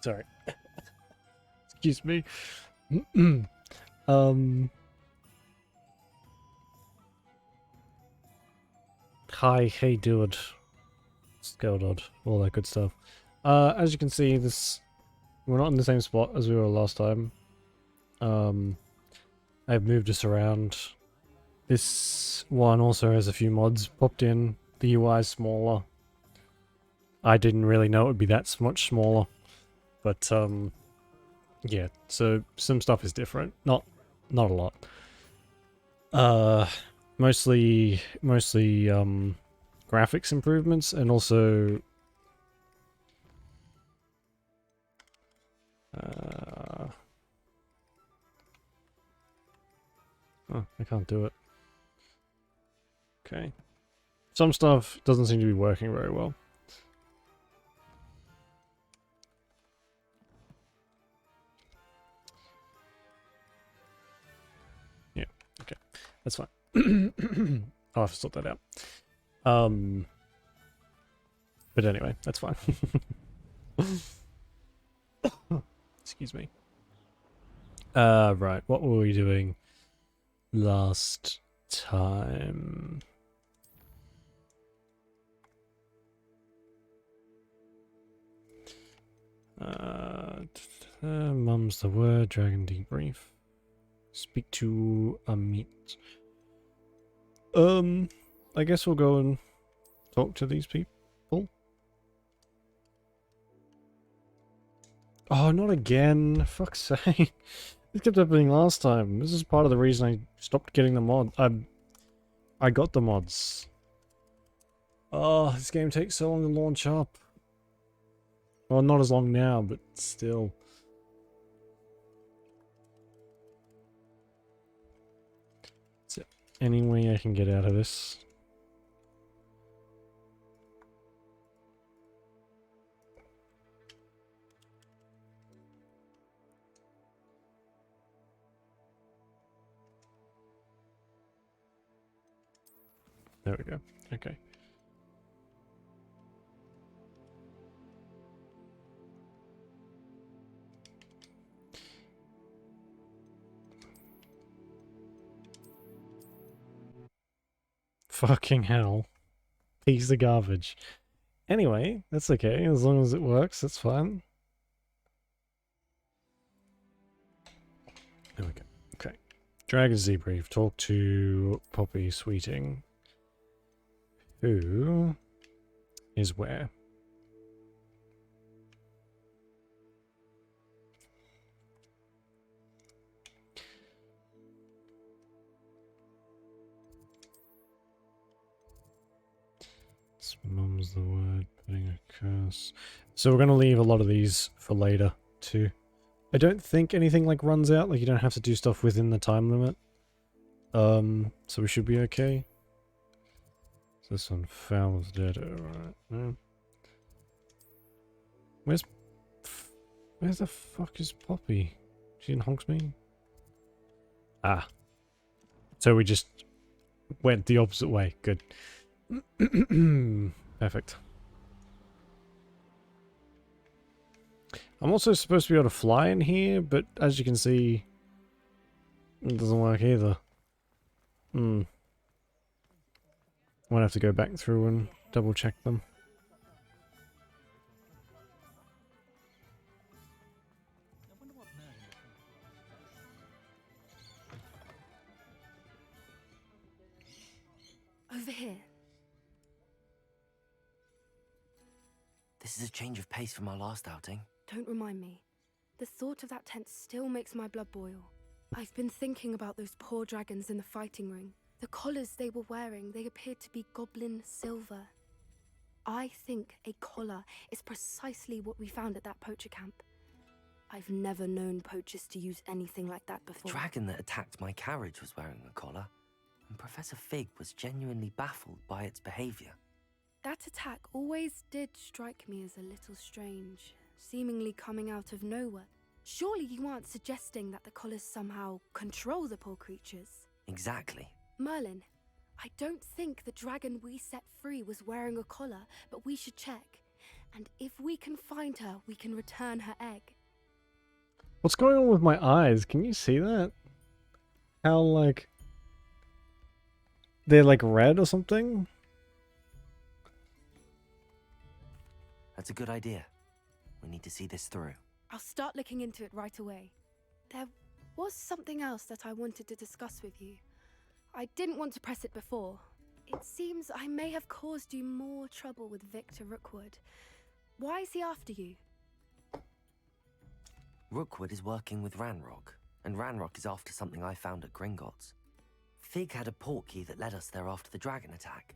Sorry. Excuse me. Hi, hey dude. Skeldod, all that good stuff. As you can see, we're not in the same spot as we were last time. I've moved us around. This one also has a few mods popped in. The UI is smaller. I didn't really know it would be that much smaller. But, yeah, so some stuff is different. Not a lot. Mostly, graphics improvements and also... oh, I can't do it. Okay. Some stuff doesn't seem to be working very well. Yeah, okay. That's fine. I'll have to sort that out. But anyway, that's fine. Excuse me. Right, what were we doing last time? Mum's the word, dragon debrief. Speak to a meat. I guess we'll go and talk to these people. Oh, not again. Fuck's sake. This kept happening last time. This is part of the reason I stopped getting the mod. I got the mods. Oh, this game takes so long to launch up. Well, not as long now, but still. Is there any way I can get out of this? There we go. Okay. Fucking hell. Piece of garbage. Anyway, that's okay. As long as it works, that's fine. There we go. Okay. Dragon's debrief. Talk to Poppy Sweeting. Who is where? Mum's the word, putting a curse. So we're going to leave a lot of these for later, too. I don't think anything, like, runs out. Like, you don't have to do stuff within the time limit. So we should be okay. So this one, Foul is dead. Alright. No. Where the fuck is Poppy? She in Hogsmeade? Ah. So we just went the opposite way. Good. Perfect. I'm also supposed to be able to fly in here, but as you can see, it doesn't work either. Might have to go back through and double check them. Over here. This is a change of pace from our last outing. Don't remind me. The thought of that tent still makes my blood boil. I've been thinking about those poor dragons in the fighting ring. The collars they were wearing, they appeared to be goblin silver. I think a collar is precisely what we found at that poacher camp. I've never known poachers to use anything like that The before. dragon that attacked my carriage was wearing a collar, and Professor Fig was genuinely baffled by its behavior. That attack always did strike me as a little strange, seemingly coming out of nowhere. Surely you aren't suggesting that the collars somehow control the poor creatures? Exactly. Merlin, I don't think the dragon we set free was wearing a collar, but we should check. And if we can find her, we can return her egg. What's going on with my eyes? Can you see that? How, like... they're, like, red or something? That's a good idea. We need to see this through. I'll start looking into it right away. There was something else that I wanted to discuss with you. I didn't want to press it before. It seems I may have caused you more trouble with Victor Rookwood. Why is he after you? Rookwood is working with Ranrock, and Ranrock is after something I found at Gringotts. Fig had a portkey that led us there after the dragon attack.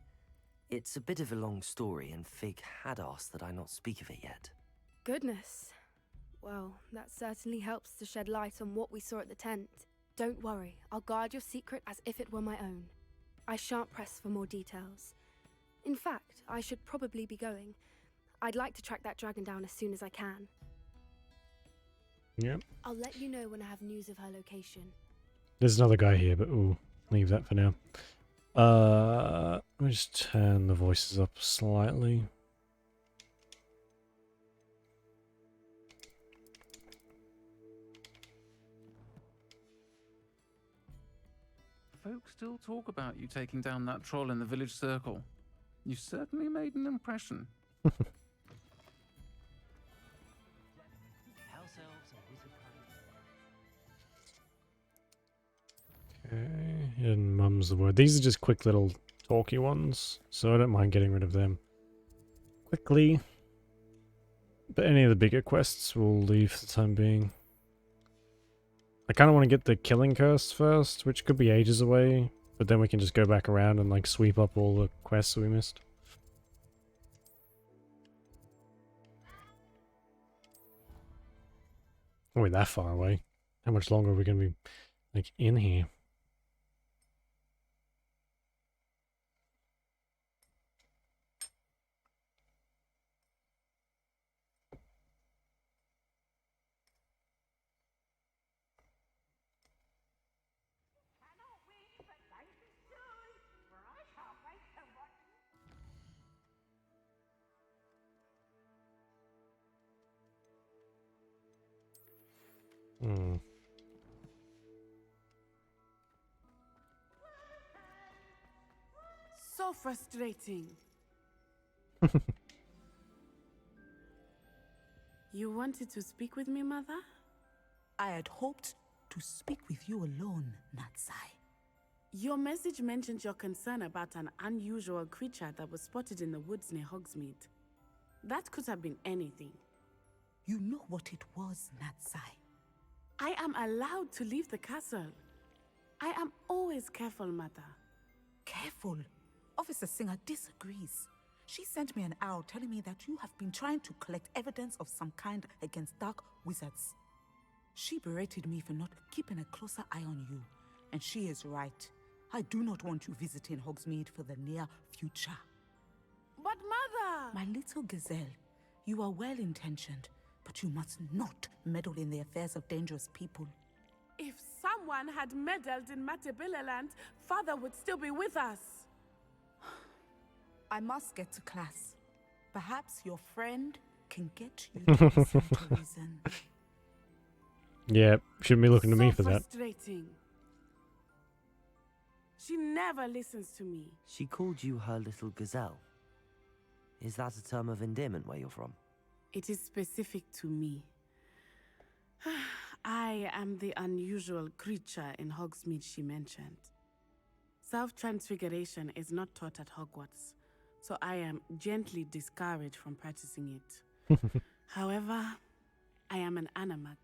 It's a bit of a long story, and Fig had asked that I not speak of it yet. Goodness. Well, that certainly helps to shed light on what we saw at the tent. Don't worry, I'll guard your secret as if it were my own. I shan't press for more details. In fact, I should probably be going. I'd like to track that dragon down as soon as I can. Yep. I'll let you know when I have news of her location. There's another guy here, but ooh, leave that for now. Let me just turn the voices up slightly. Folks still talk about you taking down that troll in the village circle. You certainly made an impression. Okay, and mum's the word. These are just quick little talky ones, so I don't mind getting rid of them quickly. But any of the bigger quests we'll leave for the time being. I kind of want to get the killing curse first, which could be ages away, but then we can just go back around and like sweep up all the quests we missed. Oh, we're that far away. How much longer are we going to be like in here? Hmm. So frustrating. You wanted to speak with me, Mother? I had hoped to speak with you alone, Natsai. Your message mentioned your concern about an unusual creature that was spotted in the woods near Hogsmeade. That could have been anything. You know what it was, Natsai. I am allowed to leave the castle. I am always careful, Mother. Careful. Officer Singer disagrees. She sent me an owl telling me that you have been trying to collect evidence of some kind against dark wizards. She berated me for not keeping a closer eye on you, and she is right. I do not want you visiting Hogsmeade for the near future. But Mother! My little gazelle, you are well-intentioned, but you must not meddle in the affairs of dangerous people. If someone had meddled in Matabeleland, Father would still be with us. I must get to class. Perhaps your friend can get you to listen to reason. Yeah, shouldn't be looking to me for that. Frustrating. She never listens to me. She called you her little gazelle. Is that a term of endearment where you're from? It is specific to me. I am the unusual creature in Hogsmeade she mentioned. Self-transfiguration is not taught at Hogwarts, so I am gently discouraged from practicing it. However, I am an animag,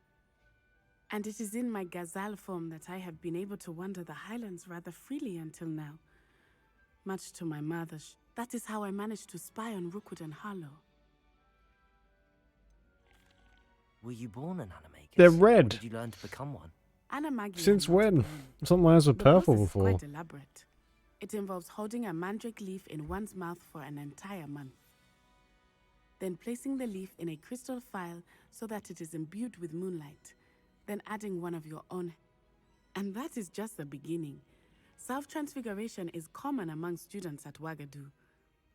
and it is in my gazelle form that I have been able to wander the Highlands rather freely until now. Much to my mother's, that is how I managed to spy on Rookwood and Harlow. Were you born an animagus? They're Or red. did you learn to become one? Animagi Since are not when? born. Some eyes were The purple process before. is quite elaborate. It involves holding a mandrake leaf in one's mouth for an entire month. Then placing the leaf in a crystal phial so that it is imbued with moonlight. Then adding one of your own. And that is just the beginning. Self-transfiguration is common among students at Wagadu.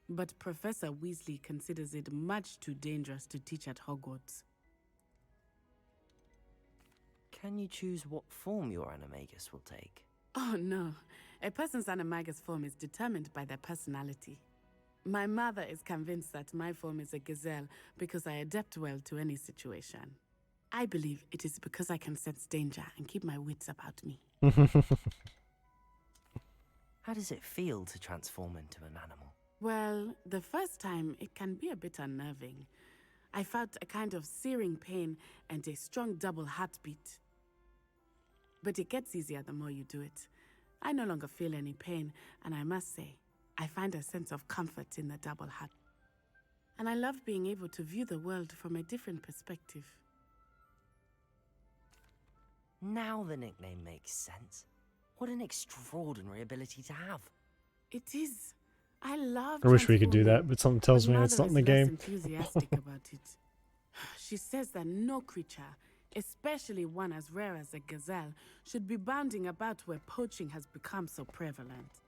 but Professor Weasley considers it much too dangerous to teach at Hogwarts. Can you choose what form your animagus will take? Oh no, a person's animagus form is determined by their personality. My mother is convinced that my form is a gazelle because I adapt well to any situation. I believe it is because I can sense danger and keep my wits about me. How does it feel to transform into an animal? Well, the first time it can be a bit unnerving. I felt a kind of searing pain and a strong double heartbeat. But it gets easier the more you do it. I no longer feel any pain, and I must say, I find a sense of comfort in the double heart. And I love being able to view the world from a different perspective. Now the nickname makes sense. What an extraordinary ability to have. It is. I love I wish we could do transforming, that, but something tells me Mother it's not in the is less game. enthusiastic about it. She says that no creature, especially one as rare as a gazelle, should be bounding about where poaching has become so prevalent.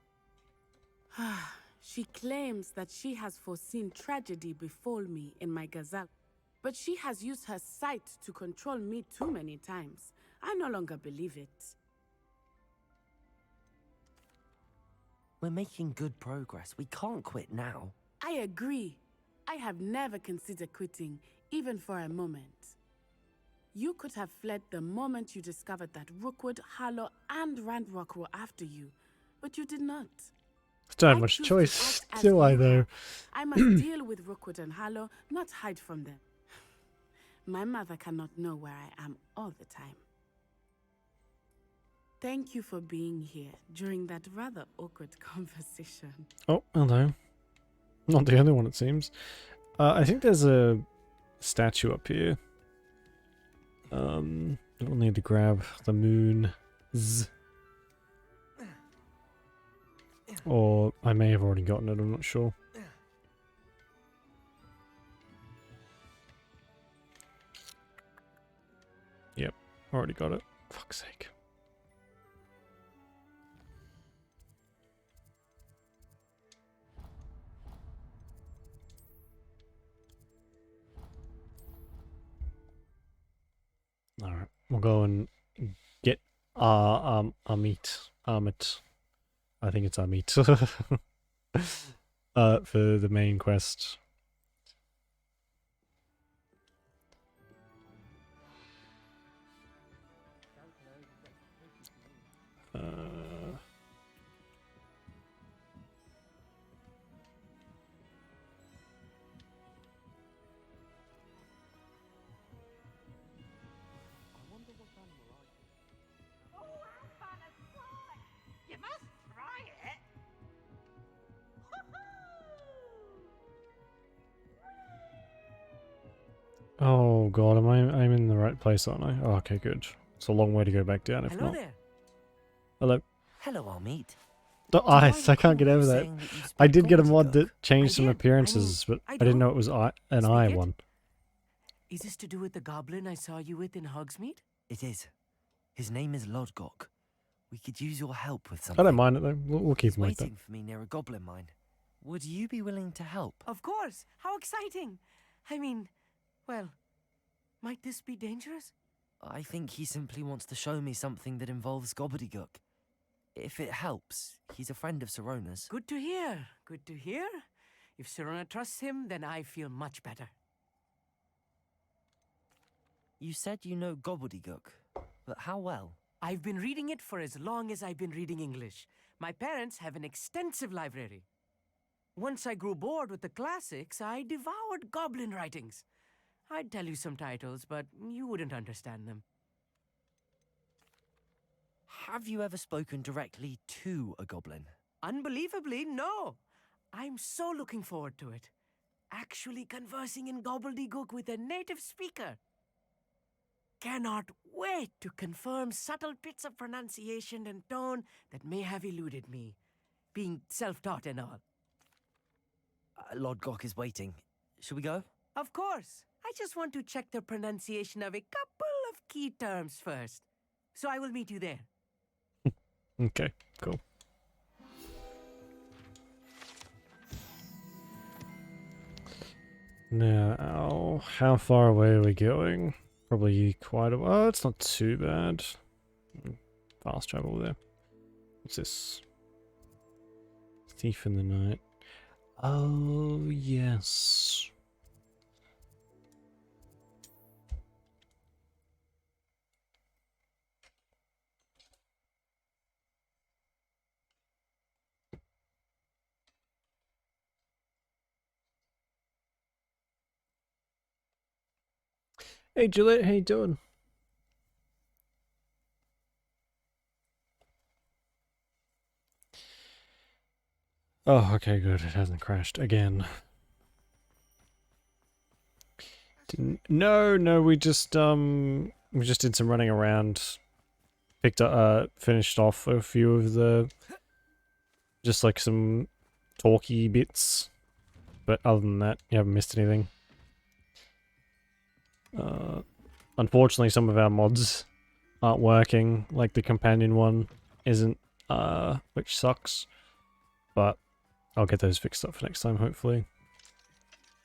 She claims that she has foreseen tragedy befall me in my gazelle, but she has used her sight to control me too many times. I no longer believe it. We're making good progress. We can't quit now. I agree. I have never considered quitting, even for a moment. You could have fled the moment you discovered that Rookwood, Harlow, and Ranrock were after you, but you did not. Don't have I much choose to choice, act as do I you though? have. I must deal with Rookwood and Harlow, not hide from them. My mother cannot know where I am all the time. Thank you for being here during that rather awkward conversation. Oh, hello. Not the only one, it seems. I think there's a statue up here. We'll need to grab the moon. Or I may have already gotten it, I'm not sure. Yep, already got it. Fuck's sake. Alright, we'll go and get our meat. Amit. I think it's our meat. For the main quest. You must try it. Oh god, I'm in the right place, aren't I? Oh, okay, good. It's a long way to go back down if Hello not. there. Hello. Hello, Amit. Oh, I can't get over that. I did get a mod that I changed some did. appearances, but I I didn't know. know it was an Speak I it. one. Is this to do with the goblin I saw you with in Hogsmeade? It is. His name is Lodgok. We could use your help with I something. don't mind it though. We'll keep He's him like that. waiting for me near a goblin mine. Would you be willing to help? Of course. How exciting. I mean, well, might this be dangerous? I think he simply wants to show me something that involves gobbledygook. If it helps, he's a friend of Sirona's. Good to hear. Good to hear. If Sirona trusts him, then I feel much better. You said you know gobbledygook, but how well? I've been reading it for as long as I've been reading English. My parents have an extensive library. Once I grew bored with the classics, I devoured goblin writings. I'd tell you some titles, but you wouldn't understand them. Have you ever spoken directly to a goblin? Unbelievably, no. I'm so looking forward to it. Actually conversing in gobbledygook with a native speaker. Cannot wait to confirm subtle bits of pronunciation and tone that may have eluded me, being self-taught and all. Lodgok is waiting. Should we go? Of course. I just want to check the pronunciation of a couple of key terms first. So I will meet you there. Okay, cool. Now, how far away are we going? Probably quite a while. Oh, it's not too bad. Fast travel there. What's this? Thief in the night. Oh, yes. Hey, Juliet, how you doing? Oh, okay, good. It hasn't crashed again. No, we just did some running around. Finished off a few of the, just like some talky bits. But other than that, you haven't missed anything. Unfortunately, some of our mods aren't working. Like the companion one isn't, which sucks. But I'll get those fixed up for next time, hopefully.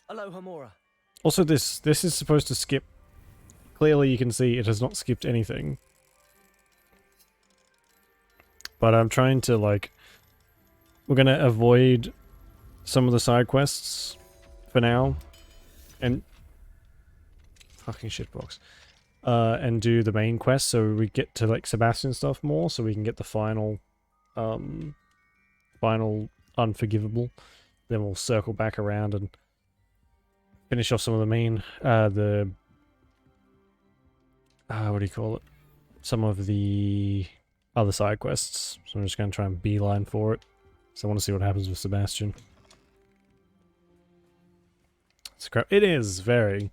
Aloha Mora. Also, this is supposed to skip. Clearly, you can see it has not skipped anything. But I'm trying to, like... We're gonna avoid some of the side quests for now. And... Fucking shitbox. And do the main quest so we get to, like, Sebastian stuff more, so we can get the final... final Unforgivable. Then we'll circle back around and finish off some of the main, what do you call it? Some of the other side quests. So I'm just going to try and beeline for it. So I want to see what happens with Sebastian. It's crap. It is very.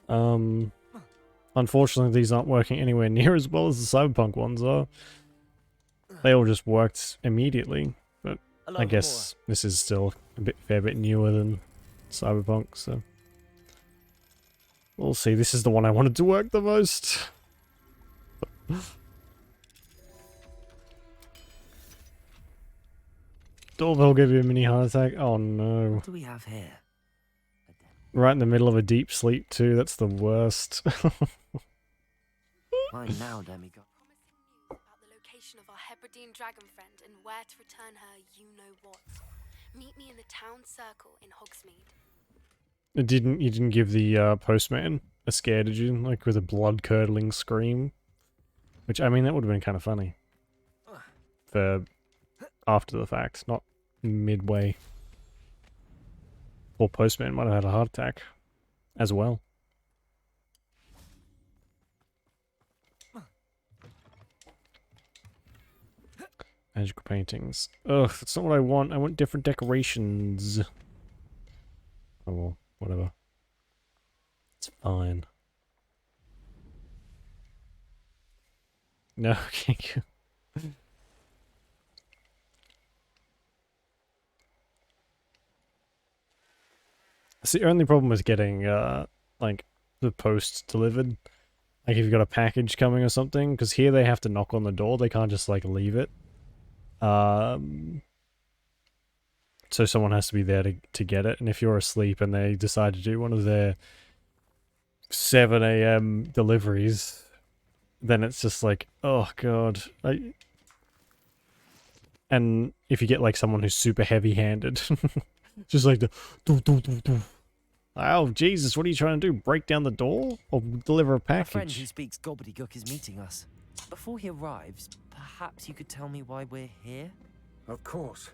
Unfortunately, these aren't working anywhere near as well as the Cyberpunk ones are. They all just worked immediately, but I guess this is still a fair bit newer than Cyberpunk, so we'll see. This is the one I wanted to work the most. Doorbell give you a mini heart attack? Oh no. What do we have here? Right in the middle of a deep sleep too, that's the worst. Mine now, demigod. Promising news about the location of our Hebridean dragon friend and where to return her you-know-what. Meet me in the town circle in Hogsmeade. You didn't give the postman a scare, did you? Like with a blood-curdling scream? Which, I mean, that would have been kind of funny. For after the fact, not midway. Poor postman might have had a heart attack as well. Magical paintings. Ugh, that's not what I want. I want different decorations. Oh well, whatever. It's fine. No, okay. It's the only problem with getting, like, the post delivered. Like, if you've got a package coming or something, because here they have to knock on the door, they can't just, like, leave it. So someone has to be there to get it, and if you're asleep and they decide to do one of their 7 AM deliveries, then it's just like, oh god. And if you get, like, someone who's super heavy-handed, just like the doo. Oh, Jesus, what are you trying to do? Break down the door? Or deliver a A friend who package? speaks gobbledygook is meeting us. Before he arrives, perhaps you could tell me why we're here? Of course.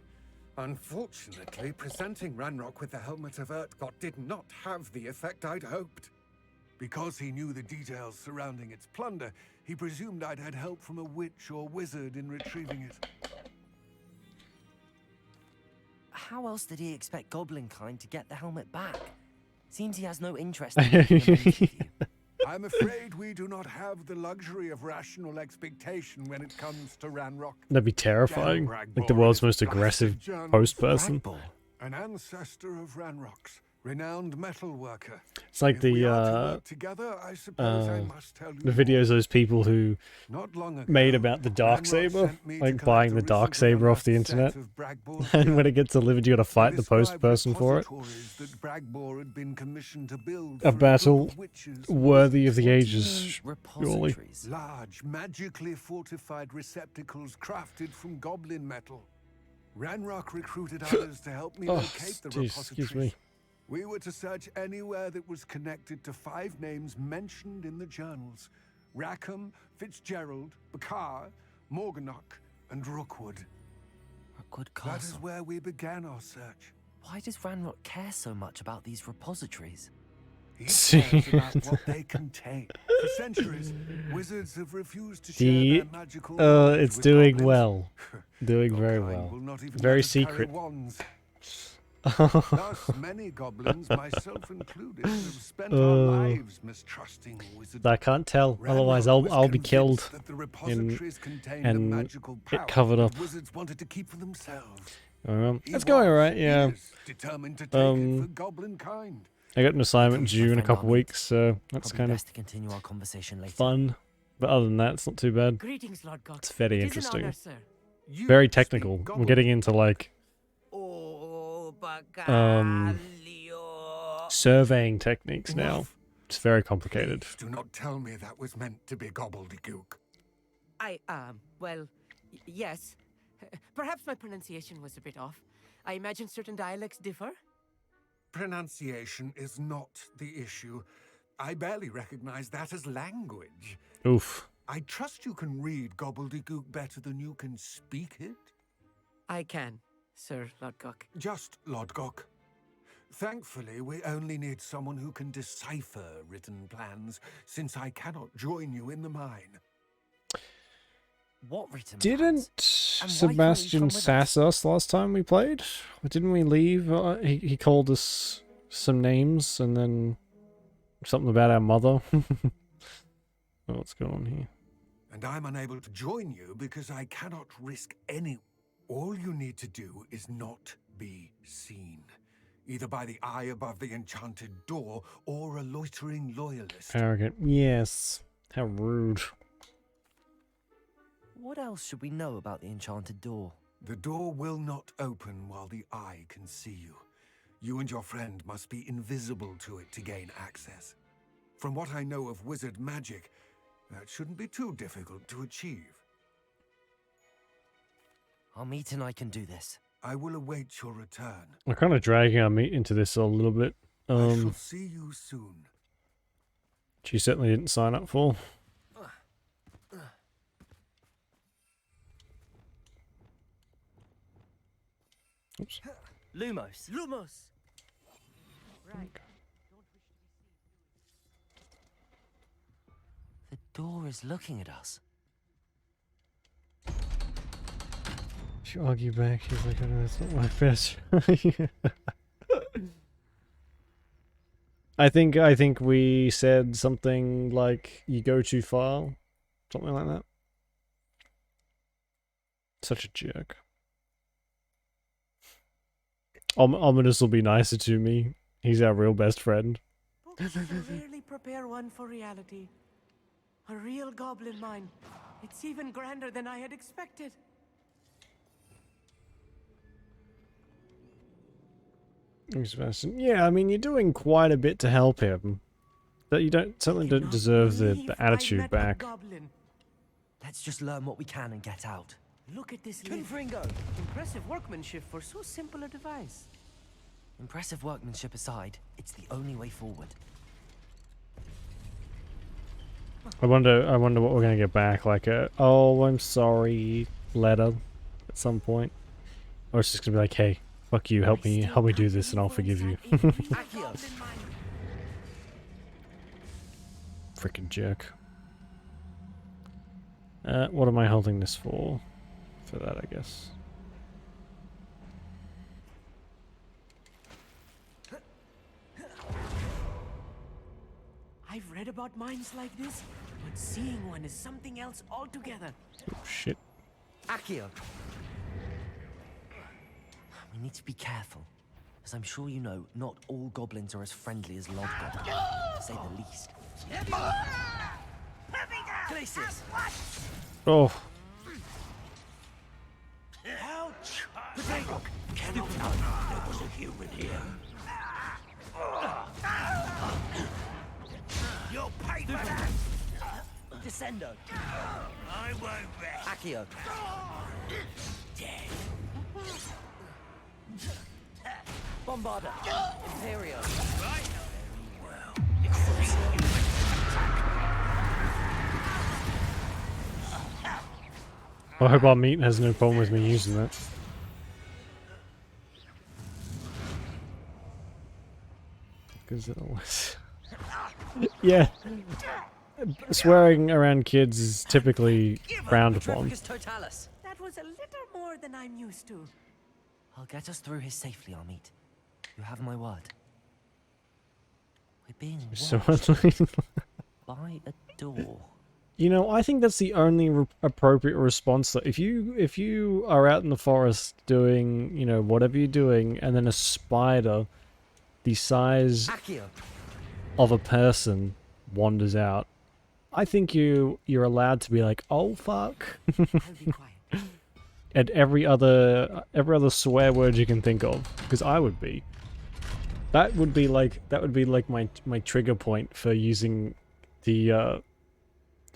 Unfortunately, presenting Ranrock with the Helmet of Urtkot did not have the effect I'd hoped. Because he knew the details surrounding its plunder, he presumed I'd had help from a witch or wizard in retrieving it. How else did he expect Goblinkind to get the helmet back? Seems he has no interest in making amends with you. I'm afraid we do not have the luxury of rational expectation when it comes to Ranrock. That'd be terrifying. Like the world's most aggressive post person. Bragbor. An ancestor of Ranrock's, Renowned metal worker. It's like If we are to the work together, I suppose I must tell you the more. videos those people who Not long ago, made about the Ranrock Darksaber, sent me to like collect buying a the recently Darksaber off the unearthed set internet, of Bragbor's and when it gear. gets delivered, you gotta They fight the post described person for it. repositories that Bragbor had been commissioned to build A for battle group of witches. worthy of the What do you ages, mean, surely. repositories? Large, magically fortified receptacles crafted from goblin metal. Ranrock recruited others to help me Oh, locate the jeez, repositories. excuse me. We were to search anywhere that was connected to 5 names mentioned in the journals. Rackham, Fitzgerald, Bakar, Morganach, and Rookwood. Rookwood That is Castle. where we began our search. Why does Ranrock care so much about these repositories? He cares about what they contain. For centuries, wizards have refused to share their magical knowledge It's with doing goblins. well. Doing Your very kind well. will not even Very let us carry secret. wands. Thus, many goblins, myself included, have spent our lives mistrusting wizards. I can't tell, otherwise I'll be killed and it covered up. Wizards wanted to keep for themselves. It's going alright, yeah. Determined to take it for goblin kind. I got an assignment Comes due my in a friend couple Armand. weeks, so that's Probably kind of best to continue our conversation later. fun. But other than that, it's not too bad. Greetings, Lord God. It's very It is an interesting. honor, sir. You Very speak technical. We're goblin. getting into like Oh, surveying techniques now. Enough. It's very complicated. Please do not tell me that was meant to be gobbledygook. Well, yes. Perhaps my pronunciation was a bit off. I imagine certain dialects differ. Pronunciation is not the issue. I barely recognize that as language. Oof. I trust you can read gobbledygook better than you can speak it. I can, Sir Lodgok. Just Lodgok. Thankfully, we only need someone who can decipher written plans, since I cannot join you in the mine. What written plans? Didn't And why can't you Sebastian come with sass us last time we played? Or didn't we leave? He called us some names and then something about our mother. What's going on here? And I'm unable to join you because I cannot risk any... All you need to do is not be seen. Either by the eye above the enchanted door or a loitering loyalist. Arrogant. Yes. How rude. What else should we know about the enchanted door? The door will not open while the eye can see you. You and your friend must be invisible to it to gain access. From what I know of wizard magic, that shouldn't be too difficult to achieve. Armit and I can do this. I will await your return. We're kind of dragging our meat into this a little bit. I shall see you soon. She certainly didn't sign up for. Oops. Lumos. Lumos! Right. The door is looking at us. She argued back. She's like, oh, no, that's not my best. I think we said something like, you go too far. Something like that. Such a jerk. Ominous will be nicer to me. He's our real best friend. Books rarely prepare one for reality. A real goblin mine. It's even grander than I had expected. Sebastian. Yeah, I mean, you're doing quite a bit to help him. That you certainly don't Cannot deserve believe the I attitude met a back. goblin. Let's just learn what we can and get out. Look at this lift. Confringo! Impressive workmanship for so simple a device. Impressive workmanship aside, it's the only way forward. I wonder what we're gonna get back, like a "oh, I'm sorry" letter at some point, or it's just gonna be like, "hey, fuck you, help me do this, and I'll forgive you." Accio! Freaking jerk. What am I holding this for? For that, I guess. I've read about mines like this, but seeing one is something else altogether. Oh, shit. Accio! We need to be careful. As I'm sure you know, not all goblins are as friendly as Lodgok, to say the least. Glacius! Oh. Ouch! Potato! Cannot there was a human here. You'll pay for that! Descendo! I won't rest. Accio! Dead. Bombarda! Imperio! Right? Well, I hope our meat has no problem with me using that. Because it always... yeah. Swearing around kids is typically frowned upon. Totalis! That was a little more than I'm used to. I'll get us through here safely, Amit. You have my word. We're being So watched by a door. You know, I think that's the only appropriate response. That if you are out in the forest doing, you know, whatever you're doing, and then a spider the size Accio! of a person wanders out, I think you're allowed to be like, oh fuck, I'll be quiet. and every other swear word you can think of, because I would be. That would be like my trigger point for using the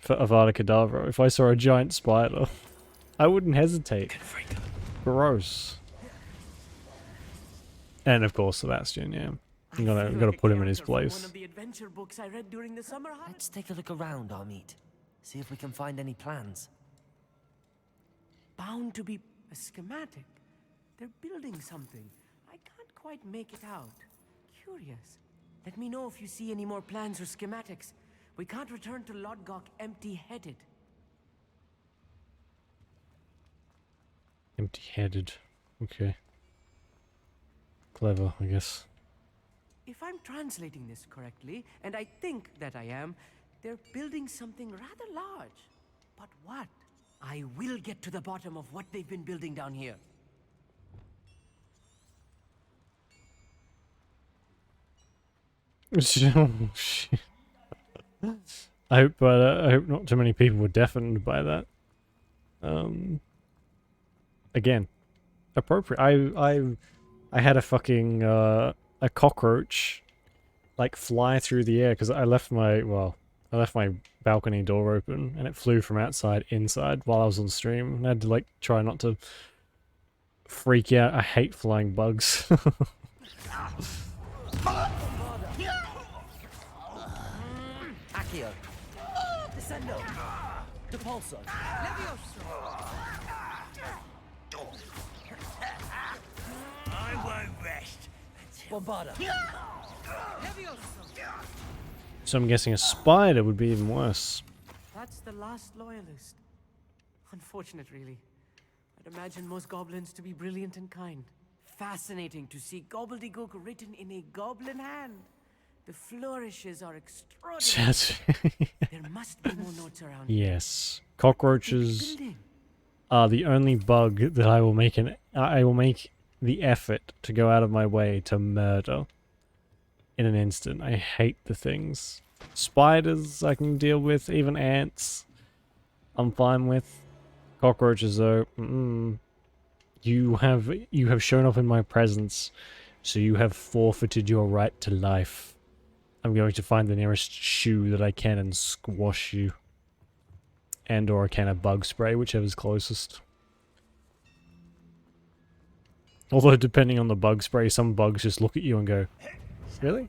for Avada Kedavra. If I saw a giant spider, I wouldn't hesitate. Gross. And of course Sebastian, yeah. You gotta put him in his place. One of the adventure books I read during the summer holidays. Let's take a look around, Amit. See if we can find any plans. Bound to be a schematic. They're building something. I can't quite make it out. Curious. Let me know if you see any more plans or schematics. We can't return to Lodgok empty-headed. Empty-headed. Okay. Clever, I guess. If I'm translating this correctly, and I think that I am, they're building something rather large. But what? I will get to the bottom of what they've been building down here. Oh, shit. I hope not too many people were deafened by that. Again, appropriate. I had a fucking a cockroach like fly through the air because I left my balcony door open and it flew from outside inside while I was on stream, and I had to like try not to freak out. I hate flying bugs. Accio! Descendo! Depulso! I won't rest. Bombarda! So I'm guessing a spider would be even worse. That's the last loyalist. Unfortunate, really. I'd imagine most goblins to be brilliant and kind. Fascinating to see gobbledygook written in a goblin hand. The flourishes are extraordinary. There must be more notes around. Yes, cockroaches are the only bug that I will make the effort to go out of my way to murder in an instant. I hate the things. Spiders I can deal with, even ants I'm fine with. Cockroaches though, you have shown up in my presence, so you have forfeited your right to life. I'm going to find the nearest shoe that I can and squash you. And or a can of bug spray, whichever's closest. Although depending on the bug spray, some bugs just look at you and go, "Really?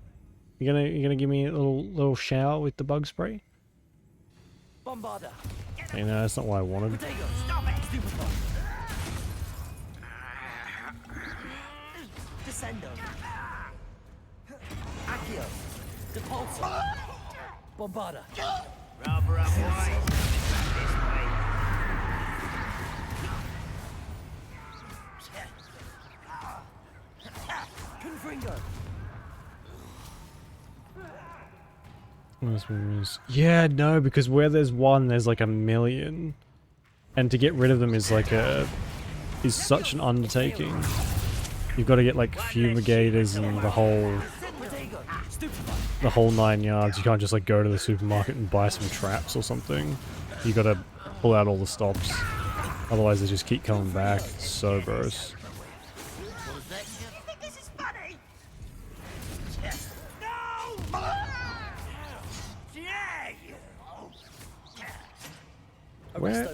You're gonna give me a little shower with the bug spray?" Bombarda! You know, that's not what I wanted. Potato! Stop it! Stupefy! Descendo! Accio! Depulso! Bombarda! Rather unwise. This way. Confringo! Yeah, no, because where there's one, there's like a million. And to get rid of them is like is such an undertaking. You've got to get like fumigators and the whole 9 yards. You can't just like go to the supermarket and buy some traps or something. You got to pull out all the stops. Otherwise they just keep coming back. It's so gross. Where?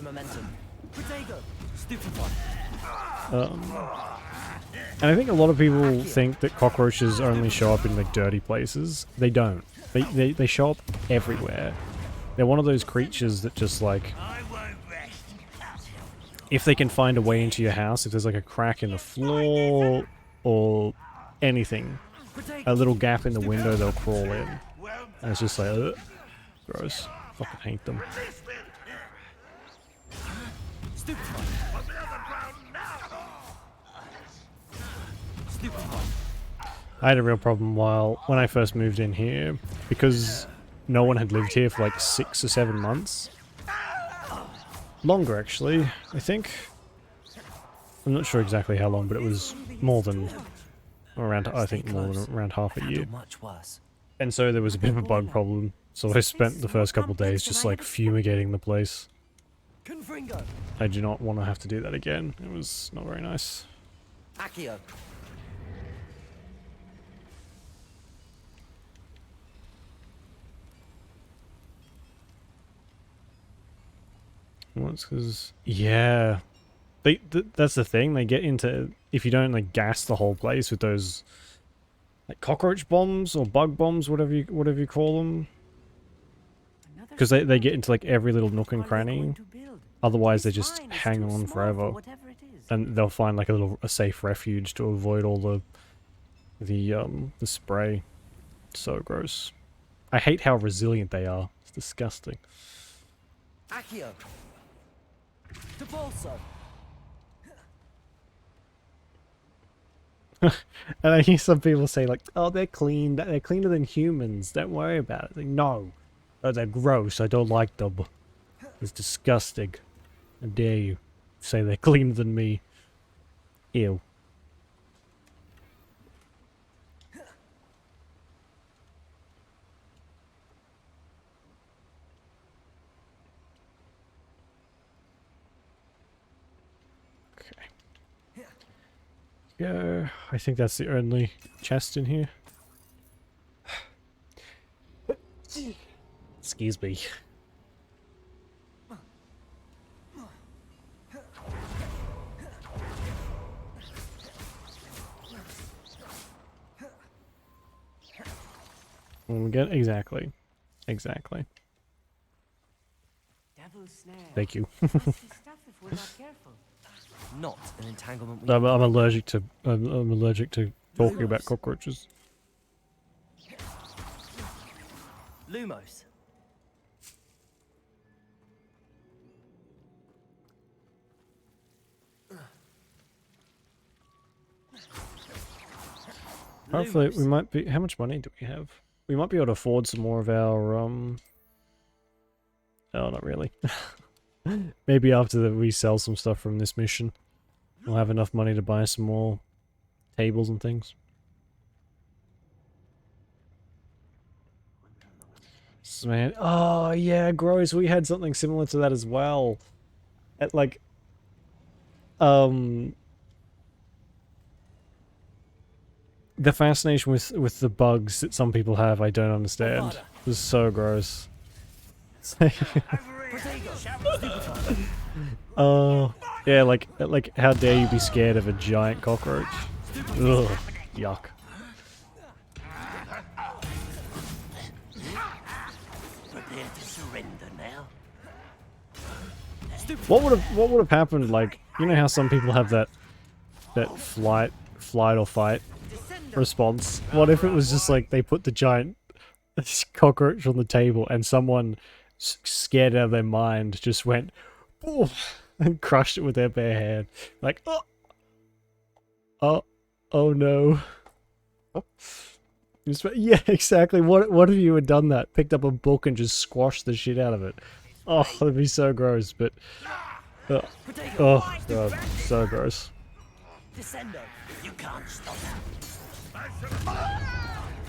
And I think a lot of people think that cockroaches only show up in like dirty places. They don't. They show up everywhere. They're one of those creatures that just like, if they can find a way into your house, if there's like a crack in the floor or anything, a little gap in the window, they'll crawl in. And it's just like, ugh, gross. Fucking hate them. I had a real problem when I first moved in here, because no one had lived here for like 6 or 7 months. Longer actually, I think. I'm not sure exactly how long, but it was more than around, I think more than around half a year. And so there was a bit of a bug problem, so I spent the first couple days just like fumigating the place. I do not want to have to do that again. It was not very nice. Accio. Well, it's because, yeah, that's the thing. They get into, if you don't like gas the whole place with those like cockroach bombs or bug bombs, whatever you call them, because they get into like every little nook and cranny. Otherwise, they just hang on forever, and they'll find like a safe refuge to avoid all the spray. So gross. I hate how resilient they are. It's disgusting. Accio. To Bolso. And I hear some people say like, "Oh, they're clean. They're cleaner than humans. Don't worry about it." Like, no, oh, they're gross. I don't like them. It's disgusting. How dare you say they're cleaner than me? Ew. Yeah, I think that's the only chest in here. Excuse me. We get exactly. Thank you. Not an entanglement. I'm allergic to I'm allergic to talking about cockroaches. Lumos. Hopefully we might be, how much money do we have? We might be able to afford some more of our oh, not really. Maybe after we sell some stuff from this mission, we'll have enough money to buy some more tables and things. Man, oh yeah, gross. We had something similar to that as well. At like, the fascination with the bugs that some people have, I don't understand. It was so gross. Oh, yeah, like how dare you be scared of a giant cockroach? Ugh, yuck. What would have happened? Like, you know how some people have that flight or fight response? What if it was just like they put the giant cockroach on the table and someone scared out of their mind just went oof, and crushed it with their bare hand, like oh no. Yeah, exactly. What if you had done that? Picked up a book and just squashed the shit out of it? Oh, that'd be so gross. But oh god, so gross. Descendo. You can't stop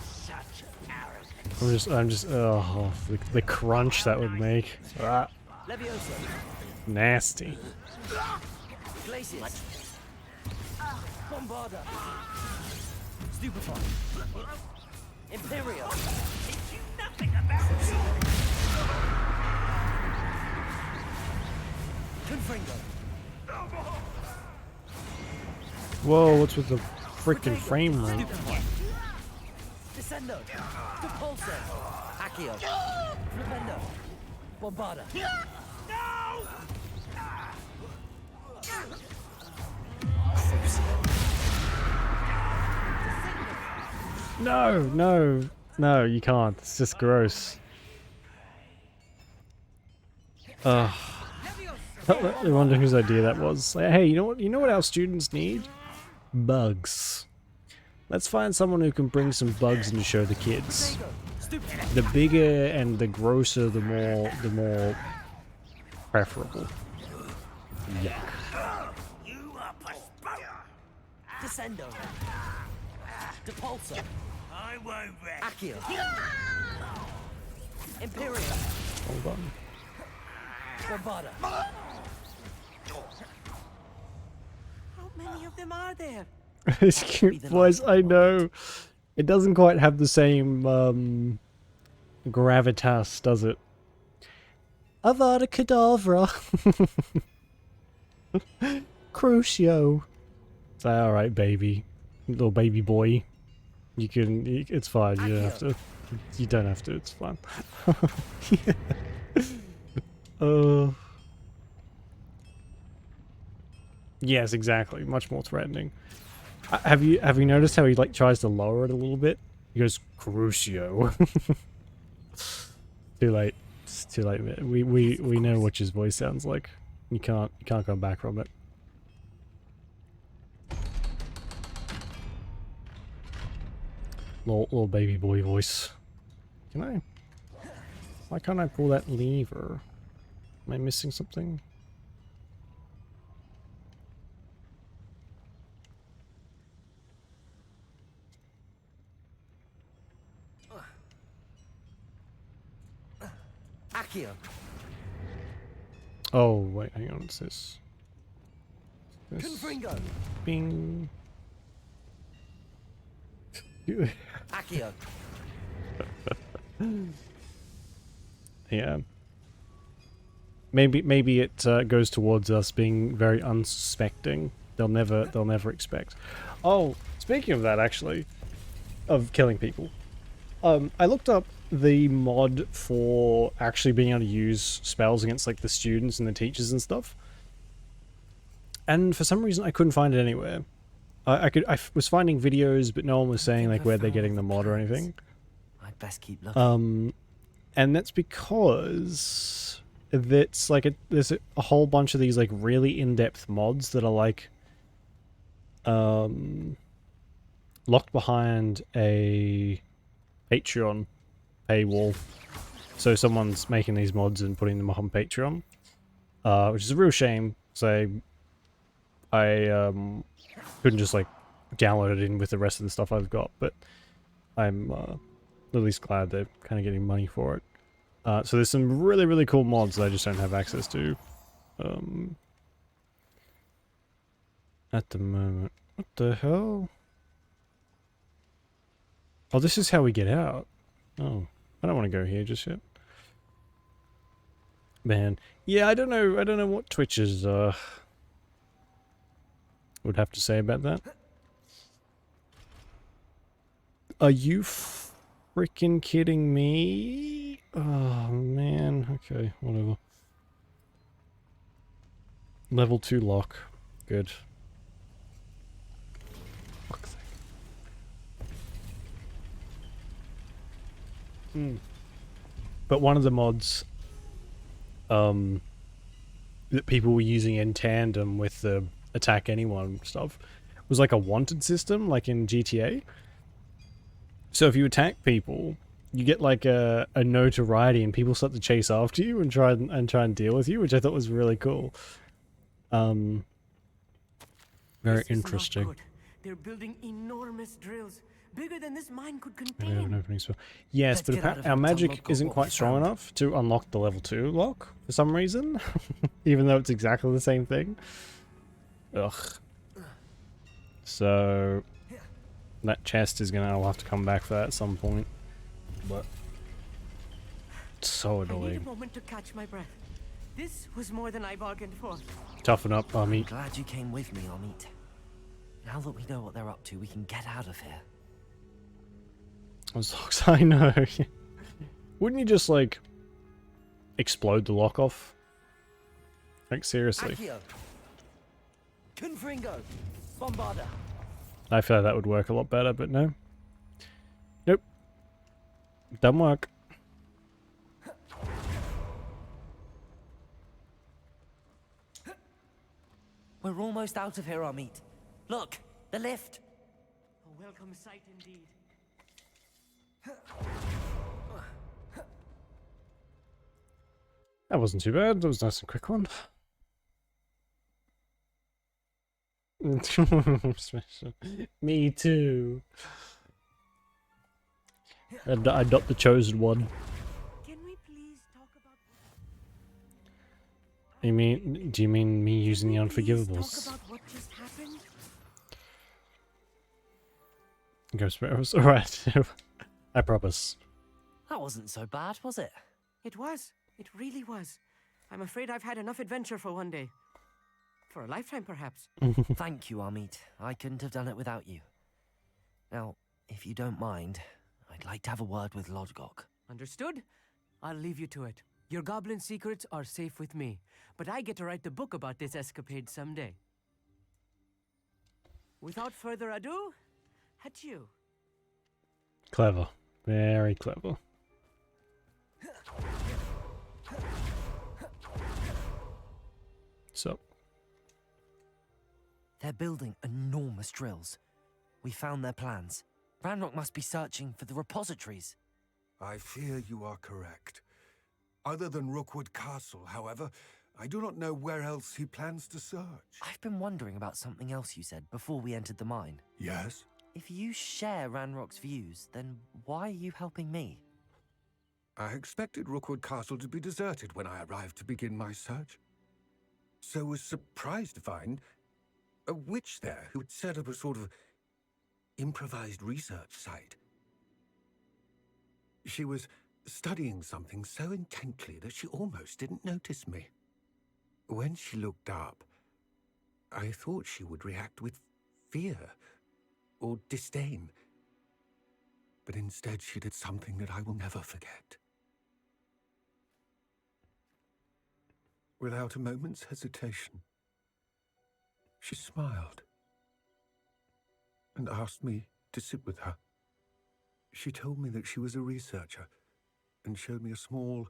such arrogance. I'm just, oh, the crunch that would make. Ah, Levioso. nasty. Glacius. Bombarda. Stupefy. Imperio. Teach you nothing about Confringo. Whoa, what's with the freaking frame rate? Descendo. Depulso. Accio. Flipendo. Bombarda. No, no, no, you can't. It's just gross. Ugh. I wonder whose idea that was. Like, hey, you know what? You know what our students need? Bugs. Let's find someone who can bring some bugs and show the kids. The bigger and the grosser, the more preferable. Yuck. you are postponed. Descendo. Depulso. I won't rest. Accio. Imperio. Hold on. Bombarda. How many of them are there? It's cute voice, I know. It doesn't quite have the same gravitas, does it? Avada Kedavra. Crucio. Say, alright, baby. Little baby boy. You can, it's fine, you don't have to. You don't have to, it's fine. Yes, exactly. Much more threatening. Have you noticed how he like tries to lower it a little bit? He goes Crucio. Too late. It's too late. We know what his voice sounds like. You can't come back from it. Little baby boy voice. Can I? Why can't I pull that lever? Am I missing something? Accio. Oh, wait, hang on, what's this? Confringo. Bing. Accio. Yeah. Maybe it goes towards us being very unsuspecting. They'll never expect. Oh, speaking of that, actually, of killing people, I looked up the mod for actually being able to use spells against like the students and the teachers and stuff, and for some reason I couldn't find it anywhere. I was finding videos, but no one was saying like where they're getting the mod or anything. I'd best keep looking. And that's because there's a whole bunch of these like really in-depth mods that are like locked behind a Patreon paywall. So someone's making these mods and putting them up on Patreon, which is a real shame. So I couldn't just like download it in with the rest of the stuff I've got, but I'm at least glad they're kind of getting money for it. So there's some really cool mods that I just don't have access to at the moment. What the hell? Oh, this is how we get out. Oh, I don't want to go here just yet. Man, yeah, I don't know what Twitch's would have to say about that. Are you freaking kidding me? Oh man, okay, whatever. Level 2 lock. Good. Fuck's sake. But one of the mods that people were using in tandem with the attack anyone stuff was like a wanted system, like in GTA. So if you attack people, you get like a notoriety, and people start to chase after you and try and deal with you, which I thought was really cool. Very This is not interesting. good. They're building enormous drills, bigger than this mine could And we have an contain. opening spell. Yes, Let's but get out of our here to magic unlock isn't what quite we strong found. enough to unlock the level 2 lock for some reason. Even though it's exactly the same thing. Ugh. So that chest is gonna, I'll have to come back for that at some point. But it's so I need a annoying. moment to catch my breath. This was more than I bargained for. Toughen up, Army. Glad you came with me, Amit. Now that we know what they're up to, we can get out of here. As long as I know. Wouldn't you just like explode the lock off? Like seriously. Accio! Confringo! Bombarda! I feel like that would work a lot better, but no. Nope. Doesn't work. We're almost out of here, Amit. Look, the lift! A welcome sight indeed. That wasn't too bad. That was a nice and quick one. Me too. I got the chosen one. Can we please talk about You mean? Do you mean me using the Can we please unforgivables? talk about what just happened? Ghost Sparrows. All right. I promise. That wasn't so bad, was it? It was. It really was. I'm afraid I've had enough adventure for one day. For a lifetime, perhaps. Thank you, Amit. I couldn't have done it without you. Now, if you don't mind, I'd like to have a word with Lodgok. Understood? I'll leave you to it. Your goblin secrets are safe with me, but I get to write the book about this escapade someday. Without further ado, adieu. Clever. Very clever. So, They're building enormous drills. We found their plans. Ranrock must be searching for the repositories. I fear you are correct. Other than Rookwood Castle, however, I do not know where else he plans to search. I've been wondering about something else you said before we entered the mine. Yes? If you share Ranrock's views, then why are you helping me? I expected Rookwood Castle to be deserted when I arrived to begin my search. So was surprised to find a witch there who had set up a sort of improvised research site. She was studying something so intently that she almost didn't notice me. When she looked up, I thought she would react with fear or disdain. But instead she did something that I will never forget. Without a moment's hesitation, she smiled and asked me to sit with her. She told me that she was a researcher and showed me a small,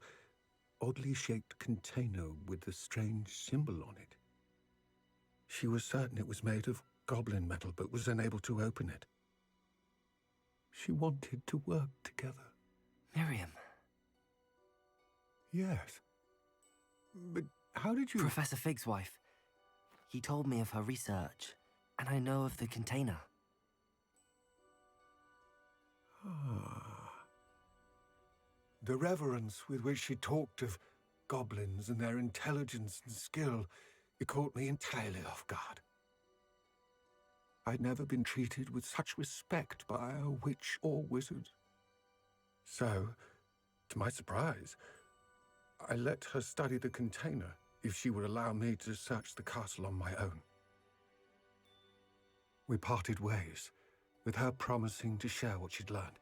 oddly shaped container with a strange symbol on it. She was certain it was made of goblin metal, but was unable to open it. She wanted to work together. Miriam. Yes. But how did you... Professor Fig's wife. He told me of her research, and I know of the container. The reverence with which she talked of goblins and their intelligence and skill, it caught me entirely off guard. I'd never been treated with such respect by a witch or wizard. So, to my surprise, I let her study the container if she would allow me to search the castle on my own. We parted ways, with her promising to share what she'd learned.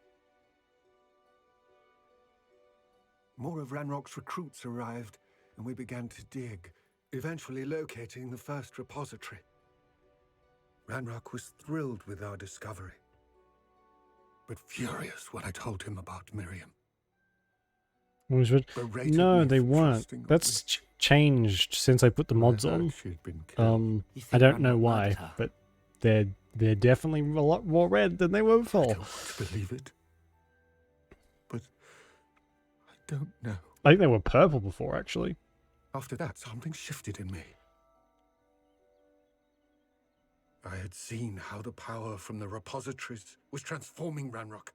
More of Ranrock's recruits arrived, and we began to dig, eventually locating the first repository. Ranrock was thrilled with our discovery, but furious when I told him about Miriam. Berated No, me they for weren't. trusting a That's witch. changed since I put the mods I heard on. she'd been killed. You I think don't know Ranrock why, murdered her? but they're definitely a lot more red than they were I before. don't want to believe it, but I don't know. I think they were purple before, actually. After that, something shifted in me. I had seen how the power from the repositories was transforming Ranrock,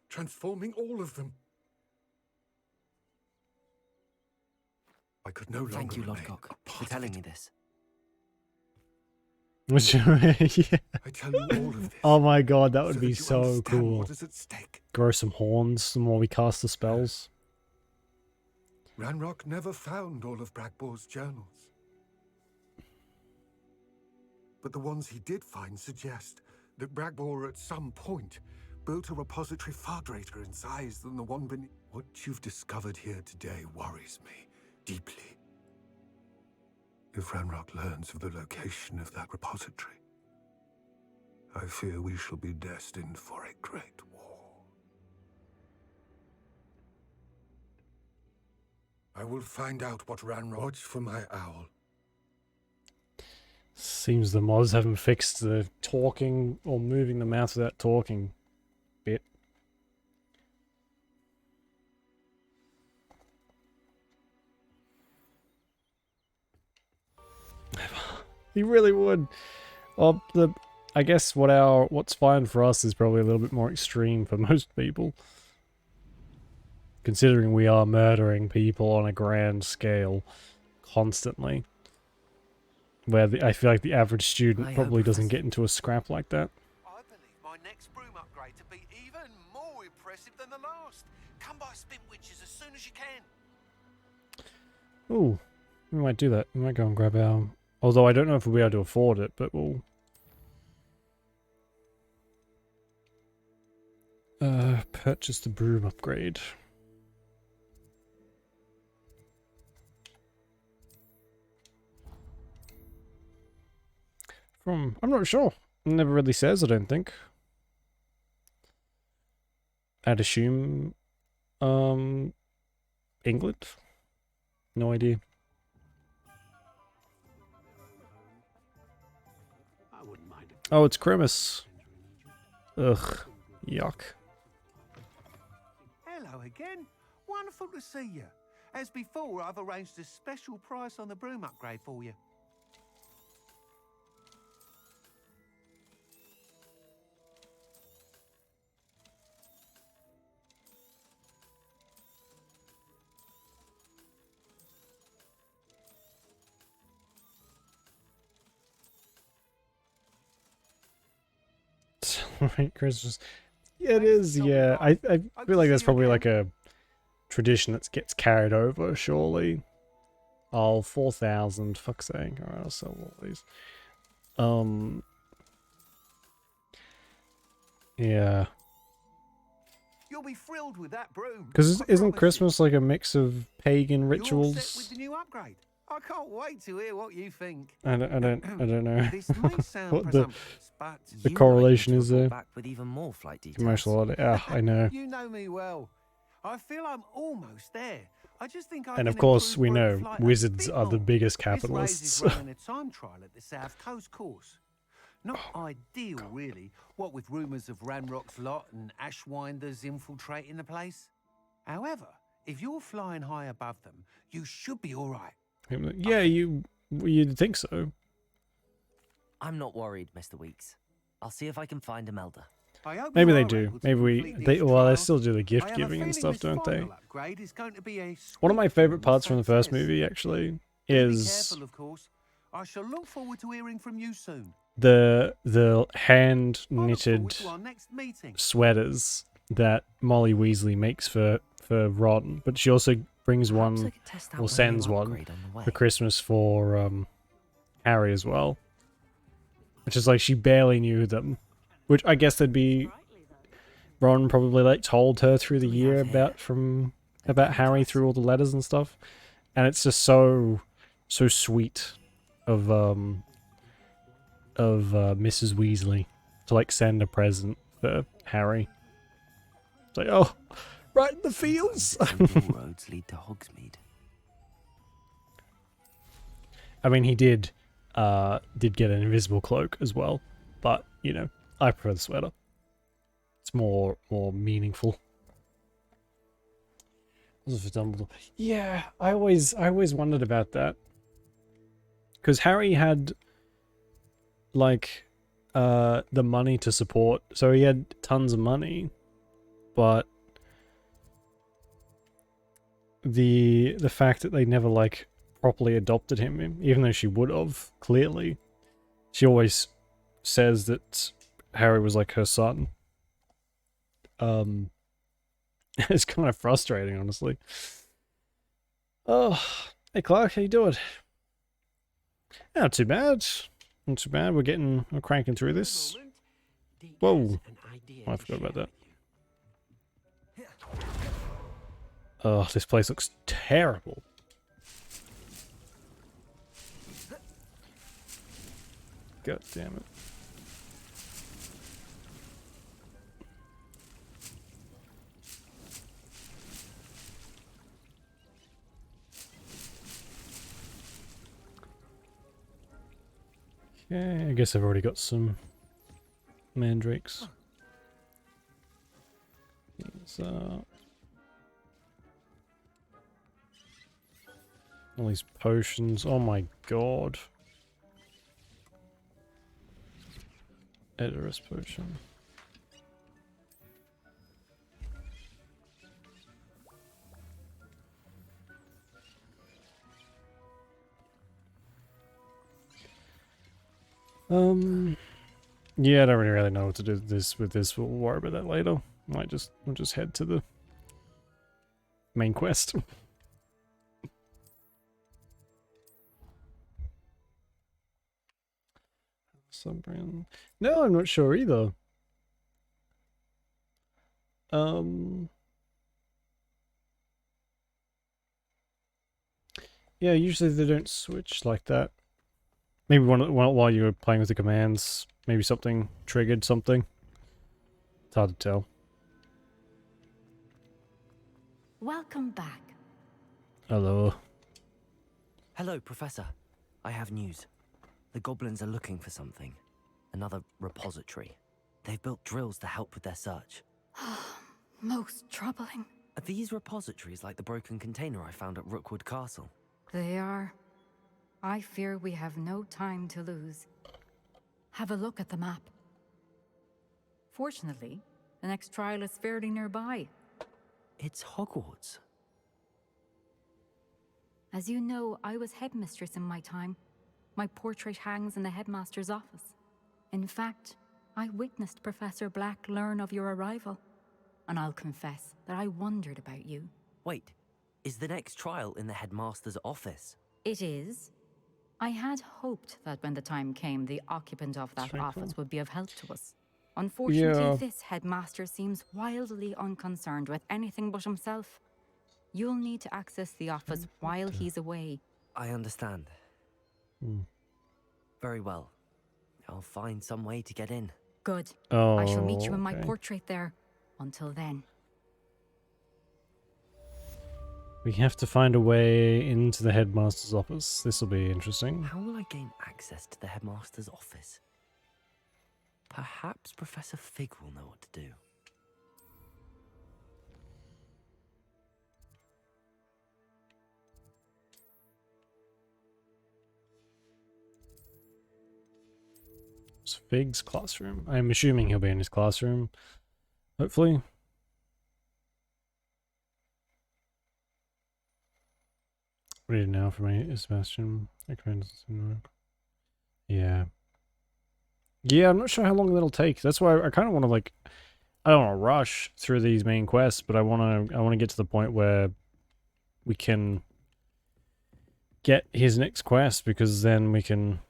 transforming all of them. I could no longer Thank you, remain Lodcock, a for part telling of me it. this. Yeah. I tell you all of this. Oh my god, that would so be that you so understand cool. What is at stake. Grow some horns the more we cast the spells. Ranrock never found all of Bragbor's journals. But the ones he did find suggest that Bragbor at some point built a repository far greater in size than the one beneath. What you've discovered here today worries me deeply. If Ranrock learns of the location of that repository, I fear we shall be destined for a great war. I will find out what Ranrock. Watch for my owl. Seems the mods haven't fixed the talking or moving the mouth without talking bit. He really would. Oh, I guess what's fine for us is probably a little bit more extreme for most people. Considering we are murdering people on a grand scale constantly. Where I feel like the average student probably doesn't get into a scrap like that. I believe my next broom upgrade to be even more impressive than the last. Come by Spin Witches as soon as you can. Ooh, we might do that. We might go and grab our... Although I don't know if we'll be able to afford it, but we'll... purchase the broom upgrade. I'm not sure. It never really says, I don't think. I'd assume... England? No idea. Oh, it's Christmas. Ugh. Yuck. Hello again. Wonderful to see you. As before, I've arranged a special price on the broom upgrade for you. Celebrate Christmas. Yeah, it is, yeah. I feel like that's probably like a tradition that gets carried over, surely. Oh, 4,000. Fuck's sake. Alright, I'll sell all these. Yeah. You'll be thrilled with that broom. Because I isn't promise you. Christmas like a mix of pagan You're rituals? set with the new upgrade. I can't wait to hear what you think. I don't know This may sound what the presumptuous, but the You correlation might need is to report there. back with even more flight details. Commercial audit. Yeah, I know. you know me well. I feel I'm almost there. I just think I And can of course, improve we broom know flight a wizards bit are the more. biggest This capitalists. raises running a time trial at the South Coast course. Not ideal, really, what with rumours of Ranrock's lot and Ashwinders infiltrating the place. However, if you're flying high above them, you should be all right. Yeah, you'd think so. I'm not worried, Mr. Weeks. I'll see if I can find Imelda. I hope Maybe you they are do. able to Maybe complete they these well they trials. still do the I gift have a giving and feeling stuff, this don't they? final upgrade is going to be a One of my sweet favorite and parts from the first success. movie actually Do be is careful, of course. I shall look forward to hearing from you soon. the hand I look knitted forward to our next meeting. sweaters that Molly Weasley makes for Ron, but she also brings Perhaps I one could test out or my sends new one upgrade on the way. for Christmas for Harry as well. Which is like she barely knew them, which I guess they'd be Ron probably like told her through the We year have here about Harry through all the letters and stuff, and it's just so sweet of Mrs. Weasley to like send a present for Harry. It's like, oh, right in the feels. Sometimes some dual roads lead to Hogsmeade. I mean, he did get an invisible cloak as well, but you know, I prefer the sweater. It's more meaningful. Also for Dumbledore. Yeah, I always wondered about that. Because Harry had, like, the money to support. So he had tons of money, but the fact that they never like properly adopted him, even though she would have, clearly. She always says that Harry was like her son. It's kind of frustrating, honestly. Oh, hey Clark, how you doing? Not too bad. Not too bad. We're cranking through this. Whoa. Oh, I forgot about that. Oh, this place looks terrible. God damn it. Okay, I guess I've already got some mandrakes. So all these potions. Oh my god. Edorus potion. Yeah, I don't really know what to do with this. We'll worry about that later. We'll just head to the main quest. Subbrand. No, I'm not sure either. Yeah, usually they don't switch like that. Maybe while you were playing with the commands, maybe something triggered something. It's hard to tell. Welcome back. Hello. Hello, Professor. I have news. The goblins are looking for something. Another repository. They've built drills to help with their search. Most troubling. Are these repositories like the broken container I found at Rookwood Castle? They are. I fear we have no time to lose. Have a look at the map. Fortunately, the next trial is fairly nearby. It's Hogwarts. As you know, I was headmistress in my time. My portrait hangs in the headmaster's office. In fact, I witnessed Professor Black learn of your arrival. And I'll confess that I wondered about you. Wait, is the next trial in the headmaster's office? It is. I had hoped that when the time came, the occupant of that office would be of help to us. Unfortunately, this headmaster seems wildly unconcerned with anything but himself. You'll need to access the office while he's away. I understand. Very well. I'll find some way to get in. Good. Oh, I shall meet you in my okay. portrait there. Until then. We have to find a way into the headmaster's office. This will be interesting. How will I gain access to the headmaster's office? Perhaps Professor Fig will know what to do. It's Fig's classroom. I'm assuming he'll be in his classroom. Hopefully. Read it now for me, Sebastian. Yeah. Yeah, I'm not sure how long that'll take. That's why I kind of want to like, I don't want to rush through these main quests, but I want to get to the point where we can get his next quest, because then we can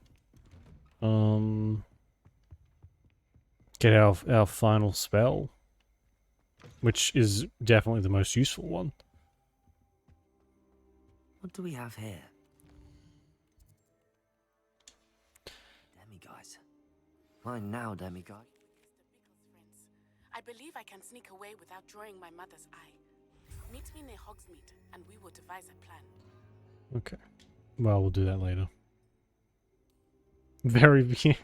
get our final spell, which is definitely the most useful one. What do we have here? Demiguise. Mine now, Demiguise. Mr. Pickle's friends. I believe I can sneak away without drawing my mother's eye. Meet me near Hogsmeade, and we will devise a plan. Okay. Well, we'll do that later. Very the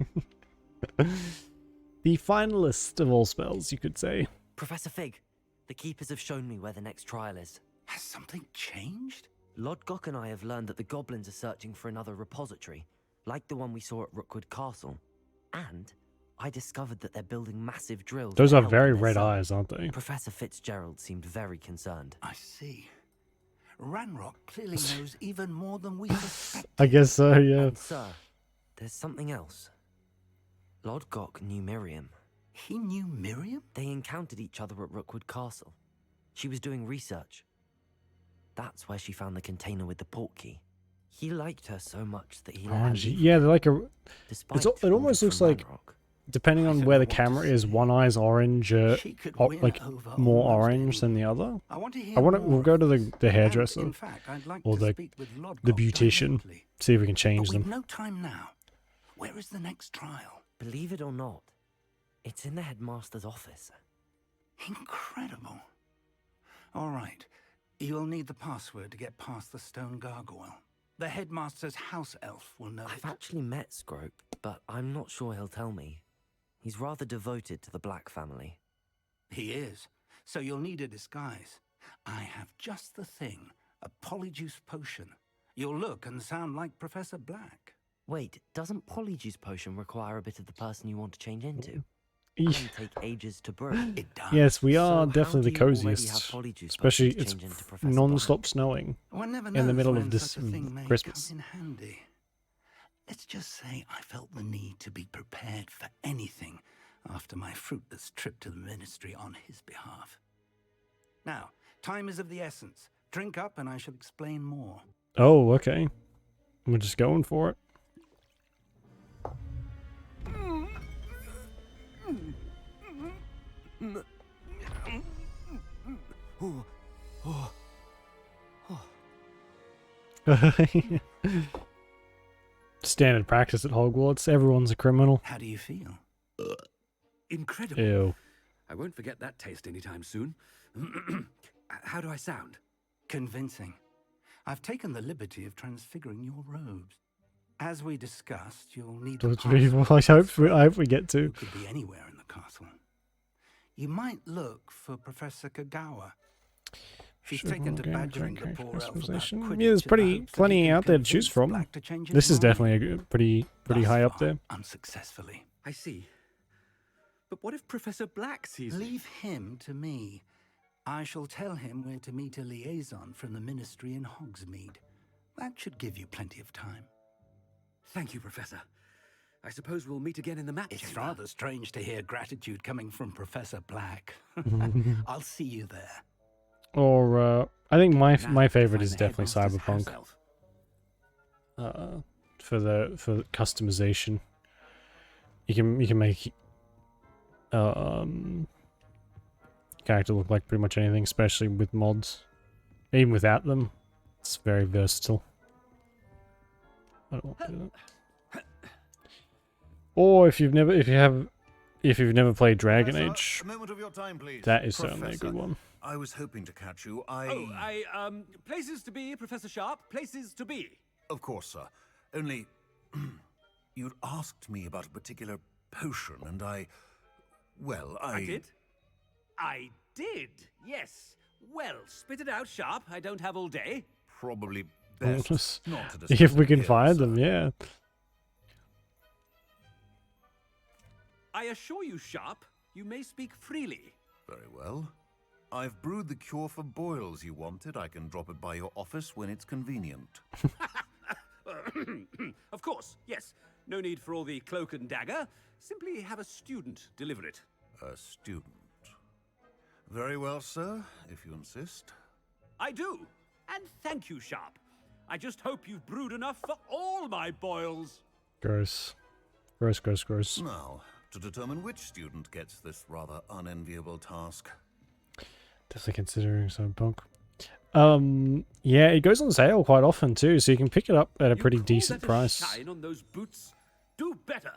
finalist of all spells, you could say. Professor Fig, the Keepers have shown me where the next trial is. Has something changed? Lodgok and I have learned that the goblins are searching for another repository, like the one we saw at Rookwood Castle. And I discovered that they're building massive drills. Those to are help very in their red search. eyes, aren't they? Professor Fitzgerald seemed very concerned. I see. Ranrock clearly knows even more than we suspect. I guess so, yeah. And sir, there's something else. Lodgok knew Miriam. He knew Miriam? They encountered each other at Rookwood Castle. She was doing research. That's where she found the container with the port key. He liked her so much that he let her Orangey. leave Yeah, him, they're like a... despite it almost orders looks from like, Ranrock. depending I on don't where know the what to camera is, say. one eye's orange, She could win like over more almost orange than the anyone. other. I want to hear We'll more go to of the this. hairdresser, And in fact, I'd like or to the speak with Lodgok beautician, directly. see if we can But change we've them. no time now. Where is the next trial? Believe it or not, it's in the headmaster's office. Incredible. All right. You'll need the password to get past the stone gargoyle. The headmaster's house elf will know I've it. actually met Scrope, but I'm not sure he'll tell me. He's rather devoted to the Black family. He is. So you'll need a disguise. I have just the thing. A polyjuice potion. You'll look and sound like Professor Black. Wait, doesn't Polyjuice Potion require a bit of the person you want to change into? Yeah. And take ages to brew? It does. Yes, we So are how definitely the do you already have coziest. Polyjuice Especially Potions it's change into Professor non-stop Black? snowing One never in the knows middle when of this such a thing may Christmas. come in handy. Let's just say I felt the need to be prepared for anything after my fruitless trip to the ministry on his behalf. Now, time is of the essence. Drink up and I shall explain more. Oh, okay. We're just going for it. Standard practice at Hogwarts. Everyone's a criminal. How do you feel? Incredible. Ew. I won't forget that taste anytime soon. How do I sound? Convincing. I've taken the liberty of transfiguring your robes. As we discussed, you'll need the I hope we get to. It could be anywhere in the castle. You might look for Professor Kagawa. She's taken to badgering the poor elf about Quidditch Yeah, there's in the hopes that plenty he can out there to choose convince from. Black to change his This is mind. definitely a pretty Thus high up far, there. Unsuccessfully. I see. But what if Professor Black sees me? Leave him to me. I shall tell him where to meet a liaison from the ministry in Hogsmeade. That should give you plenty of time. Thank you, Professor. I suppose we'll meet again in the map It's chamber. rather strange to hear gratitude coming from Professor Black. I'll see you there. Or I think my Now, favorite to is find the definitely headmaster's Cyberpunk. house elf. For customization. You can make character look like pretty much anything, especially with mods. Even without them, it's very versatile. I don't want to do that. Or if you've never played Dragon Age, A moment of your time, please. that is certainly a Professor, good one. I was hoping to catch you. Places to be, Professor Sharp. Places to be. Of course, sir. Only, you'd asked me about a particular potion, and I did? I did, yes. Well, spit it out, Sharp. I don't have all day. probably We'll best just- not to discuss If we it can here, find sir. them, yeah. I assure you, Sharp, you may speak freely. Very well. I've brewed the cure for boils you wanted. I can drop it by your office when it's convenient. Of course, yes. No need for all the cloak and dagger. Simply have a student deliver it. A student. Very well, sir, if you insist. I do. And thank you, Sharp. I just hope you've brewed enough for all my boils. Gross. Gross, gross, gross. Now, to determine which student gets this rather unenviable task. Definitely considering Cyberpunk. Yeah, it goes on sale quite often too, so you can pick it up at a pretty You call decent that a price. shine on those boots? Do better.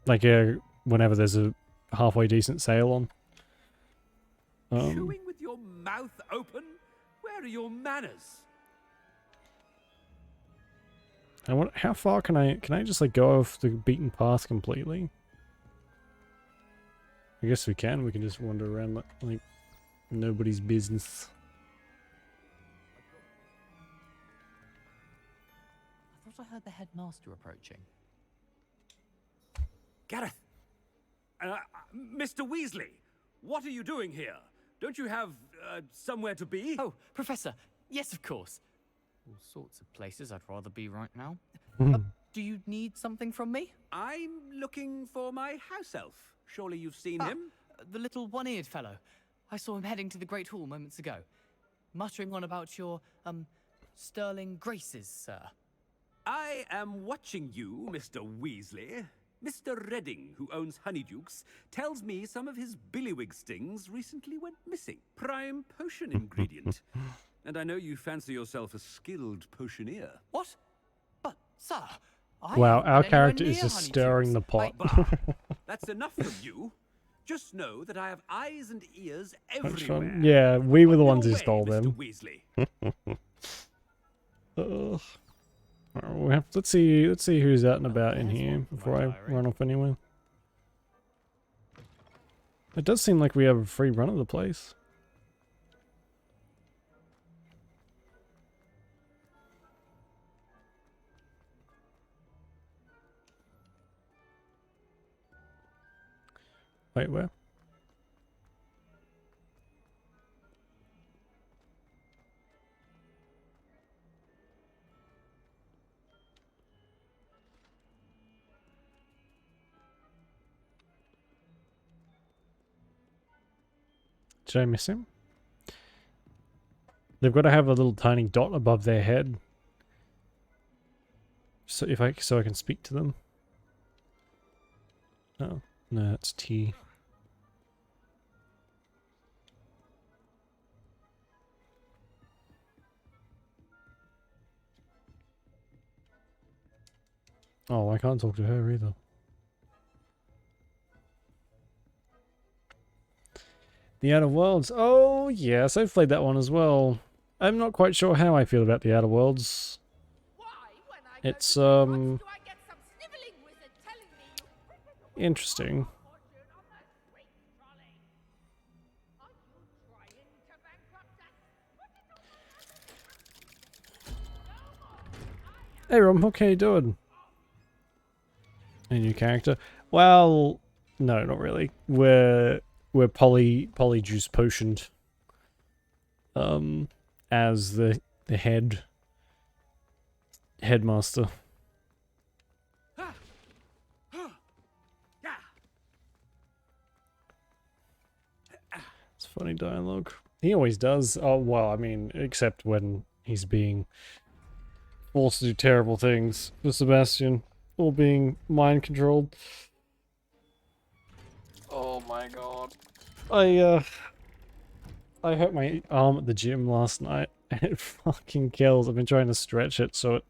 Like whenever there's a halfway decent sale on. Chewing with your mouth open? Where are your manners? I wonder, how far can I just like go off the beaten path completely? I guess we can. We can just wander around like nobody's business. I thought I heard the headmaster approaching. Gareth! Mr. Weasley, what are you doing here? Don't you have somewhere to be? Oh, Professor, yes, of course. All sorts of places I'd rather be right now. Do you need something from me? I'm looking for my house elf. Surely you've seen him? The little one-eared fellow. I saw him heading to the Great Hall moments ago, muttering on about your, sterling graces, sir. I am watching you, Mr. Weasley. Mr. Redding, who owns Honeydukes, tells me some of his billywig stings recently went missing. Prime potion ingredient. And I know you fancy yourself a skilled potioneer. What? But, sir, I Wow, haven't our been anywhere character is near just stirring the pot. Bah, that's enough from you. Just know that I have eyes and ears everywhere. Yeah, we were the ones No who way, stole Mr. them. Weasley. Let's see who's out and about in here before I run off anywhere. It does seem like we have a free run of the place. Wait, where? Did I miss him? They've got to have a little tiny dot above their head. So so I can speak to them. Oh, no, that's T. Oh, I can't talk to her either. The Outer Worlds. Oh, yes, I've played that one as well. I'm not quite sure how I feel about the Outer Worlds. It's, interesting. Hey, Rom, what are you doing? A new character? Well, no, not really. We're polyjuice potioned. As the headmaster. It's funny dialogue. He always does. Oh, well, I mean, except when he's being forced to do terrible things for Sebastian. Or being mind controlled. Oh my god. I hurt my arm at the gym last night and it fucking kills. I've been trying to stretch it so it's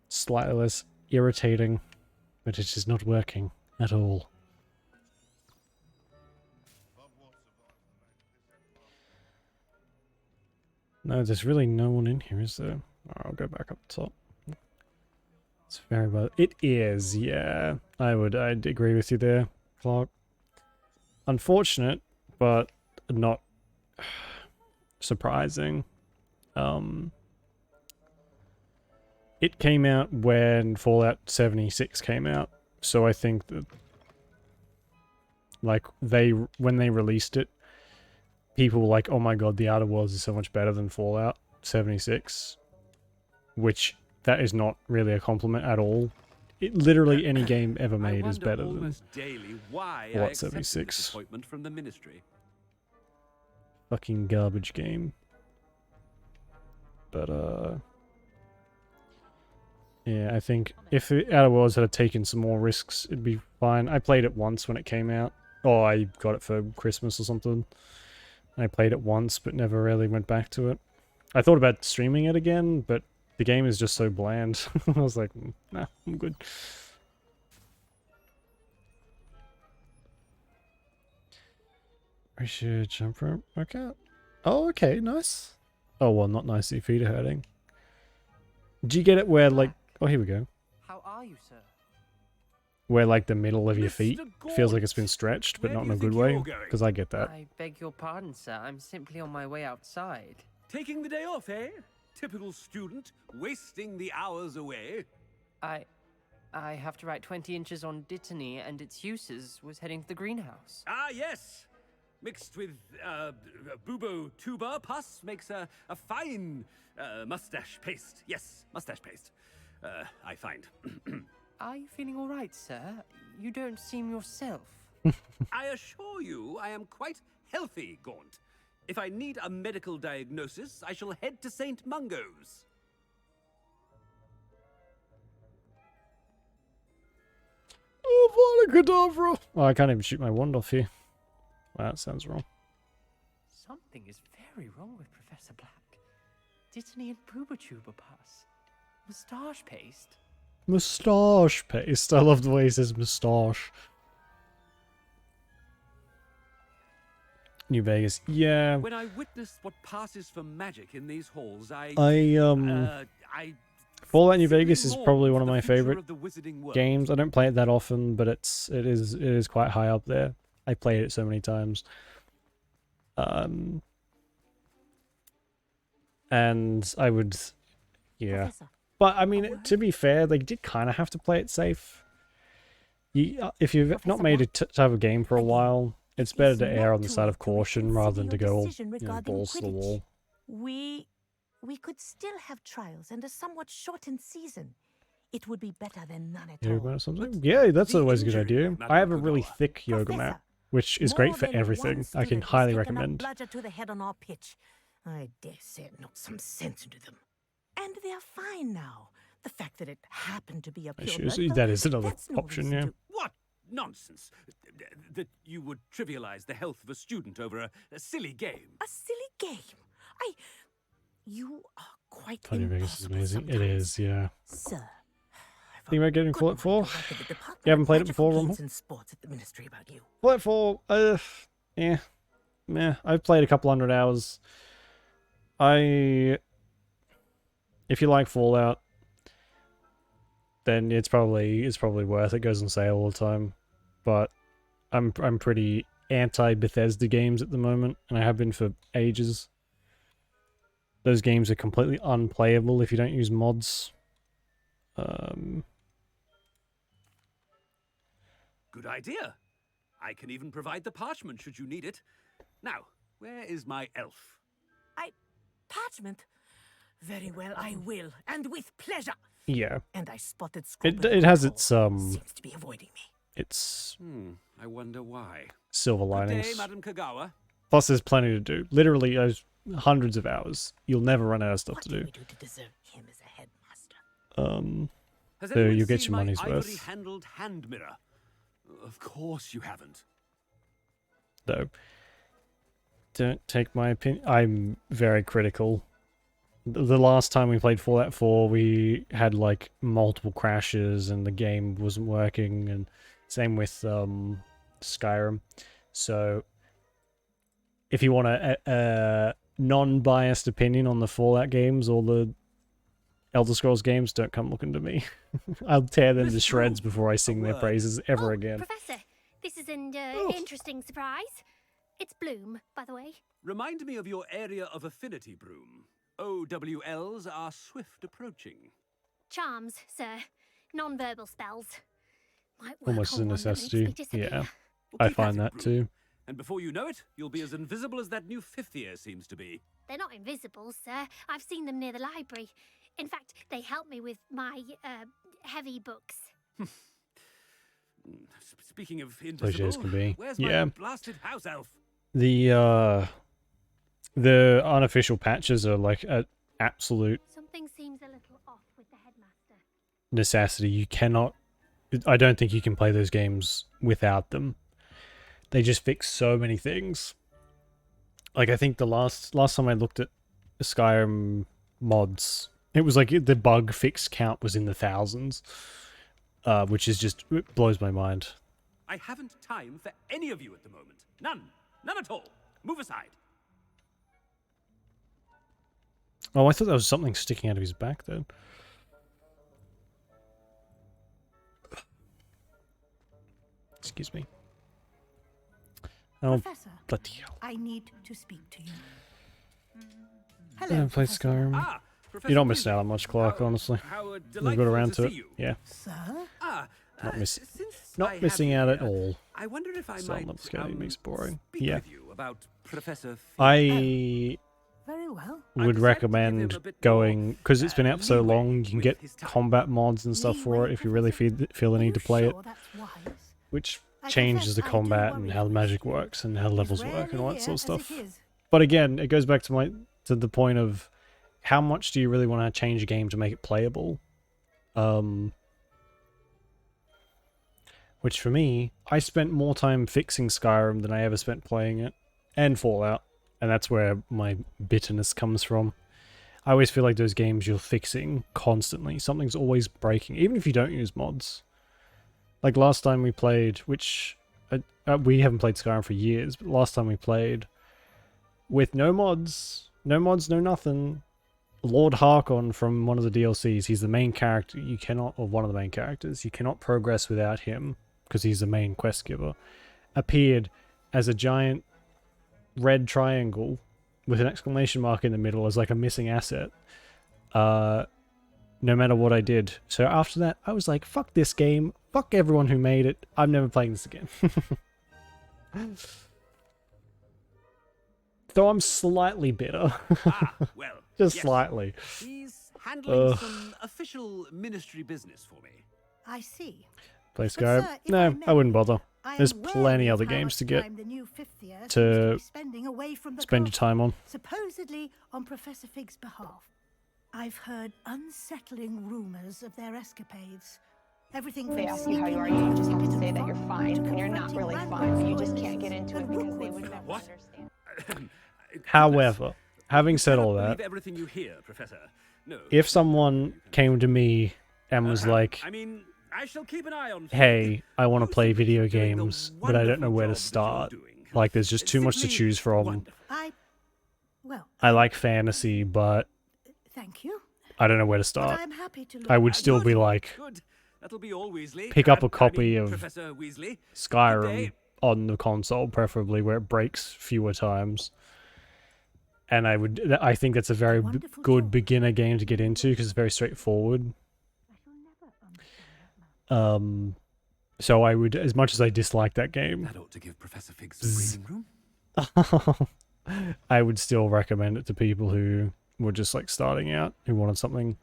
slightly less irritating, but it is not working at all. No, there's really no one in here, is there? I'll go back up top. It's very well. It is, yeah. I'd agree with you there, Clark. Unfortunate, but not surprising. It came out when Fallout 76 came out, so I think that like when they released it, people were like, "Oh my god, the Outer Worlds is so much better than Fallout 76," which that is not really a compliment at all. Literally any game ever made is better than Fallout 76. From the Ministry. Fucking garbage game. But yeah, I think if the Outer Worlds had taken some more risks, it'd be fine. I played it once when it came out. Oh, I got it for Christmas or something. I played it once, but never really went back to it. I thought about streaming it again, but the game is just so bland. I was like, nah, I'm good. We should jump rope workout. Oh, okay, nice. Oh, well, not nice if your feet are hurting. Do you get it where, like... Oh, here we go. How are you, sir? Where, like, the middle of your feet feels like it's been stretched, but not in a good way? Because I get that. I beg your pardon, sir. I'm simply on my way outside. Taking the day off, eh? Typical student, wasting the hours away. I have to write 20 inches on Dittany and its uses was heading to the greenhouse. Ah, yes. Mixed with bubo tuber pus makes a fine mustache paste. Yes, mustache paste. I find. Are you feeling all right, sir? You don't seem yourself. I assure you I am quite healthy, Gaunt. If I need a medical diagnosis, I shall head to St. Mungo's. Oh, Cadavra! Oh, I can't even shoot my wand off here. Wow, that sounds wrong. Something is very wrong with Professor Black. Dittany and Boobertuber pus. Moustache paste. Moustache paste. I love the way he says moustache. New Vegas. Yeah. When I witnessed what passes for magic in these halls, I Fallout New Vegas is probably one of my favorite games. I don't play it that often, but it is quite high up there. I played it so many times. And I would, yeah. But I mean, to be fair, they did kind of have to play it safe. If you've not made a type of game for a while, it's better to err on the side of caution rather than to go all, balls to the wall. We could still have trials and a somewhat shortened season. It would be better than none at all. Yoga something? Yeah, that's always a good idea. I have a really thick yoga mat, which is great for everything. I can highly recommend. Bludger to the head on our pitch. I dare say it knocked some sense into them. And they're fine now. The fact that it happened to be a pure That is another option, yeah. What nonsense! That you would trivialize the health of a student over a silly game. A silly game? You are quite Funny Vegas is amazing. It is, yeah. Sir. Think about getting Fallout 4? You haven't played it before, Rumble? Fallout 4, yeah. Meh. I've played a couple 100 hours. If you like Fallout, then it's probably worth it. It goes on sale all the time. But I'm pretty anti-Bethesda games at the moment, and I have been for ages. Those games are completely unplayable if you don't use mods. Good idea. I can even provide the parchment should you need it. Now, where is my elf? Parchment? Very well, I will, and with pleasure. Yeah. And I spotted it has its seems to be avoiding me. It's I wonder why. Silver Good linings. day, Madam Kagawa. Plus, there's plenty to do. Literally, hundreds of hours. You'll never run out of stuff to do. What do we do to deserve him as a headmaster? Has So anyone you get seen your my money's worth. ivory-handled hand mirror? Of course you haven't. Though, don't take my opinion. I'm very critical. The last time we played Fallout 4, we had like multiple crashes and the game wasn't working, and same with Skyrim. So, if you want a non-biased opinion on the Fallout games or the Elder Scrolls games, don't come looking to me. I'll tear them to shreds before I sing their praises ever again. Professor, this is an interesting surprise. It's Bloom, by the way. Remind me of your area of affinity, Broom. OWLs are swift approaching. Charms, sir. Non-verbal spells. Might work Almost a on one that makes me necessity. disappear. Yeah, Well, I keep find at it, that too. And before you know it, you'll be as invisible as that new fifth year seems to be. They're not invisible, sir. I've seen them near the library. In fact, they help me with my, heavy books. Speaking of Cliche as invisible, can be. where's Yeah. my blasted house elf? The unofficial patches are like an absolute Something seems a little off with the headmaster. necessity. You cannot... I don't think you can play those games without them. They just fix so many things. Like, I think the last time I looked at Skyrim mods, it was like the bug fix count was in the thousands. Which is just... it blows my mind. I haven't time for any of you at the moment. None. None at all. Move aside. Oh, I thought there was something sticking out of his back then. Excuse me. Oh, Professor, bloody hell. I need to speak to you. I haven't played Skyrim. Ah, You're not missing out on much, Clark, honestly. How You've got delightful around to to see it. you. Yeah. Sir? Not, Since I not have missing you out at here, all. I wonder if I Still might not scared, makes it boring. speak Yeah. with you about Professor Fig. I Very well. would recommend going, because it's been out for so long, you can get combat mods and stuff for it if you really feel the need to play it. Which changes the combat and how the magic works and how the levels work and all that sort of stuff. But again, it goes back to the point of how much do you really want to change a game to make it playable? Which for me, I spent more time fixing Skyrim than I ever spent playing it. And Fallout. And that's where my bitterness comes from. I always feel like those games you're fixing constantly. Something's always breaking, even if you don't use mods. Like last time we played, which... we haven't played Skyrim for years, but last time we played with no mods, no nothing. Lord Harkon from one of the DLCs, he's the main character, you cannot, or one of the main characters, you cannot progress without him, because he's the main quest giver, appeared as a giant red triangle with an exclamation mark in the middle as like a missing asset, no matter what I did. So after that, I was like, fuck this game, fuck everyone who made it, I'm never playing this again. Though I'm slightly bitter. Well, just yes. slightly. He's handling some official ministry business for me. I see. Play Skyrim? No, I wouldn't bother. There's plenty other games to get to spend your time on. Supposedly on Professor Fig's behalf. I've heard unsettling rumors of their escapades. Everything from they ask you how you are, you just have to say that you're fine when you're not really fine, but you just can't get into it because they would never understand. However, having said all that, Everything you hear, Professor. No. if someone came to me and was like, I mean, I shall keep an eye on hey, I want to play video games, but I don't know where to start. Like, there's just too much to choose from. I like fantasy, but thank you. I don't know where to start. I'm happy to look. I would still be like, That'll be all, Weasley. pick up a I copy mean, of Professor Weasley. Skyrim on the console, preferably, where it breaks fewer times. And I think that's a very good beginner game to get into because it's very straightforward. So I would, as much as I dislike that game, That ought to give Professor Fig some breathing room. I would still recommend it to people who were just like starting out, who wanted something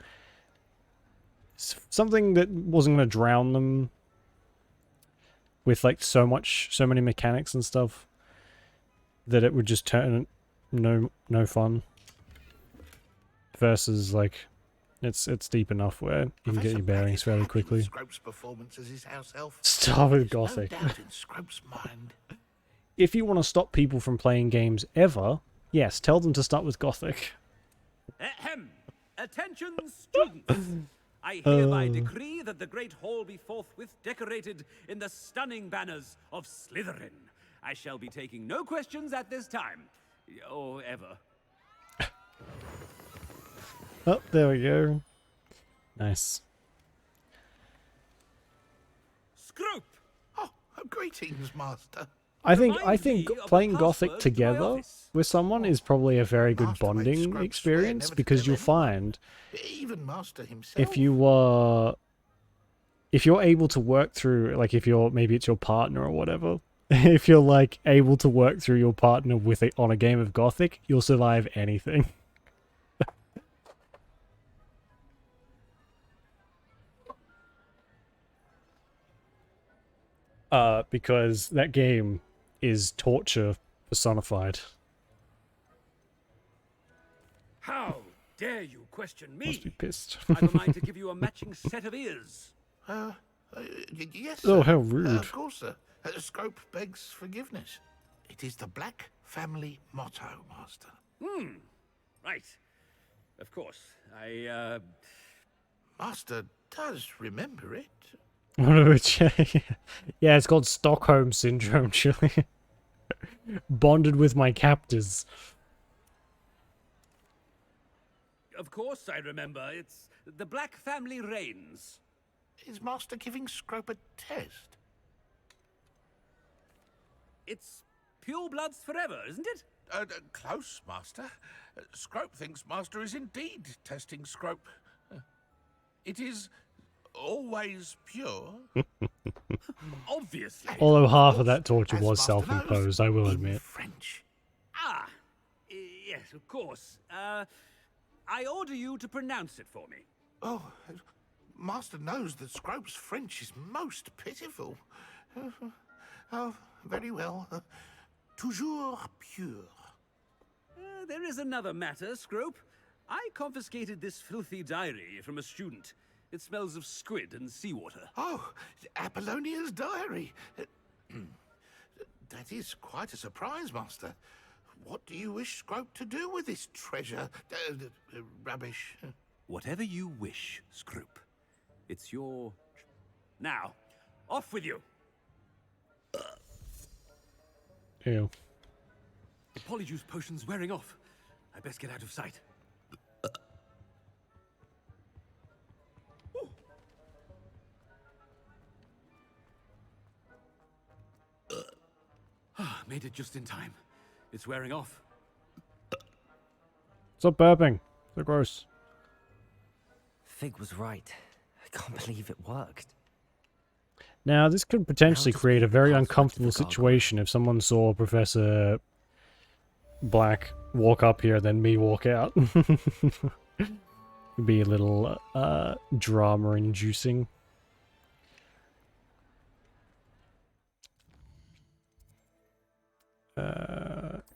that wasn't going to drown them with like so many mechanics and stuff that it would just turn no fun. Versus like it's deep enough where you can get your bearings fairly quickly. Scrope's performance as his house elf. Start with Gothic. No doubt in Scrope's mind. If you want to stop people from playing games ever, yes, tell them to start with Gothic. Ahem. Attention, students. I hereby decree that the Great Hall be forthwith decorated in the stunning banners of Slytherin. I shall be taking no questions at this time. Or ever. Oh, there we go. Nice. Scrope! Oh, greetings, Master. I think playing Gothic together with someone is probably a very good bonding experience because you'll find Even Master himself. if you're able to work through, like if maybe it's your partner or whatever, if you're like able to work through your partner with it on a game of Gothic, you'll survive anything. Because that game is torture personified. How dare you question me? Must be pissed. I've a mind to give you a matching set of ears. Yes. Oh, sir. how rude. Of course, sir. Scrope begs forgiveness. It is the Black Family motto, Master. Right. Of course. Master does remember it. Yeah, it's called Stockholm Syndrome, Chili. Bonded with my captors. Of course I remember. It's the Black Family reigns. Is Master giving Scrope a test? It's purebloods forever, isn't it? Close, Master. Scrope thinks Master is indeed testing Scrope. It is always pure. Obviously. Although half of that torture As was Master knows, self-imposed, I will in admit. French. Ah, yes, of course. I order you to pronounce it for me. Oh, Master knows that Scrope's French is most pitiful. Oh, very well. Toujours pure. There is another matter, Scrope. I confiscated this filthy diary from a student. It smells of squid and seawater. Oh, Apollonia's diary. That is quite a surprise, Master. What do you wish Scrope to do with this treasure? Rubbish. Whatever you wish, Scrope. It's your... Now, off with you. Ew. The polyjuice potion's wearing off. I best get out of sight. Made it just in time. It's wearing off. Stop burping. So gross. Fig was right. I can't believe it worked. Now, this could potentially create a very uncomfortable situation if someone saw Professor Black walk up here, then me walk out. It'd be a little drama-inducing.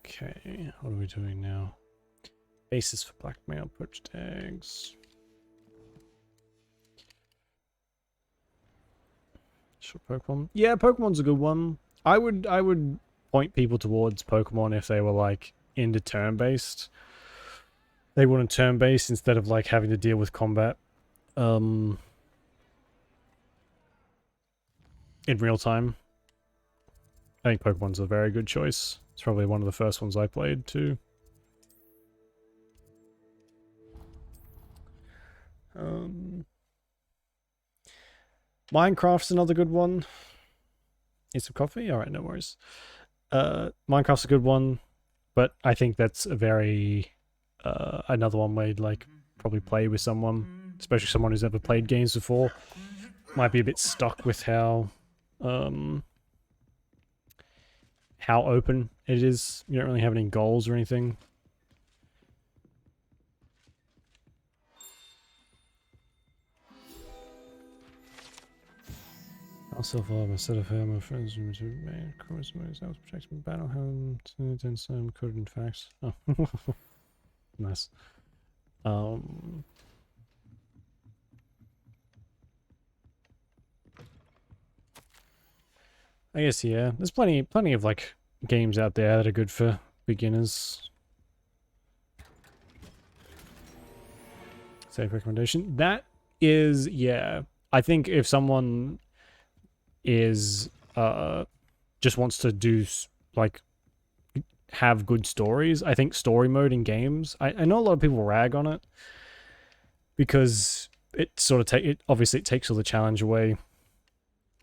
Okay, what are we doing now? Basis for blackmail, poached eggs. Sure, Pokemon. Yeah, Pokemon's a good one. I would point people towards Pokemon if they were like into turn-based. They want turn-based instead of like having to deal with combat in real time. I think Pokemon's a very good choice. It's probably one of the first ones I played too. Minecraft's another good one. Need some coffee? Alright, no worries. Minecraft's a good one, but I think that's a very another one where you'd like probably play with someone, especially someone who's never played games before. Might be a bit stuck with how open it is. You don't really have any goals or anything. Myself up instead of her, my friends were to make Christmas. I was protecting battle helm to then some code in facts. Oh, nice. I guess yeah. There's plenty of like games out there that are good for beginners. Safe recommendation. That is yeah. I think if someone is just wants to do like have good stories, I think story mode in games, I know a lot of people rag on it because it sort of obviously it takes all the challenge away,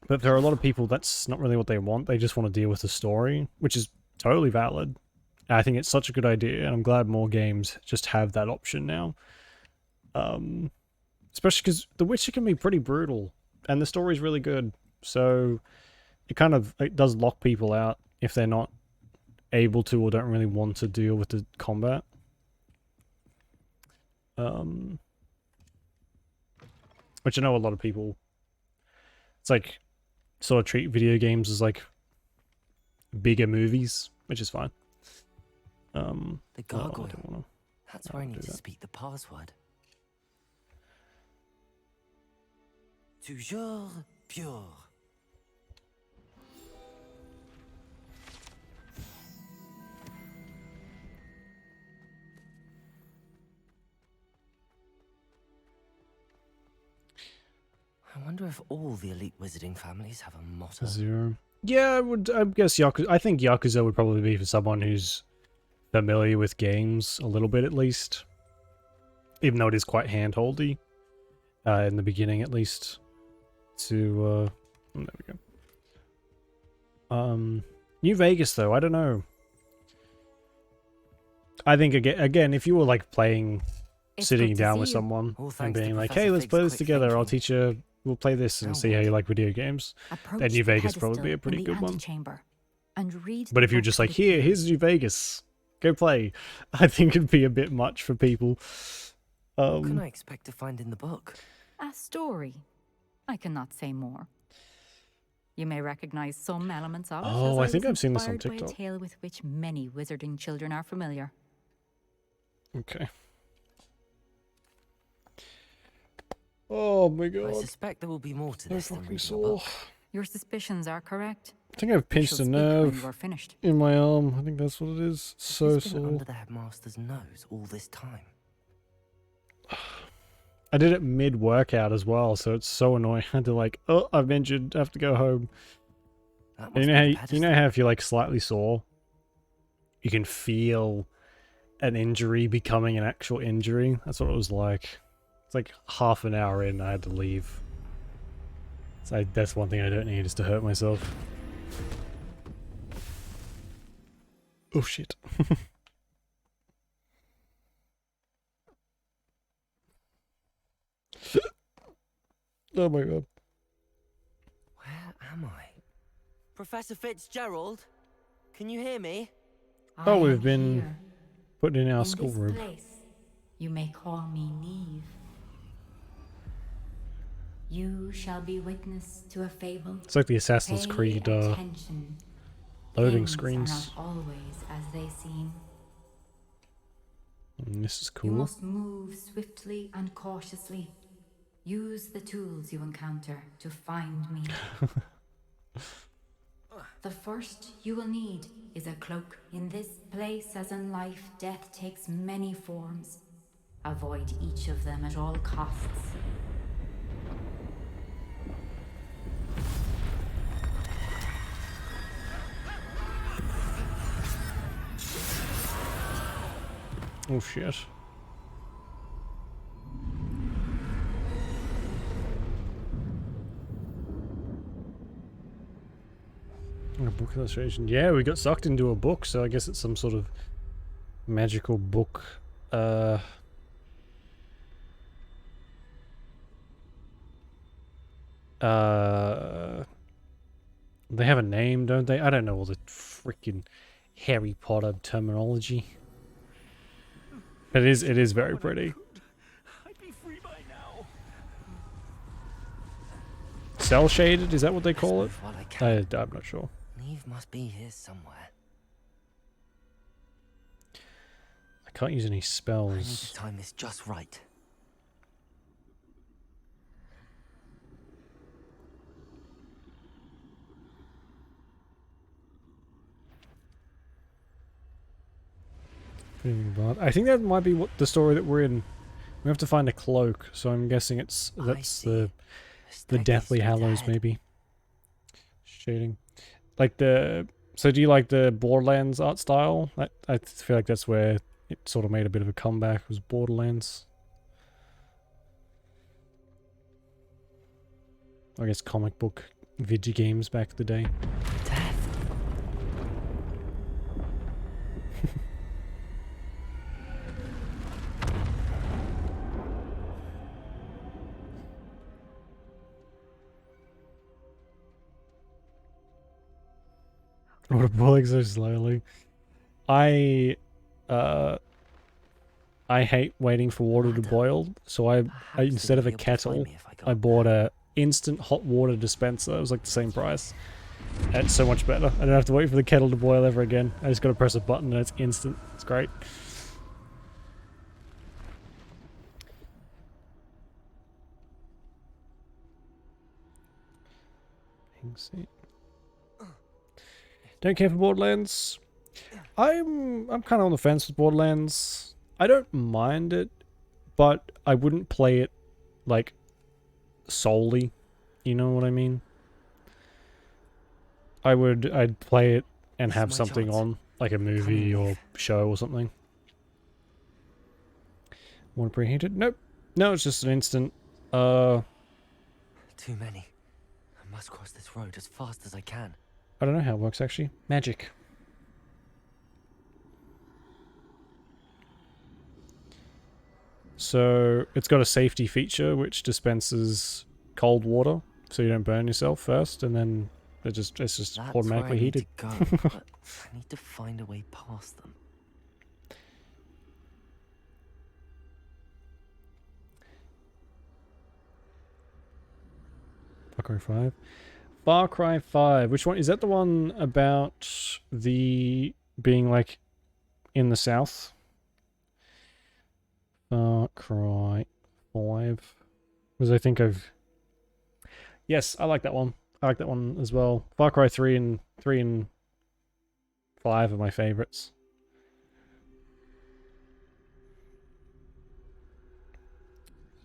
but there are a lot of people that's not really what they want. They just want to deal with the story, which is totally valid. And I think it's such a good idea, and I'm glad more games just have that option now, especially because The Witcher can be pretty brutal and the story's really good. So it does lock people out if they're not able to or don't really want to deal with the combat. Which I know a lot of people, it's like sort of treat video games as like bigger movies, which is fine. The gargoyle. I don't wanna, That's where I need to speak the password. Toujours pure. I wonder if all the elite wizarding families have a motto. 0. Yeah, I guess Yakuza. I think Yakuza would probably be for someone who's familiar with games a little bit at least, even though it is quite handholdy in the beginning at least. There we go. New Vegas, though, I don't know. I think, again, if you were, like, playing, sitting down with someone and being like, hey, let's play this together, I'll teach you, we'll play this and see how you like video games, then New Vegas probably be a pretty good one. But if you're just like, here's New Vegas, go play, I think it'd be a bit much for people. What can I expect to find in the book? A story. I cannot say more. You may recognize some elements of it. Oh, I think I've seen this on inspired by TikTok. a tale with which many wizarding children are familiar. Okay. Oh my god. I suspect there will be more to this than reading a sore. book. Your suspicions are correct. I think I've pinched a nerve in my arm. I think that's what it is. So Who's been sore. under the headmaster's nose all this time? I did it mid-workout as well, so it's so annoying. I had to like, oh, I'm injured, I have to go home. And you know how if you're like slightly sore, you can feel an injury becoming an actual injury? That's what it was like. It's like half an hour in, I had to leave. So that's one thing I don't need, is to hurt myself. Oh shit. Oh my god. Where am I? Professor Fitzgerald? Can you hear me? Oh, we've been put in our schoolroom. You may call me Neve. You shall be witness to a fable. It's like the Assassin's Creed loading screens. Are not always as they seem. And this is You cool. must move swiftly and cautiously. Use the tools you encounter to find me. The first you will need is a cloak. In this place, as in life, death takes many forms. Avoid each of them at all costs. Oh shit. A book illustration. Yeah, we got sucked into a book, so I guess it's some sort of magical book. They have a name, don't they? I don't know all the freaking Harry Potter terminology. It is very pretty. I'd be free by now. Cell shaded, is that what they call it? While I can. I'm not sure. Neve must be here somewhere. I can't use any I need spells. to time this just right. I think that might be what the story that we're in. We have to find a cloak, so I'm guessing that's the Deathly Hallows maybe. Shading. Like so do you like the Borderlands art style? I feel like that's where it sort of made a bit of a comeback, was Borderlands. I guess comic book video games back in the day. Water boiling so slowly. I hate waiting for water to boil, so I instead of a kettle, I bought a instant hot water dispenser. It was like the same price. And it's so much better. I don't have to wait for the kettle to boil ever again. I just gotta press a button and it's instant. It's great. Don't care for Borderlands. I'm kind of on the fence with Borderlands. I don't mind it, but I wouldn't play it like solely. You know what I mean? I'd play it and have something on, like a movie or show or something. Want to preheated? Nope. No, it's just an instant. Too many. I must cross this road as fast as I can. I don't know how it works actually. Magic. So it's got a safety feature which dispenses cold water so you don't burn yourself first, and then it's just That's automatically where I need heated. to go, but I need to find a way past them. Far Cry 5. Far Cry 5. Which one? Is that the one about the being like in the south? Far Cry 5. Because I think I've... Yes, I like that one. I like that one as well. Far Cry 3 and 5 are my favorites.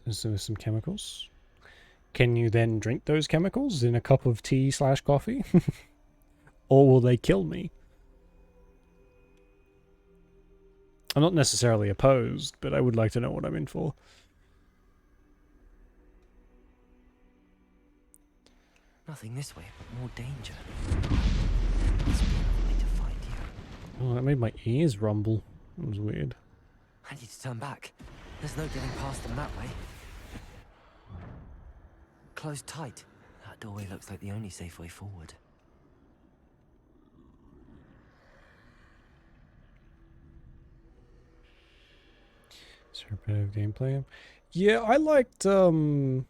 So there's some chemicals. Can you then drink those chemicals in a cup of tea/coffee? Or will they kill me? I'm not necessarily opposed, but I would like to know what I'm in for. Nothing this way, but more danger. Must be another way to find you. Oh, that made my ears rumble. That was weird. I need to turn back. There's no getting past them that way. Closed tight. That doorway looks like the only safe way forward. Is there a bit of gameplay? Yeah, I liked, oh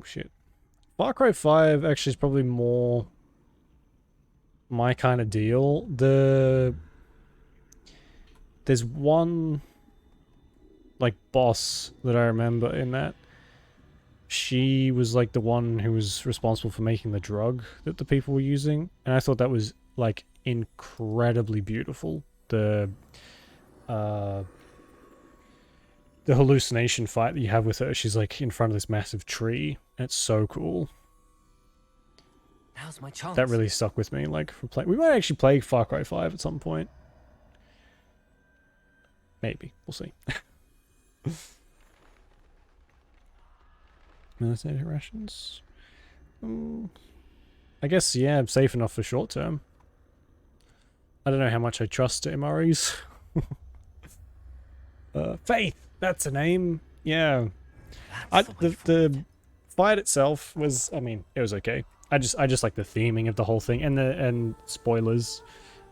shit. Far Cry 5 actually is probably more my kind of deal. There's one, like, boss that I remember in that. She was, like, the one who was responsible for making the drug that the people were using. And I thought that was, like, incredibly beautiful. The hallucination fight that you have with her, she's like in front of this massive tree. And it's so cool. Now's my chance. That really stuck with me. Like, from we might actually play Far Cry 5 at some point. Maybe. We'll see. Military rations. I guess, yeah, I'm safe enough for short term. I don't know how much I trust MREs. Faith! That's a name. Yeah. The fight itself was, I mean, it was okay. I just like the theming of the whole thing, and spoilers,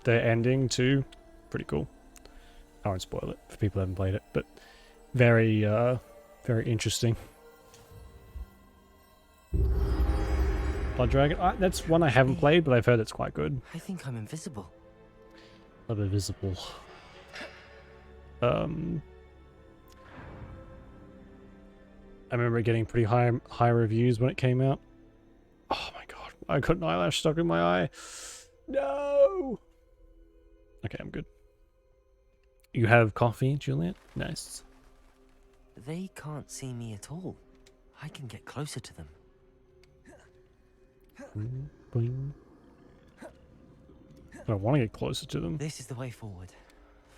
the ending too, pretty cool. I won't spoil it for people who haven't played it, but very very interesting. Blood Dragon, that's one I haven't played, but I've heard it's quite good. I think I'm invisible. I'm invisible. I remember it getting pretty high reviews when it came out. Oh my god, I got an eyelash stuck in my eye. No! Okay, I'm good. You have coffee, Juliet? Nice. They can't see me at all. I can get closer to them. Boing. I want to get closer to them. This is the way forward.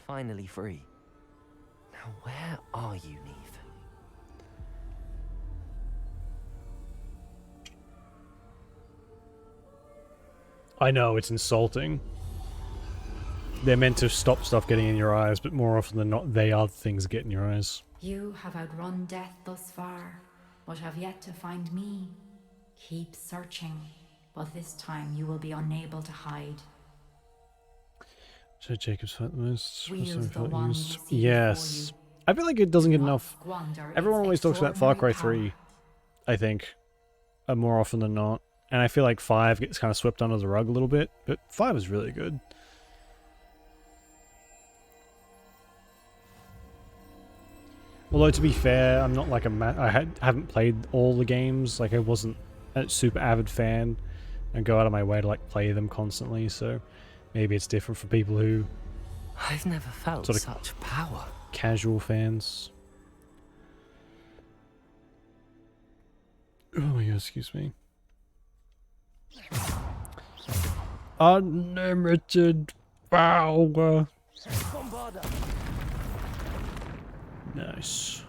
Finally free. Now where are you, Neve? I know, it's insulting. They're meant to stop stuff getting in your eyes, but more often than not, they are the things that get in your eyes. You have outrun death thus far, but have yet to find me. Keep searching, but this time you will be unable to hide. So Jacob's fight the most. Wield the one Used. we see Yes. before you. I feel like it doesn't get Do not enough. squander Everyone its always talks about Far Cry extraordinary 3, I think, more often than not. And I feel like 5 gets kind of swept under the rug a little bit, but 5 is really good. Although, to be fair, I'm not like I haven't played all the games. Like, I wasn't a super avid fan and go out of my way to like play them constantly. So maybe it's different for people who I've never felt sort of such power. Casual fans. Oh my god, excuse me. Unlimited power. Nice.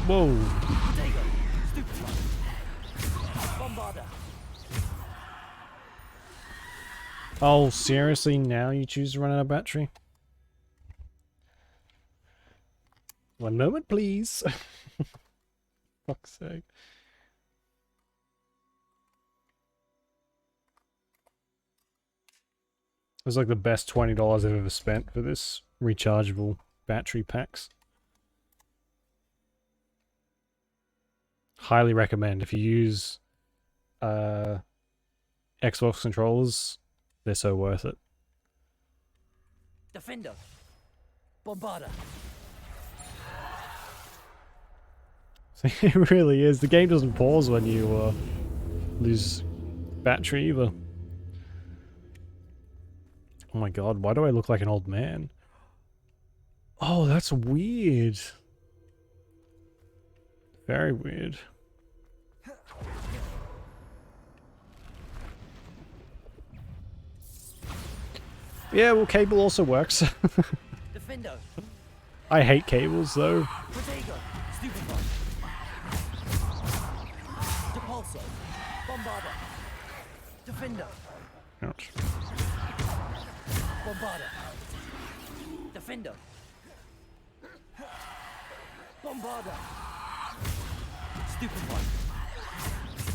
Whoa. Bombarder. Oh, seriously? Now you choose to run out of battery? One moment, please. Fuck's sake. It was like the best $20 I've ever spent for this rechargeable battery packs. Highly recommend. If you use Xbox controllers, they're so worth it. Defender. Bombarder. It really is. The game doesn't pause when you lose battery either. Oh my god, why do I look like an old man? Oh, that's weird. Very weird. Yeah, well, cable also works. Defender. I hate cables, though. Protego. Stupefy. Depulso. Bombarder. Defender. Ouch. Bombarder. Defender. Bombarder. Stupefy.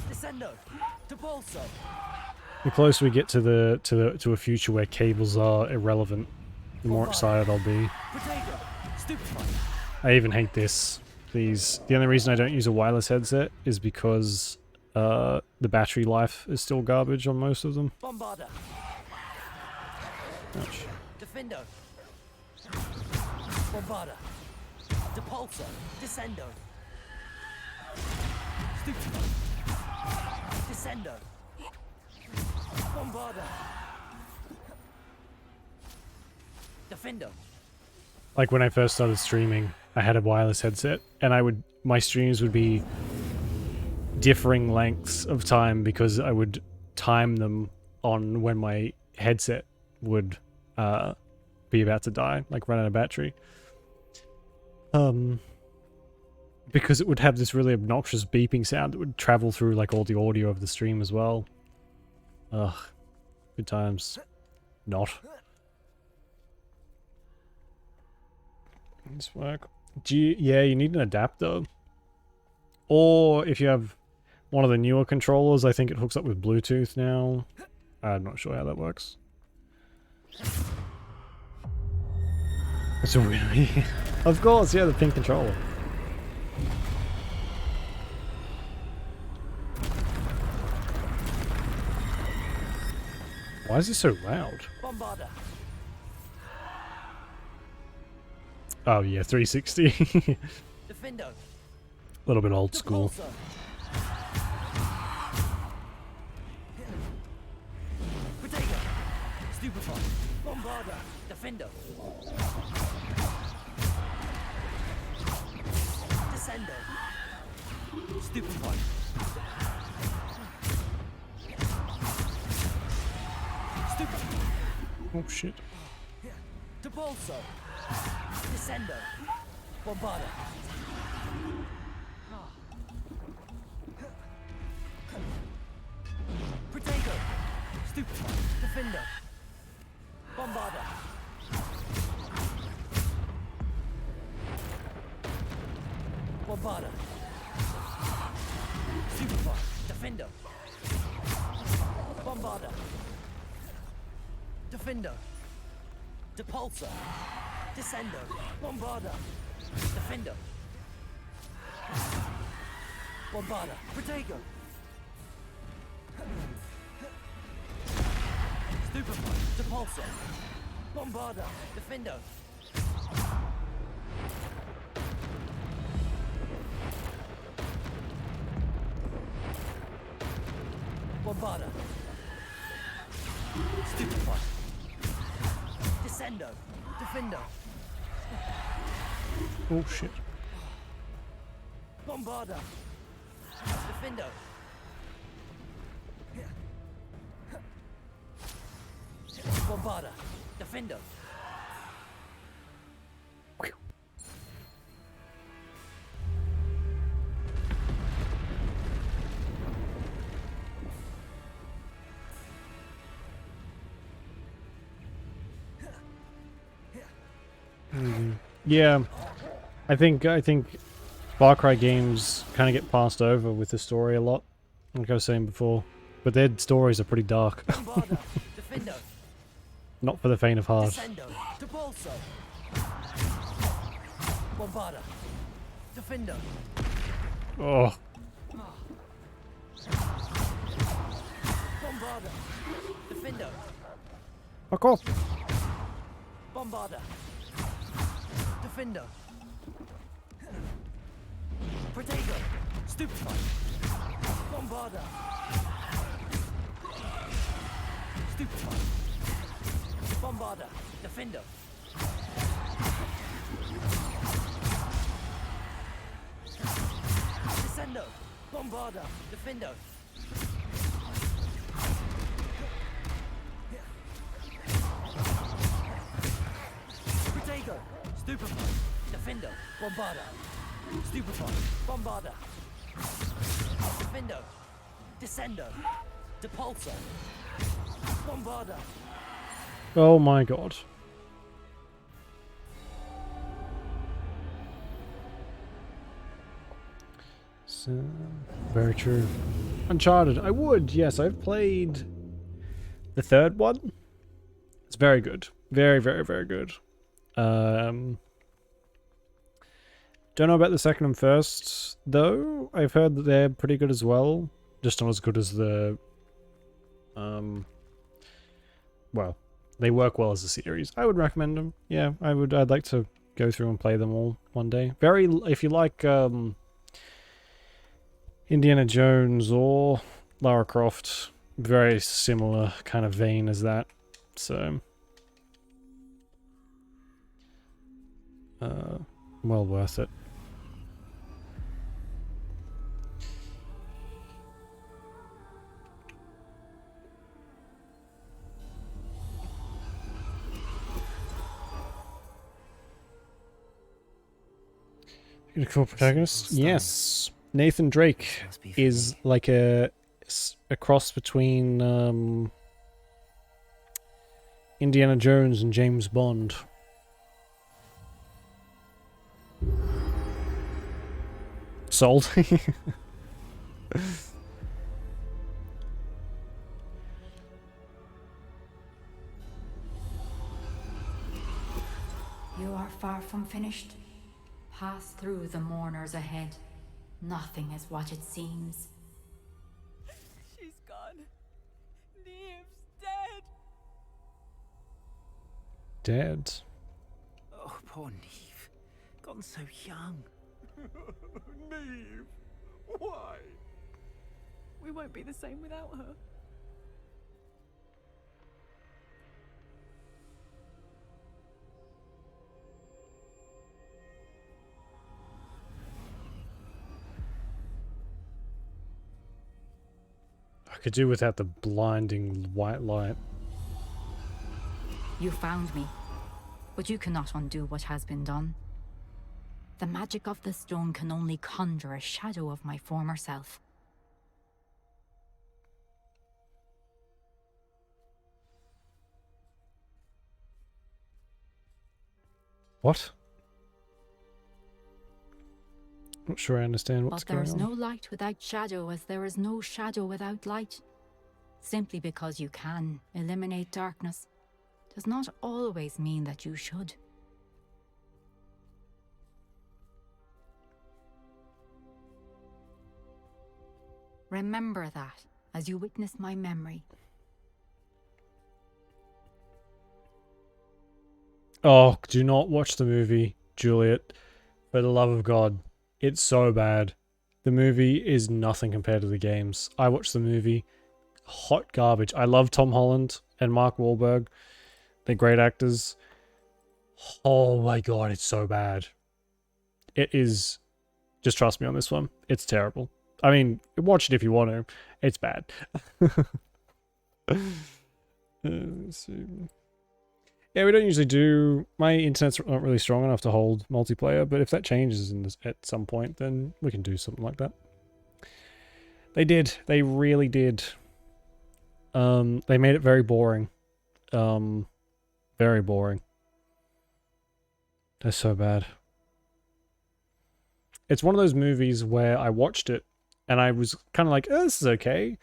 Descendo. Depulso. The closer we get to a future where cables are irrelevant, the more excited I'll be. Protego. Stupefy. I even hate this. The only reason I don't use a wireless headset is because the battery life is still garbage on most of them. Bombarder. Ouch. Defendo. Bombarder. Depulso. Descendo. Stupefy. Descendo. Bombarder. Defender. Like when I first started streaming, I had a wireless headset, and my streams would be differing lengths of time because I would time them on when my headset would be about to die, like run out of battery. Because it would have this really obnoxious beeping sound that would travel through like all the audio of the stream as well. Ugh, good times. Not. This work. Yeah, you need an adapter. Or if you have one of the newer controllers, I think it hooks up with Bluetooth now. I'm not sure how that works. It's a really... Of course, yeah, the pink controller. Why is it so loud? Bombarder. Oh yeah, 360. Defendo. A little bit old school. Protego. Stupefy. Bombarder. Defendo. Descendo. Stupefy. Stupefy. Oh shit. Depulso. Descendo. Bombarder. Protego. Stupefy. Defender. Bombarder. Bombarder. Stupefy. Defender. Bombarder. Defender. Depulso. Descendo. Bombarder. Defender. Bombarder. Protego. Stupefy. Depulso. Bombarder. Defendo. Bombarder. Stupefy. Descendo. Defendo. Oh shit. Bombarder. Defendo. Bombarder. Defendo. Yeah, I think Far Cry games kind of get passed over with the story a lot, like I was saying before, but their stories are pretty dark. Not for the faint of heart. Oh. Fuck off. Bombarda. Defender. Protego. Stupefy. Bombarda. Stupefy. Bombarda. Defender. Descendo. Bombarda. Defender. Protego. Stupefy. Defender. Bombarda. Stupefy. Bombarda. Defendo. Descendo. Depulso. Bombarda. Oh my god. So, very true. Uncharted. I would. Yes, I've played the third one. It's very good. Very, very, very good. Don't know about the second and first, though. I've heard that they're pretty good as well. Just not as good as the... well, they work well as a series. I would recommend them. Yeah, I would. I'd like to go through and play them all one day. Very... if you like, Indiana Jones or Lara Croft, very similar kind of vein as that. So... well worth it. A cool protagonist? Yes. Nathan Drake is like a cross between Indiana Jones and James Bond. Sold. You are far from finished. Pass through the mourners ahead. Nothing is what it seems. She's gone. Neve's dead. Dead. Oh, poor Neve. Gone so young. Neve! Why? We won't be the same without her. I could do without the blinding white light. You found me, but you cannot undo what has been done. The magic of the stone can only conjure a shadow of my former self. What? Not sure I understand what's going on. But there is no light without shadow, as there is no shadow without light. Simply because you can eliminate darkness does not always mean that you should. Remember that as you witness my memory. Oh, do not watch the movie, Juliet. For the love of God. It's so bad. The movie is nothing compared to the games. I watched the movie. Hot garbage. I love Tom Holland and Mark Wahlberg. They're great actors. Oh my god, it's so bad. It is... just trust me on this one. It's terrible. I mean, watch it if you want to. It's bad. Let's see. Yeah, we don't usually do... my internet's not really strong enough to hold multiplayer, but if that changes at some point, then we can do something like that. They did. They really did. They made it very boring. Very boring. They're so bad. It's one of those movies where I watched it and I was kind of like, oh, this is okay.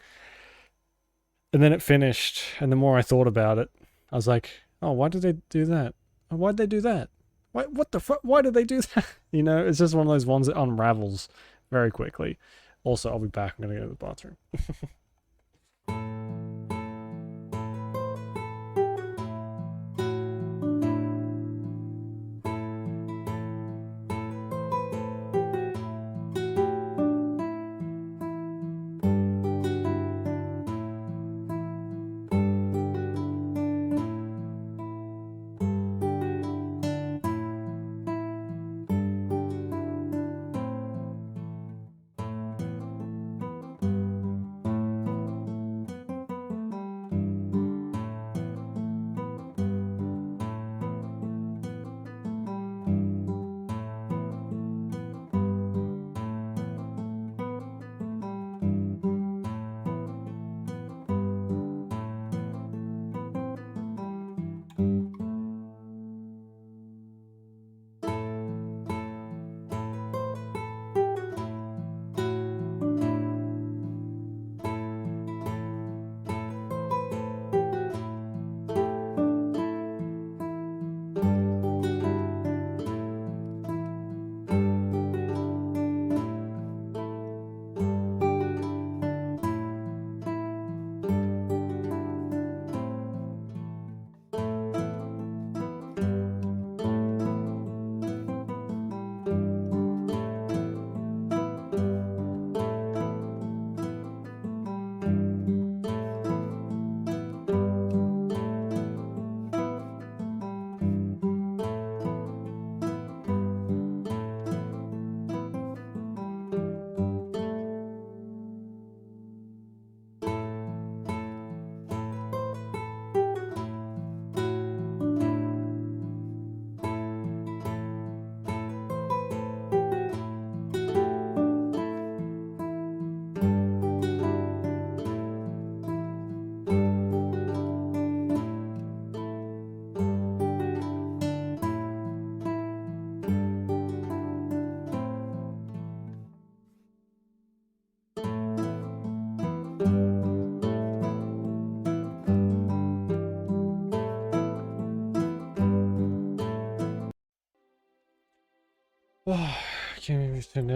And then it finished, and the more I thought about it, I was like, oh, why did they do that? Why'd they do that? What the fuck? Why did they do that? You know, it's just one of those ones that unravels very quickly. Also, I'll be back. I'm going to go to the bathroom.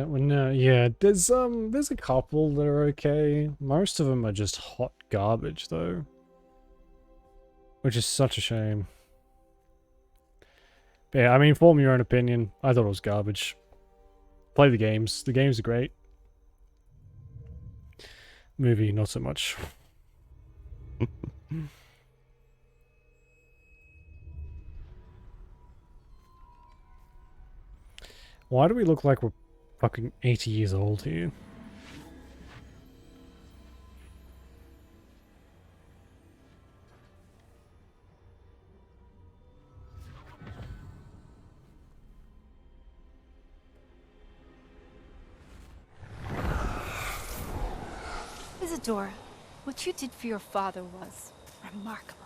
No, yeah, there's a couple that are okay. Most of them are just hot garbage though, which is such a shame. But yeah, I mean, form your own opinion. I thought it was garbage. Play the games. The games are great. Movie, not so much. Why do we look like we're fucking 80 years old here? Isadora, what you did for your father was remarkable.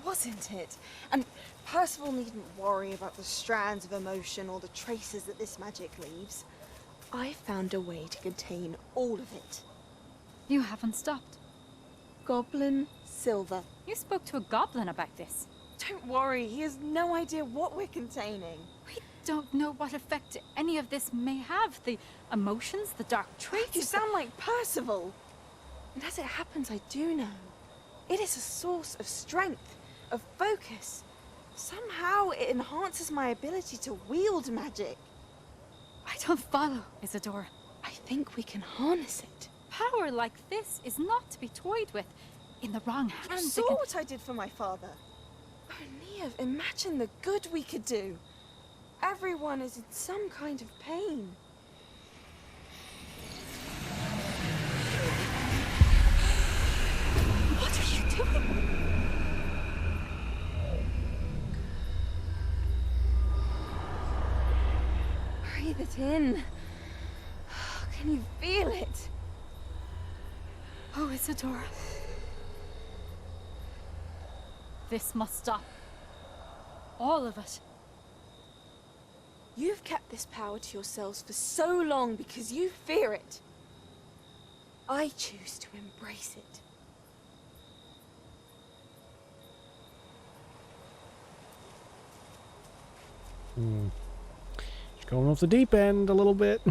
Wasn't it? And Percival needn't worry about the strands of emotion or the traces that this magic leaves. I found a way to contain all of it. You haven't stopped. Goblin silver. You spoke to a goblin about this. Don't worry, he has no idea what we're containing. We don't know what effect any of this may have. The emotions, the dark traits. You sound like Percival. And as it happens, I do know. It is a source of strength, of focus. Somehow it enhances my ability to wield magic. I don't follow, Isadora. I think we can harness it. Power like this is not to be toyed with. In the wrong hands. You saw what I did for my father. Oh, Neve, imagine the good we could do. Everyone is in some kind of pain. What are you doing? Breathe it in. Can you feel it? Oh, Isadora. This must stop. All of it. You've kept this power to yourselves for so long because you fear it. I choose to embrace it. Just going off the deep end a little bit.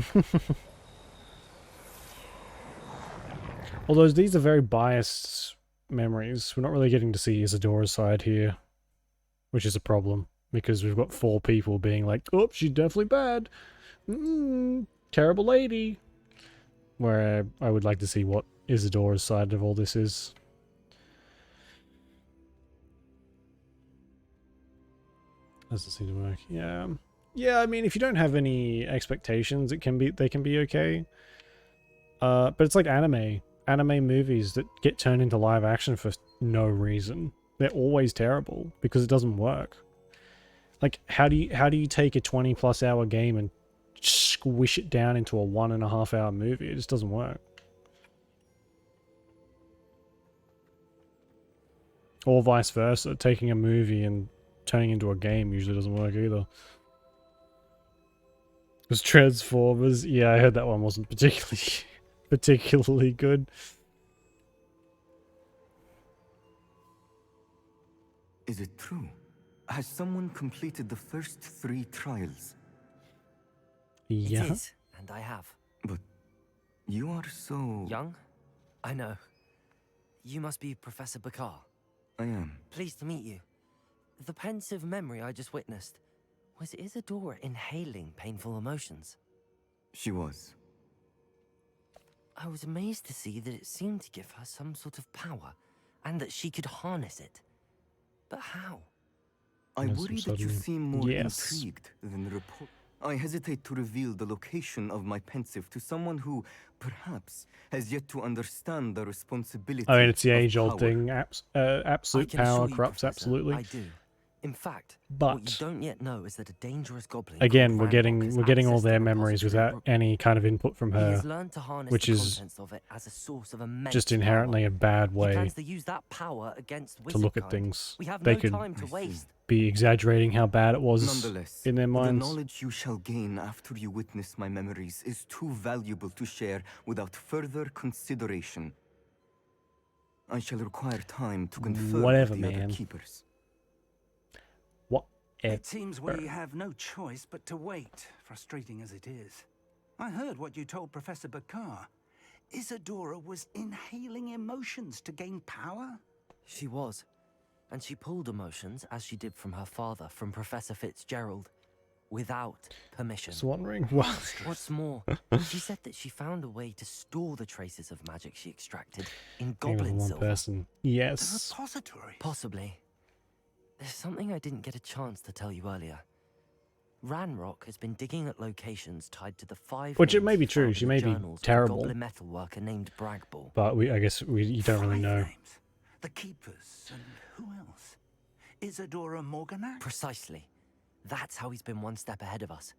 Although these are very biased memories, we're not really getting to see Isadora's side here, which is a problem, because we've got 4 people being like, oh, she's definitely bad. Terrible lady. Where I would like to see what Isadora's side of all this is. Doesn't seem to work. Yeah. Yeah, I mean, if you don't have any expectations, they can be okay. But it's like anime movies that get turned into live action for no reason. They're always terrible because it doesn't work. Like, how do you take a 20+ hour game and squish it down into a 1.5 hour movie? It just doesn't work. Or vice versa, taking a movie and turning into a game usually doesn't work either. Because Transformers, yeah, I heard that one wasn't particularly good. Is it true? Has someone completed the first 3 trials? Yeah. It is, and I have. But you are so... Young? I know. You must be Professor Bakar. I am. Pleased to meet you. The pensive memory I just witnessed, was Isadora inhaling painful emotions? She was. I was amazed to see that it seemed to give her some sort of power, and that she could harness it. But how? I worry that you seem more Yes. intrigued than report. I hesitate to reveal the location of my pensive to someone who, perhaps, has yet to understand the responsibility. I mean, it's the of age-old power. thing. Absolute power corrupts, Professor, absolutely. I do. In fact, But what you don't yet know is that a dangerous goblin again, called we're getting Ranrock all has their access to the memories repository without any kind of input from He her, has learned to harness which the is contents of it as a source of immense just inherently a bad He way plans to use that power against to look at wizardkind. things. We have They no could time to waste. be exaggerating how bad it was Nonetheless, in their the minds. knowledge you shall gain after you witness my memories is too valuable to share without further consideration. I shall require time to confer Whatever, with the man. other keepers. It seems we have no choice but to wait, frustrating as it is. I heard what you told Professor Bakar. Isadora was inhaling emotions to gain power? She was. And she pulled emotions, as she did from her father, from Professor Fitzgerald, without permission. Just wondering what. What's more, she said that she found a way to store the traces of magic she extracted in Hang on, goblin one silver. person. Yes. Repository? Possibly. There's something I didn't get a chance to tell you earlier. Ranrock has been digging at locations tied to the 5 Which it names may be he true, found she in the may be journals of a terrible. goblin metalworker named Bragball. But I guess you don't really know. The keepers, and who else? Isadora Morganac? Precisely. That's how he's been one step ahead of us.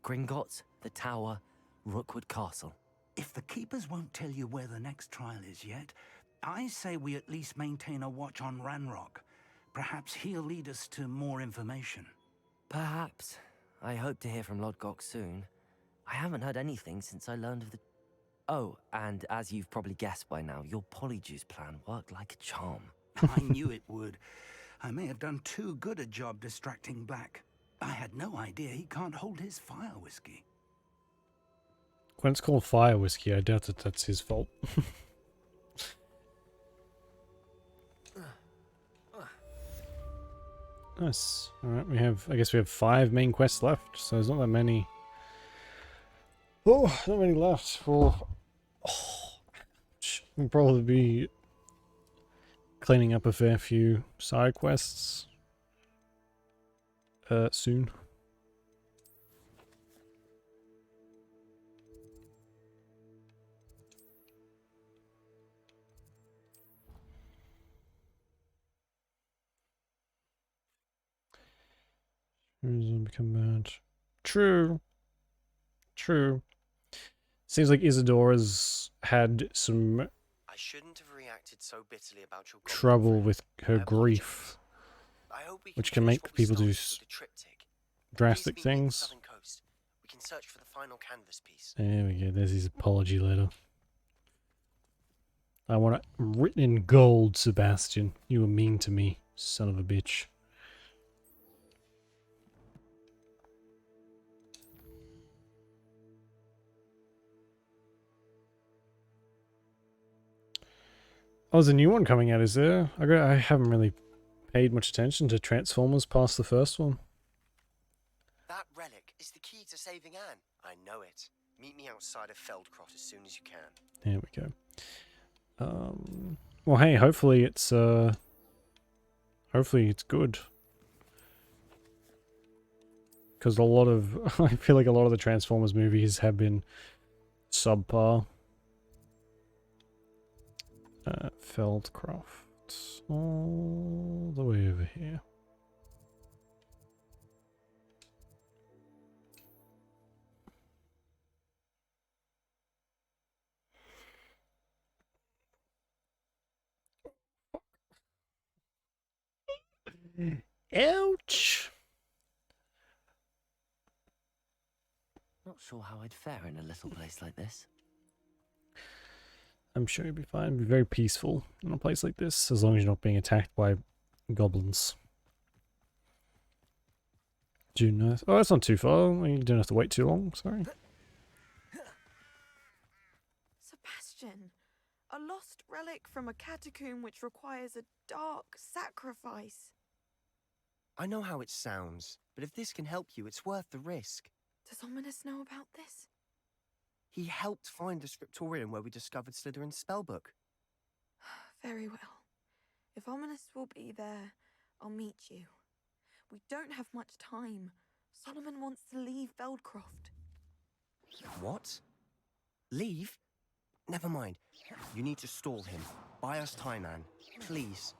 Gringotts, the Tower, Rookwood Castle. If the keepers won't tell you where the next trial is yet, I say we at least maintain a watch on Ranrock. Perhaps he'll lead us to more information. Perhaps. I hope to hear from Lodgok soon. I haven't heard anything since I learned of the... Oh, and as you've probably guessed by now, your polyjuice plan worked like a charm. I knew it would. I may have done too good a job distracting Black. I had no idea he can't hold his fire whiskey. When it's called fire whiskey, I doubt that that's his fault. Nice. Alright, I guess we have 5 main quests left, so there's not that many. Oh, not many left. We'll probably be cleaning up a fair few side quests soon. Become bad. True. Seems like Isadora's had some I shouldn't have reacted so bitterly about your trouble with her grief, which can make people do drastic things. can search for the final canvas piece. There we go. There's his apology letter. I want it written in gold, Sebastian. You were mean to me, son of a bitch. Oh, there's a new one coming out, is there? I haven't really paid much attention to Transformers past the first one. That relic is the key to saving Anne. I know it. Meet me outside of Feldcroft as soon as you can. There we go. Well, hey, hopefully it's good. Because a lot of, I feel like a lot of the Transformers movies have been subpar. Feldcroft, all the way over here. Ouch! Not sure how I'd fare in a little place like this. I'm sure you'll be fine. It'll be very peaceful in a place like this, as long as you're not being attacked by goblins. Due north. Oh, that's not too far. You don't have to wait too long. Sorry. Sebastian, a lost relic from a catacomb which requires a dark sacrifice. I know how it sounds, but if this can help you, it's worth the risk. Does Ominous know about this? He helped find the scriptorium where we discovered Slytherin's spellbook. Very well. If Ominous will be there, I'll meet you. We don't have much time. Solomon wants to leave Feldcroft. What? Leave? Never mind. You need to stall him. Buy us time, Anne. Please.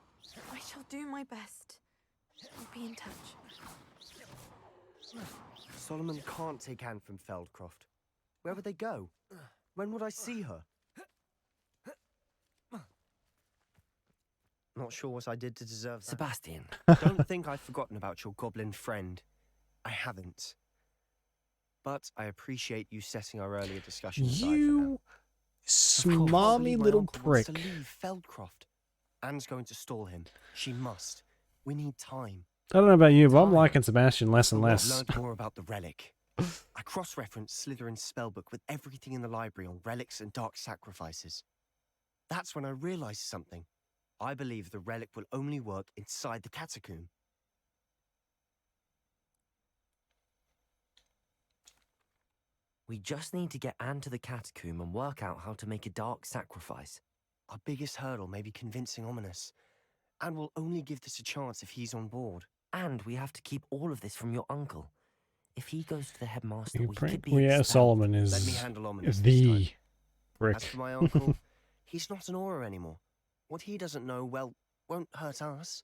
I shall do my best. I'll be in touch. Solomon can't take Anne from Feldcroft. Where would they go? When would I see her? Not sure what I did to deserve that. Sebastian. Don't think I've forgotten about your goblin friend. I haven't. But I appreciate you setting our earlier discussion aside for now. You smarmy little prick. To leave Feldcroft. Anne's going to stall him. She must. We need time. I don't know about you, but I'm liking Sebastian less and less. I've learned more about the relic. I cross-referenced Slytherin's spellbook with everything in the library on relics and dark sacrifices. That's when I realized something. I believe the relic will only work inside the catacomb. We just need to get Anne to the catacomb and work out how to make a dark sacrifice. Our biggest hurdle may be convincing Ominous. And we'll only give this a chance if he's on board. And we have to keep all of this from your uncle. If he goes to the headmaster, we Well, could be yeah, expelled. Solomon Let me is handle Ominous the this brick. As for my uncle, he's not an aura anymore. What he doesn't know, well, won't hurt us.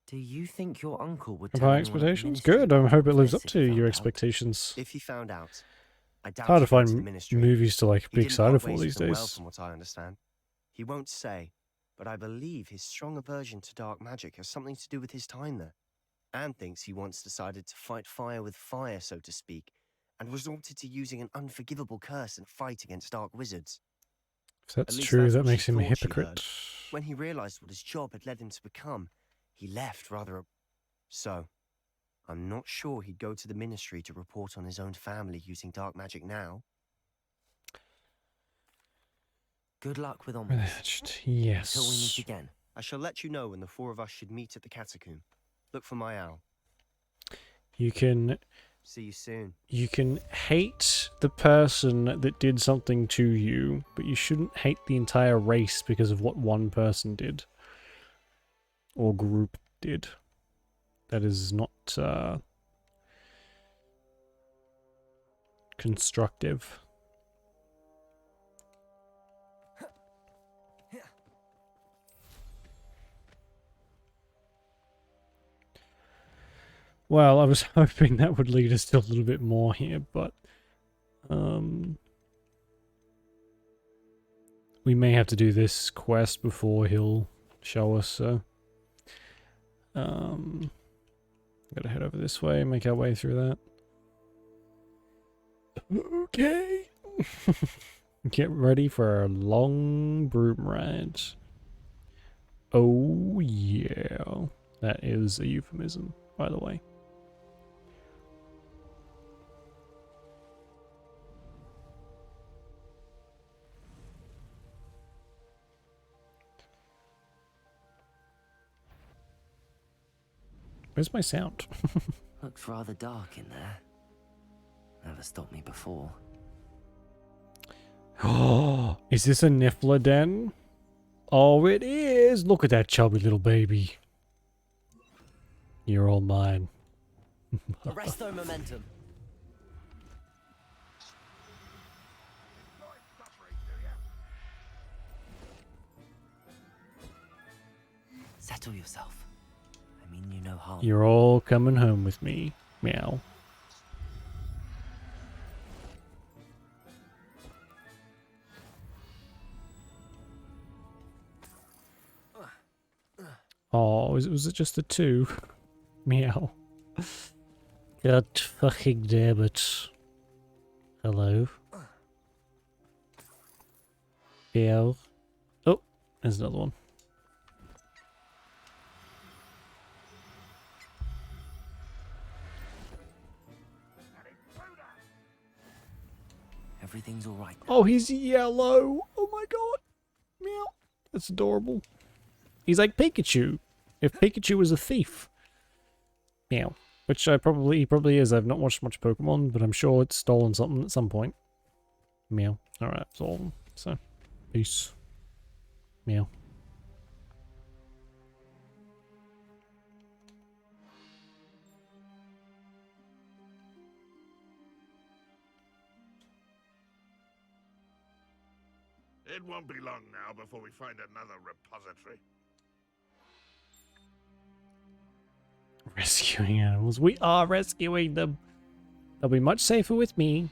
Do you think your uncle would Of tell high anyone at the expectations? ministry Good. I hope it lives up if to he your found out? expectations. If he found out, I doubt It's hard to he'd go the find ministry. movies to like He be didn't excited part for ways these with them well, days. from what I understand. He won't say, but I believe his strong aversion to dark magic has something to do with his time there. Anne thinks he once decided to fight fire with fire, so to speak, and resorted to using an unforgivable curse and fight against dark wizards. If that's At least true, that's that what she makes him a thought she hypocrite. heard. When he realized what his job had led him to become, he left rather. So, I'm not sure he'd go to the ministry to report on his own family using dark magic now. Good luck with Ominous. Yes. Until we meet again. I shall let you know when the four of us should meet at the catacomb. Look for my owl. You can See you soon. You can hate the person that did something to you, but you shouldn't hate the entire race because of what one person did. Or group did. That is not constructive. Well, I was hoping that would lead us to a little bit more here, but we may have to do this quest before he'll show us, so Gotta head over this way and make our way through that. Okay. Get ready for a long broom ride. Oh yeah. That is a euphemism, by the way. Where's my sound? Looks rather dark in there. Never stopped me before. Oh, is this a Niffler den? Oh, it is! Look at that chubby little baby. You're all mine. Arresto momentum. Settle yourself. I mean you no harm. You're all coming home with me. Meow. Oh, was it just the two? Meow. God fucking damn it. Hello. Meow. Oh, there's another one. Everything's all right. Oh, he's yellow. Oh my god. Meow. That's adorable. He's like Pikachu. If Pikachu was a thief. Meow. Which he probably is. I've not watched much Pokemon, but I'm sure it's stolen something at some point. Meow. Alright, that's all of them. So, peace. Meow. It won't be long now before we find another repository. Rescuing animals. We are rescuing them. They'll be much safer with me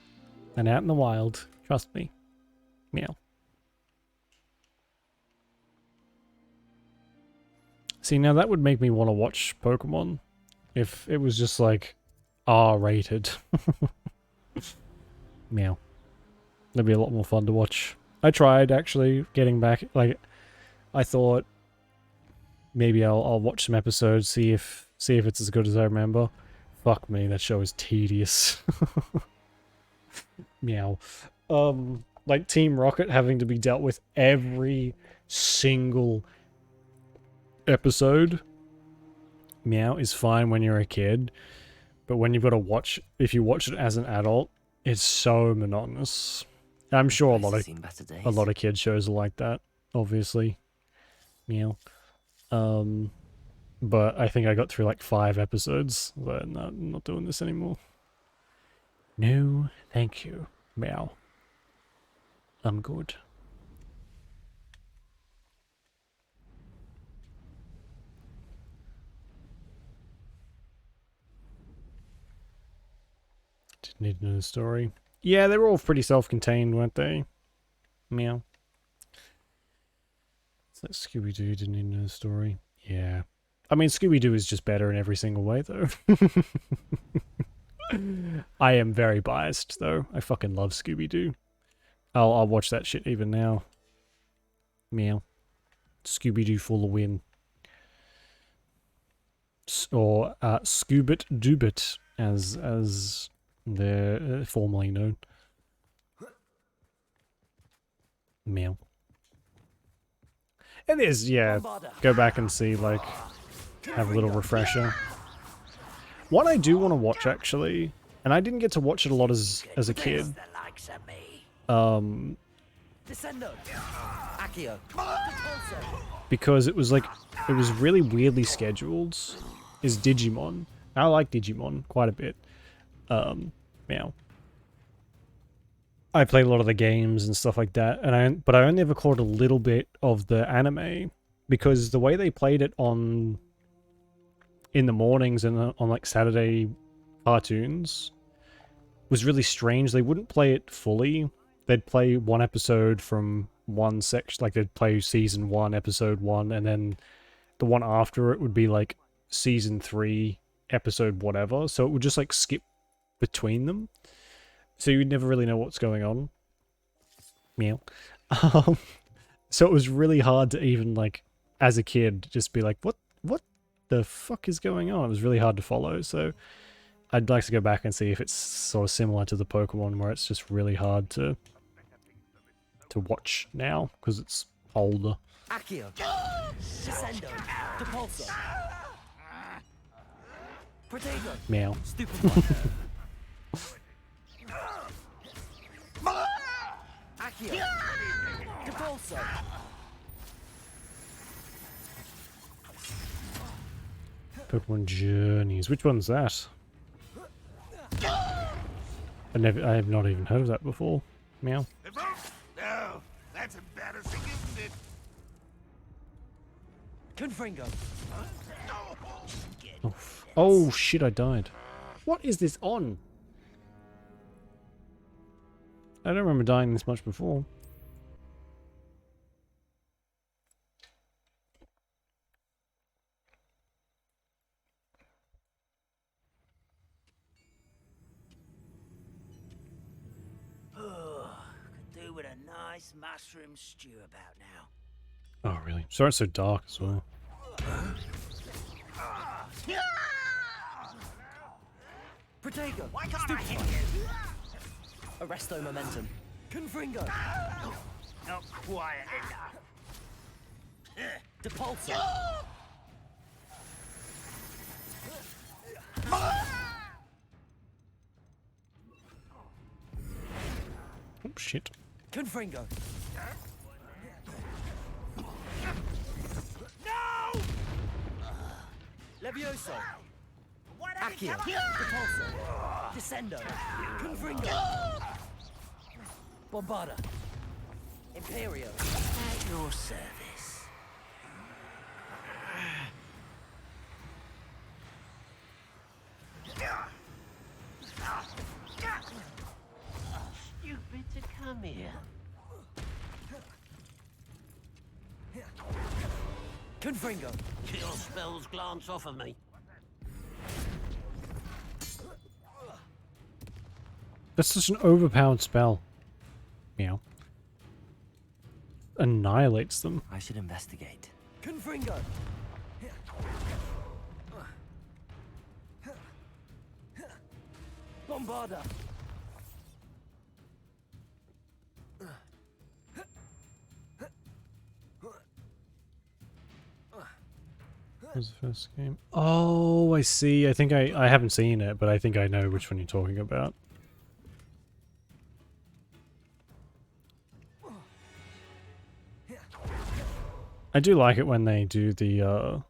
than out in the wild. Trust me. Meow. See, now that would make me want to watch Pokemon. If it was just like R-rated. Meow. That'd be a lot more fun to watch. I tried actually getting back, like, I thought maybe I'll watch some episodes, see if it's as good as I remember. Fuck me, that show is tedious. Meow. Like Team Rocket having to be dealt with every single episode. Meow is fine when you're a kid, but when you've got to watch, if you watch it as an adult, it's so monotonous. I'm sure a lot of kids shows are like that, obviously. Meow. But I think I got through like 5 episodes. But no, I'm not doing this anymore. No, thank you. Meow. I'm good. Didn't need to know the story. Yeah, they were all pretty self-contained, weren't they? Meow. It's like Scooby-Doo didn't even know the story. Yeah. I mean, Scooby-Doo is just better in every single way, though. I am very biased, though. I fucking love Scooby-Doo. I'll watch that shit even now. Meow. Scooby-Doo for the win. Or Scoobit Doobit, as they're formerly known. Meow. It is, yeah. Go back and see, like, have a little refresher. What I do want to watch, actually, and I didn't get to watch it a lot as a kid. Because it was really weirdly scheduled, is Digimon. I like Digimon quite a bit. Meow. I played a lot of the games and stuff like that, but I only ever caught a little bit of the anime because the way they played it in the mornings and on like Saturday cartoons was really strange. They wouldn't play it fully. They'd play one episode from one section, like they'd play season 1, episode 1, and then the one after it would be like season 3, episode whatever, so it would just like skip between them. So you'd never really know what's going on. Meow. So it was really hard to even like, as a kid, just be like, what the fuck is going on? It was really hard to follow, so I'd like to go back and see if it's sort of similar to the Pokemon where it's just really hard to watch now, because it's older. Accio. Descendo. Depulso. Protego. Meow. Stupefy. Accio. Depulso. Pokemon Journeys. Which one's that? I have not even heard of that before. Meow. No, that's embarrassing, isn't it? Confringo. Oh shit, I died. What is this on? I don't remember dying this much before. Could do with a nice mushroom stew about now. Oh really? Sorry it's so dark as well. Protego. Why can't I hit you? Arresto momentum. Confringo. Not quiet enough. Depulso. Oh shit. Confringo. No! Levioso. Accio. Depulso. Descendo. Confringo. Bombarda. Imperio. At your service. Stupid to come here. Confringo. Your spells glance off of me. That's such an overpowered spell. Meow. Annihilates them. I should investigate. Confringo. Bombarda. What was the first game? Oh, I see. I think I haven't seen it, but I think I know which one you're talking about. I do like it when they do the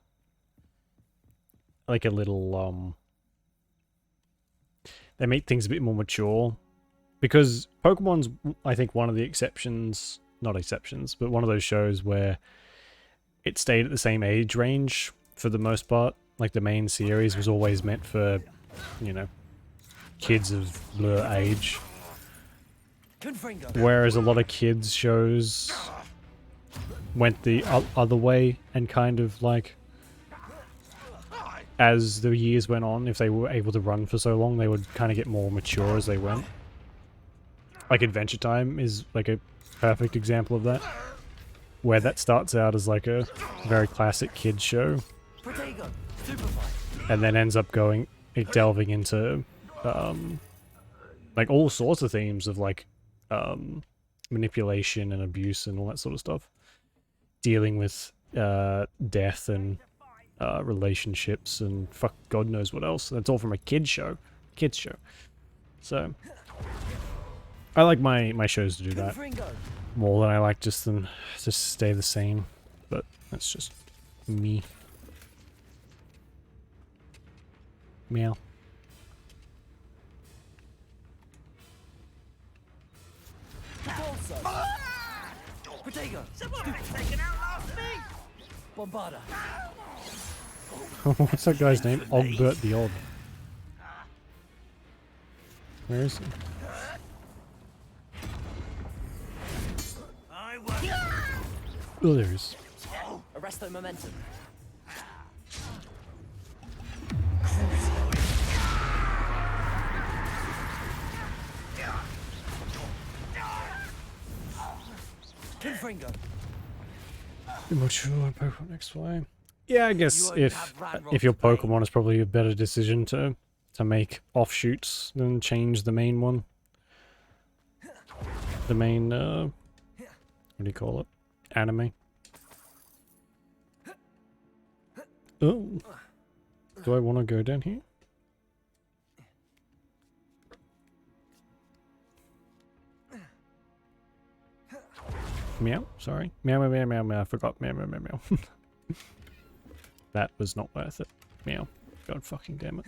like a little they make things a bit more mature, because Pokemon's I think one of the exceptions, not exceptions, but one of those shows where it stayed at the same age range for the most part. Like the main series was always meant for, you know, kids of the age, whereas a lot of kids shows went the other way, and kind of like, as the years went on, if they were able to run for so long, they would kind of get more mature as they went. Like Adventure Time is like a perfect example of that, where that starts out as like a very classic kids show, and then ends up delving into like all sorts of themes of like manipulation and abuse and all that sort of stuff, dealing with death and relationships and fuck God knows what else. That's all from a kids show. So I like my shows to do that more than I like just them to stay the same, but that's just me. Meow. Protego. Someone taken out last week. Bombarda. What's that guy's name? Ogbert the Odd. Where is he? Oh, there he is. Arresto momentum. Fringo. Immature Pokemon XY. Yeah, I guess if your Pokemon is probably a better decision to make offshoots than change the main one. The main what do you call it? Anime. Oh. Do I want to go down here? Meow, sorry. Meow, meow, meow, meow, meow. I forgot. Meow, meow, meow, meow. That was not worth it. Meow. God fucking damn it.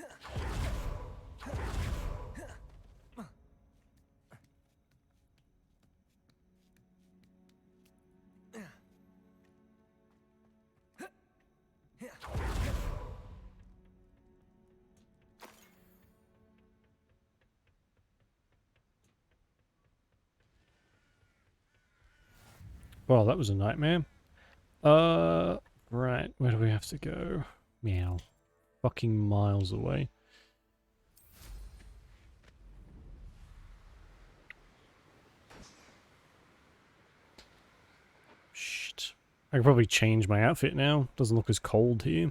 Well, that was a nightmare. Right. Where do we have to go? Meow. Fucking miles away. Shit. I could probably change my outfit now. Doesn't look as cold here.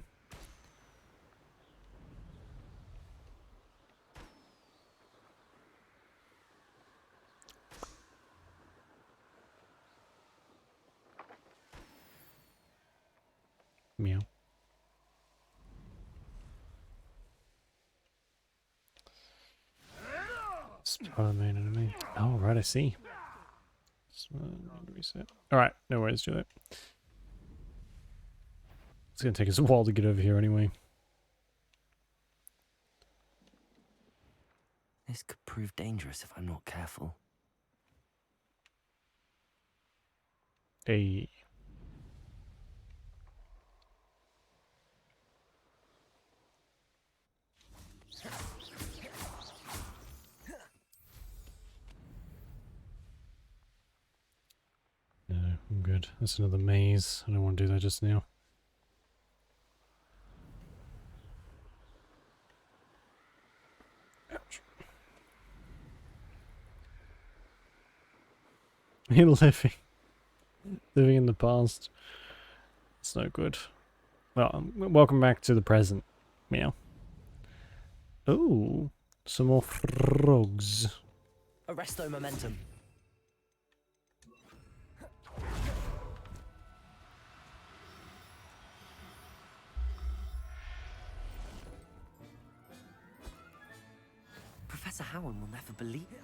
Meow. Spider-Man enemy. Oh, right, I see. Reset. Alright, no worries, do that. It's gonna take us a while to get over here anyway. This could prove dangerous if I'm not careful. Hey. No, I'm good. That's another maze. I don't want to do that just now. Ouch. You're living in the past. It's no good. Well, welcome back to the present. Meow. Oh, some more frogs. Arresto momentum. Professor Howard will never believe it.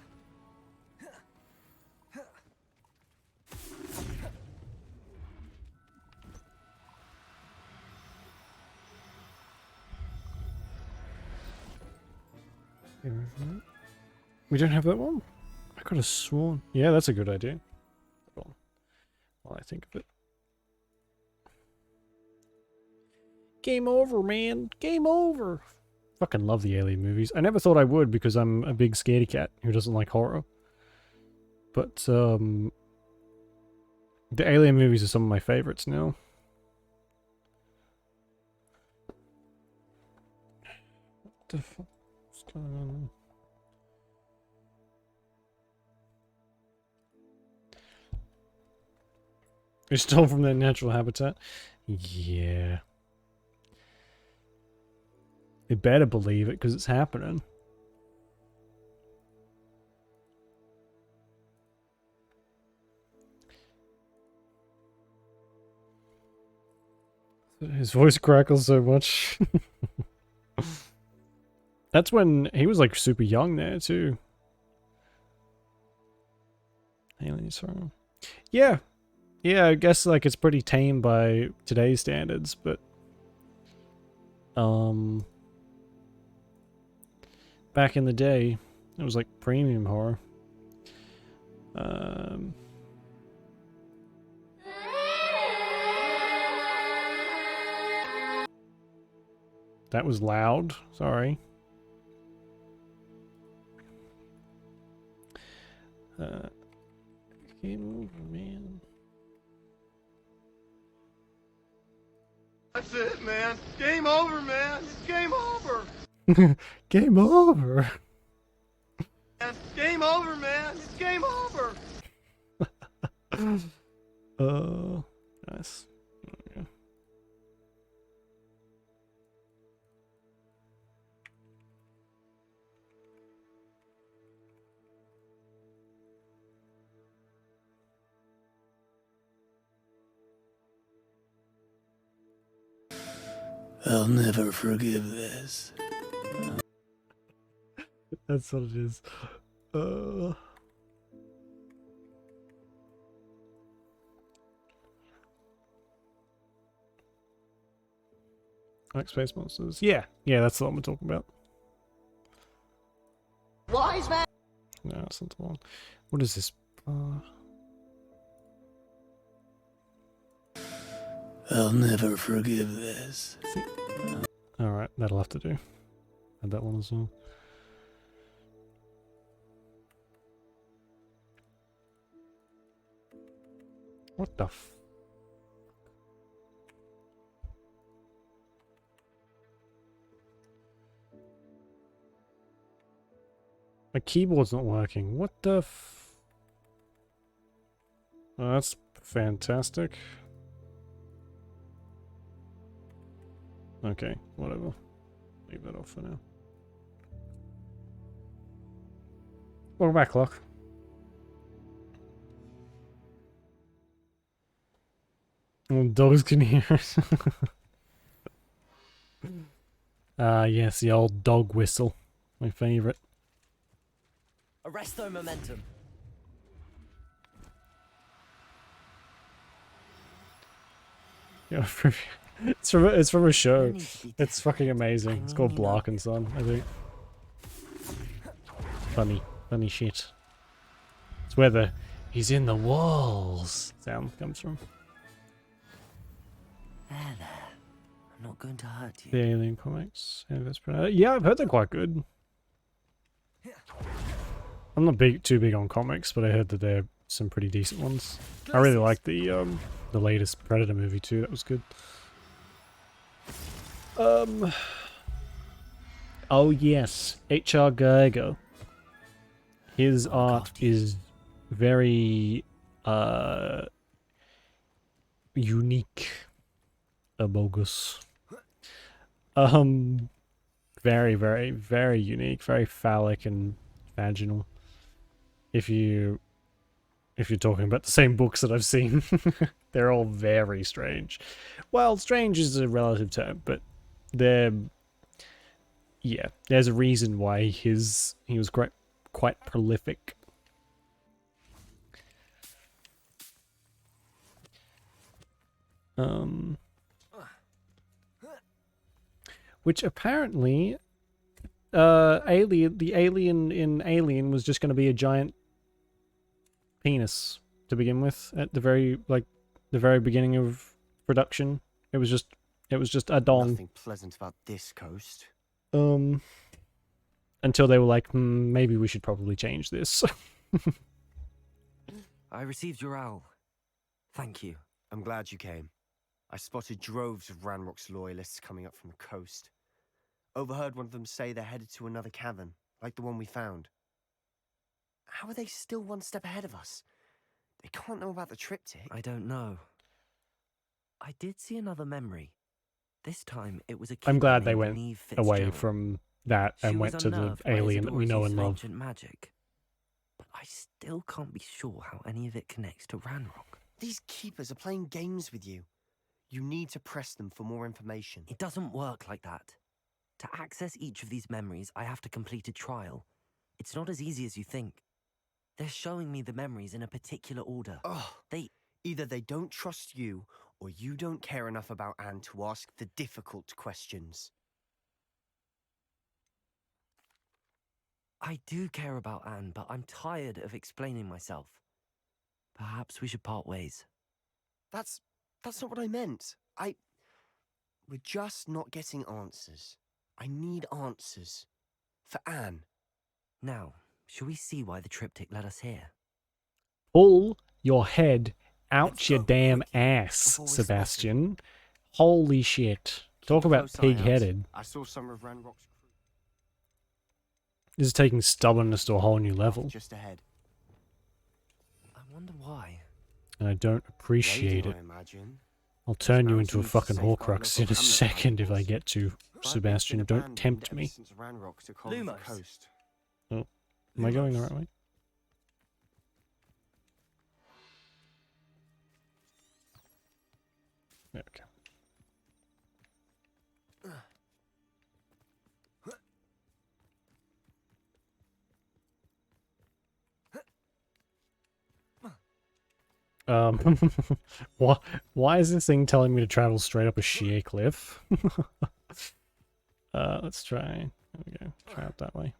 We don't have that one? I could have sworn. Yeah, that's a good idea. Well, I think of it. Game over, man. Game over. Fucking love the Alien movies. I never thought I would because I'm a big scaredy cat who doesn't like horror. But, the Alien movies are some of my favorites now. What the fuck? What's going on? They stole from their natural habitat? Yeah. They better believe it because it's happening. His voice crackles so much. That's when he was like super young there too. Aliens from. Yeah. Yeah, I guess like it's pretty tame by today's standards, but back in the day, it was like premium horror. That was loud. Sorry. Game over, man. That's it, man. Game over, man. It's game over. Game over. Game over, man. It's game over. Nice. Okay. I'll never forgive this. That's what it is. Like space monsters. Yeah, that's the one we're talking about. Wise man. No, that's not the one. What is this? I'll never forgive this. Alright, that'll have to do. Add that one as well. What the f... My keyboard's not working. What the f... Oh, that's fantastic. Okay, whatever. Leave that off for now. Welcome back, Locke. Oh, dogs can hear us. Yes, the old dog whistle. My favourite. Arresto momentum. Yeah, it's from a show. It's fucking amazing. It's called Blark and Son, I think. Funny shit. It's where the "he's in the walls" sound comes from. There. I'm not going to hurt you. The Alien comics. Yeah, I've heard they're quite good. I'm not too big on comics, but I heard that they're some pretty decent ones. I really like the latest Predator movie too. That was good. Oh yes, H.R. Giger. His art is very unique. Bogus. Very, very, very unique, very phallic and vaginal. If you're talking about the same books that I've seen, they're all very strange. Well, strange is a relative term, but there's a reason why he was quite prolific. Which apparently, the alien in Alien was just going to be a giant penis to begin with at the very beginning of production. It was just a dong. Nothing pleasant about this coast. Until they were like, maybe we should probably change this. I received your owl. Thank you. I'm glad you came. I spotted droves of Ranrock's loyalists coming up from the coast. Overheard one of them say they're headed to another cavern, like the one we found. How are they still one step ahead of us? They can't know about the triptych. I don't know. I did see another memory. This time it was a I'm glad they named went Neve away Fitzgerald. from that and She went was to the unnerved by alien that we know Isidor's and love. ancient magic. But I still can't be sure how any of it connects to Ranrock. These keepers are playing games with you. You need to press them for more information. It doesn't work like that. To access each of these memories, I have to complete a trial. It's not as easy as you think. They're showing me the memories in a particular order. Either they don't trust you, or you don't care enough about Anne to ask the difficult questions. I do care about Anne, but I'm tired of explaining myself. Perhaps we should part ways. That's not what I meant. We're just not getting answers. I need answers. For Anne. Now, shall we see why the triptych led us here? Pull your head out your damn ass, Sebastian. Holy shit. Talk about pig-headed. I saw some of Ranrock's crew. This is taking stubbornness to a whole new level. Just ahead. I wonder why. And I don't appreciate Raiding, it. I imagine. I'll turn you into a Mountains fucking safeguard Horcrux in a local second if I hamlet get to. Sebastian, don't tempt me. Since Ranrock took hold of the Lumos. coast. Oh, am I going the right way? Okay. Why is this thing telling me to travel straight up a sheer cliff? Let's try. There we go. Try up that way.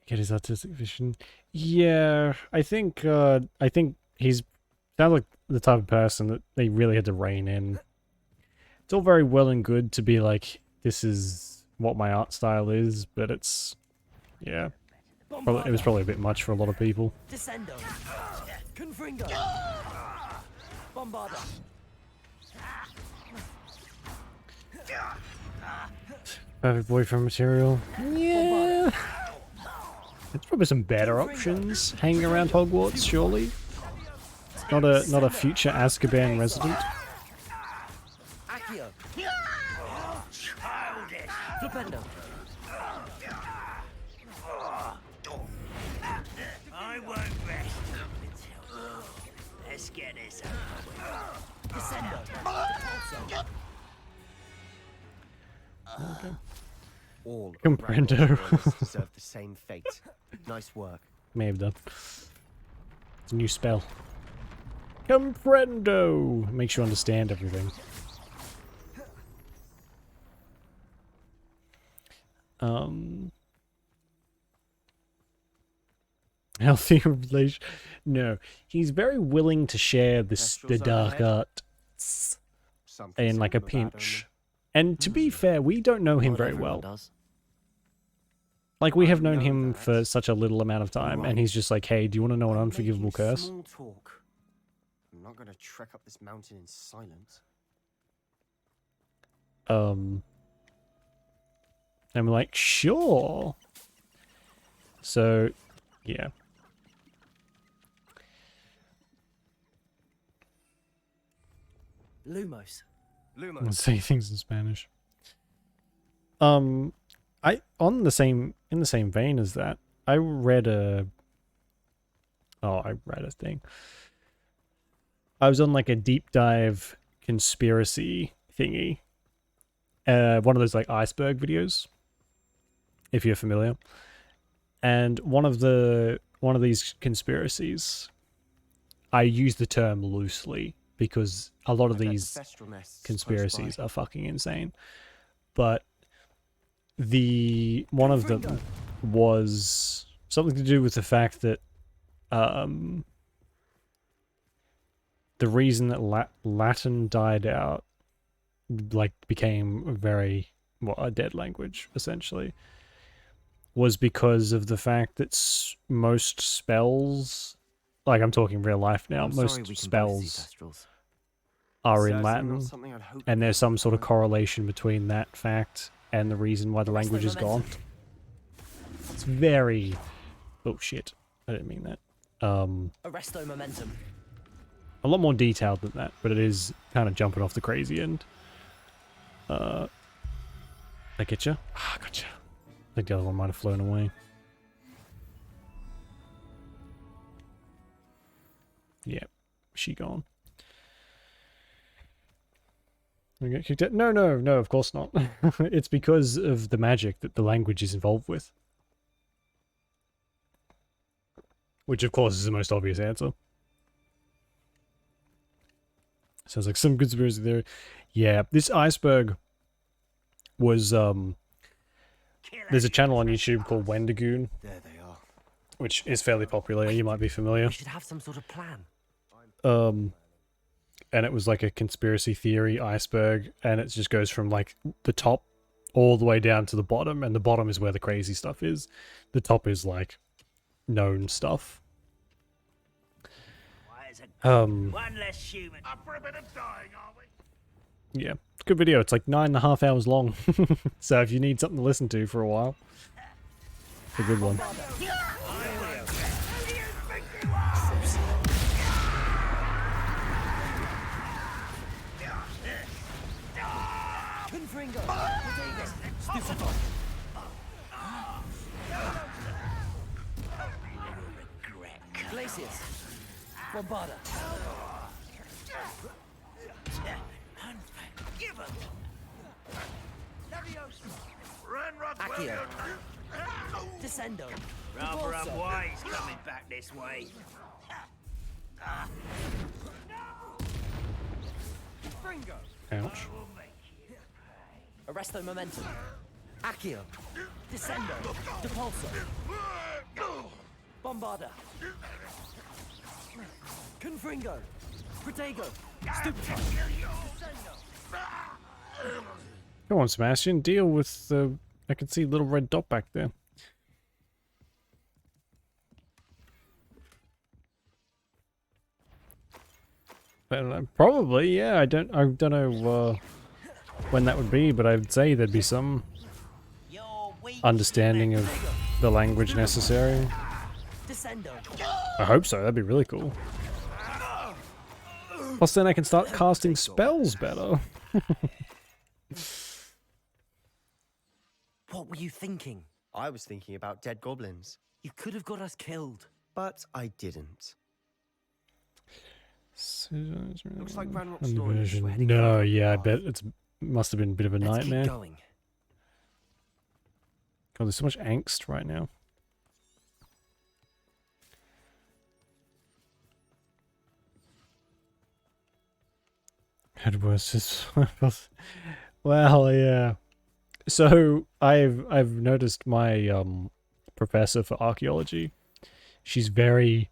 Get his artistic vision. Yeah, I think he's sounds like the type of person that they really had to rein in. It's all very well and good to be like, this is what my art style is, but it's, yeah. It was probably a bit much for a lot of people. Descendo. Confringo. Bombarda. Perfect boyfriend material. Yeah. There's probably some better options hanging around Hogwarts, surely. Not a future Azkaban resident. Accio. Childish. Flipendo. I won't rest until. Let's get this over with. Descendo. Okay. All Comprendo. deserve the same fate. Nice work. May have done. It's a new spell. Comprendo! Makes you understand everything. Healthy relation. No. He's very willing to share the dark art in like a pinch. And to be fair, we don't know him very well. Like, we have known him for such a little amount of time, and he's just like, hey, do you want to know an unforgivable curse? Small talk. I'm not going to trek up this mountain in silence. I'm like, sure. So, yeah. Lumos. Let's say things in Spanish. In the same vein as that, I read a thing. I was on like a deep dive conspiracy thingy. One of those like iceberg videos, if you're familiar. And one of these conspiracies, I use the term loosely because a lot of these conspiracies are fucking insane. But one of them was something to do with the fact that the reason that Latin died out, like became a dead language essentially, was because of the fact that most spells, like I'm talking real life now, most spells are in Latin, and there's some sort of correlation between that fact and the reason why the language is gone. It's very... Oh shit, I didn't mean that. Arresto momentum. A lot more detailed than that, but it is kind of jumping off the crazy end. I get you? Ah, gotcha. I think the other one might have flown away. Yeah, she gone. We get kicked out? No, of course not. It's because of the magic that the language is involved with. Which, of course, is the most obvious answer. Sounds like some conspiracy theory. Yeah, this iceberg was, there's a channel on YouTube called Wendigoon. There they are. Which is fairly popular, you might be familiar. We should have some sort of plan. And it was like a conspiracy theory iceberg, and it just goes from like the top all the way down to the bottom, and the bottom is where the crazy stuff is. The top is like known stuff. One less human. Up for a bit of dying, are we? Yeah, it's a good video. It's like 9.5 hours long. So if you need something to listen to for a while, it's a good one. Confringo! Potato! Stupefy! Glacius! Bombarda! Accio! Descendo! Rather unwise coming back this way. Ouch. Arresto Momentum! Accio! Descendo! Depulso! Bombarda! Confringo! Protego! Stupefy! Come on, Sebastian, deal with the... I can see a little red dot back there. But probably, yeah. I don't know when that would be, but I'd say there'd be some understanding of the language necessary. I hope so. That'd be really cool. Plus, then I can start casting spells better. What were you thinking? I was thinking about dead goblins. You could have got us killed. But I didn't. Looks like Ranrock's loyalists were heading No, for yeah, I the bet it must have been a bit of a Let's nightmare. keep going. God, there's so much angst right now. Headworst is well, yeah. So I've noticed my professor for archaeology. She's very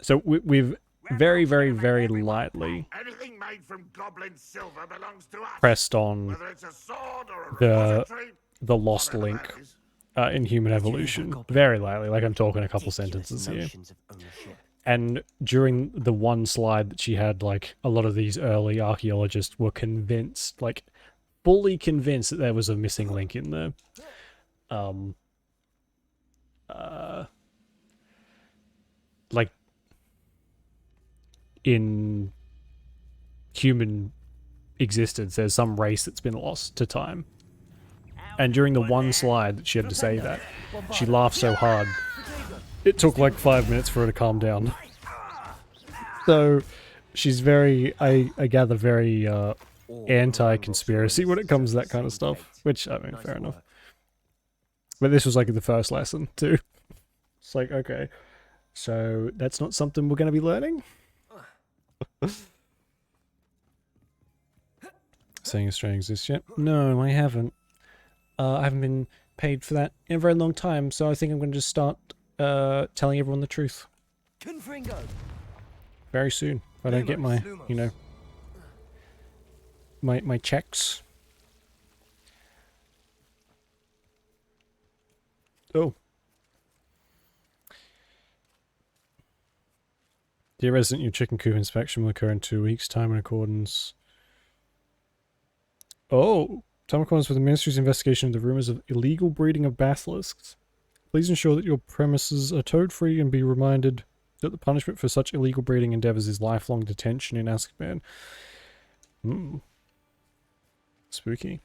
so we've very lightly Anything made from goblin silver belongs to us. pressed on Whether it's a sword or a the repository, lost link in human evolution. Very lightly, like I'm talking a couple sentences here. And during the one slide that she had, like, a lot of these early archaeologists were convinced, like, fully convinced that there was a missing link in there. Like, in human existence, there's some race that's been lost to time. And during the one slide that she had to say that, she laughed so hard, it took like 5 minutes for her to calm down. So, she's very, I gather, very anti-conspiracy when it comes to that kind of stuff. Which, I mean, fair enough. But this was like the first lesson, too. It's like, okay, so that's not something we're going to be learning? Saying Australia exists yet? No, I haven't. I haven't been paid for that in a very long time, so I think I'm going to just start telling everyone the truth. Confringo. Very soon. If I don't get my, you know, my checks. Oh. Dear resident, your chicken coop inspection will occur in 2 weeks' time in accordance. Oh. Time accordance with the Ministry's investigation of the rumors of illegal breeding of basilisks. Please ensure that your premises are toad-free and be reminded that the punishment for such illegal breeding endeavors is lifelong detention in Azkaban. Spooky.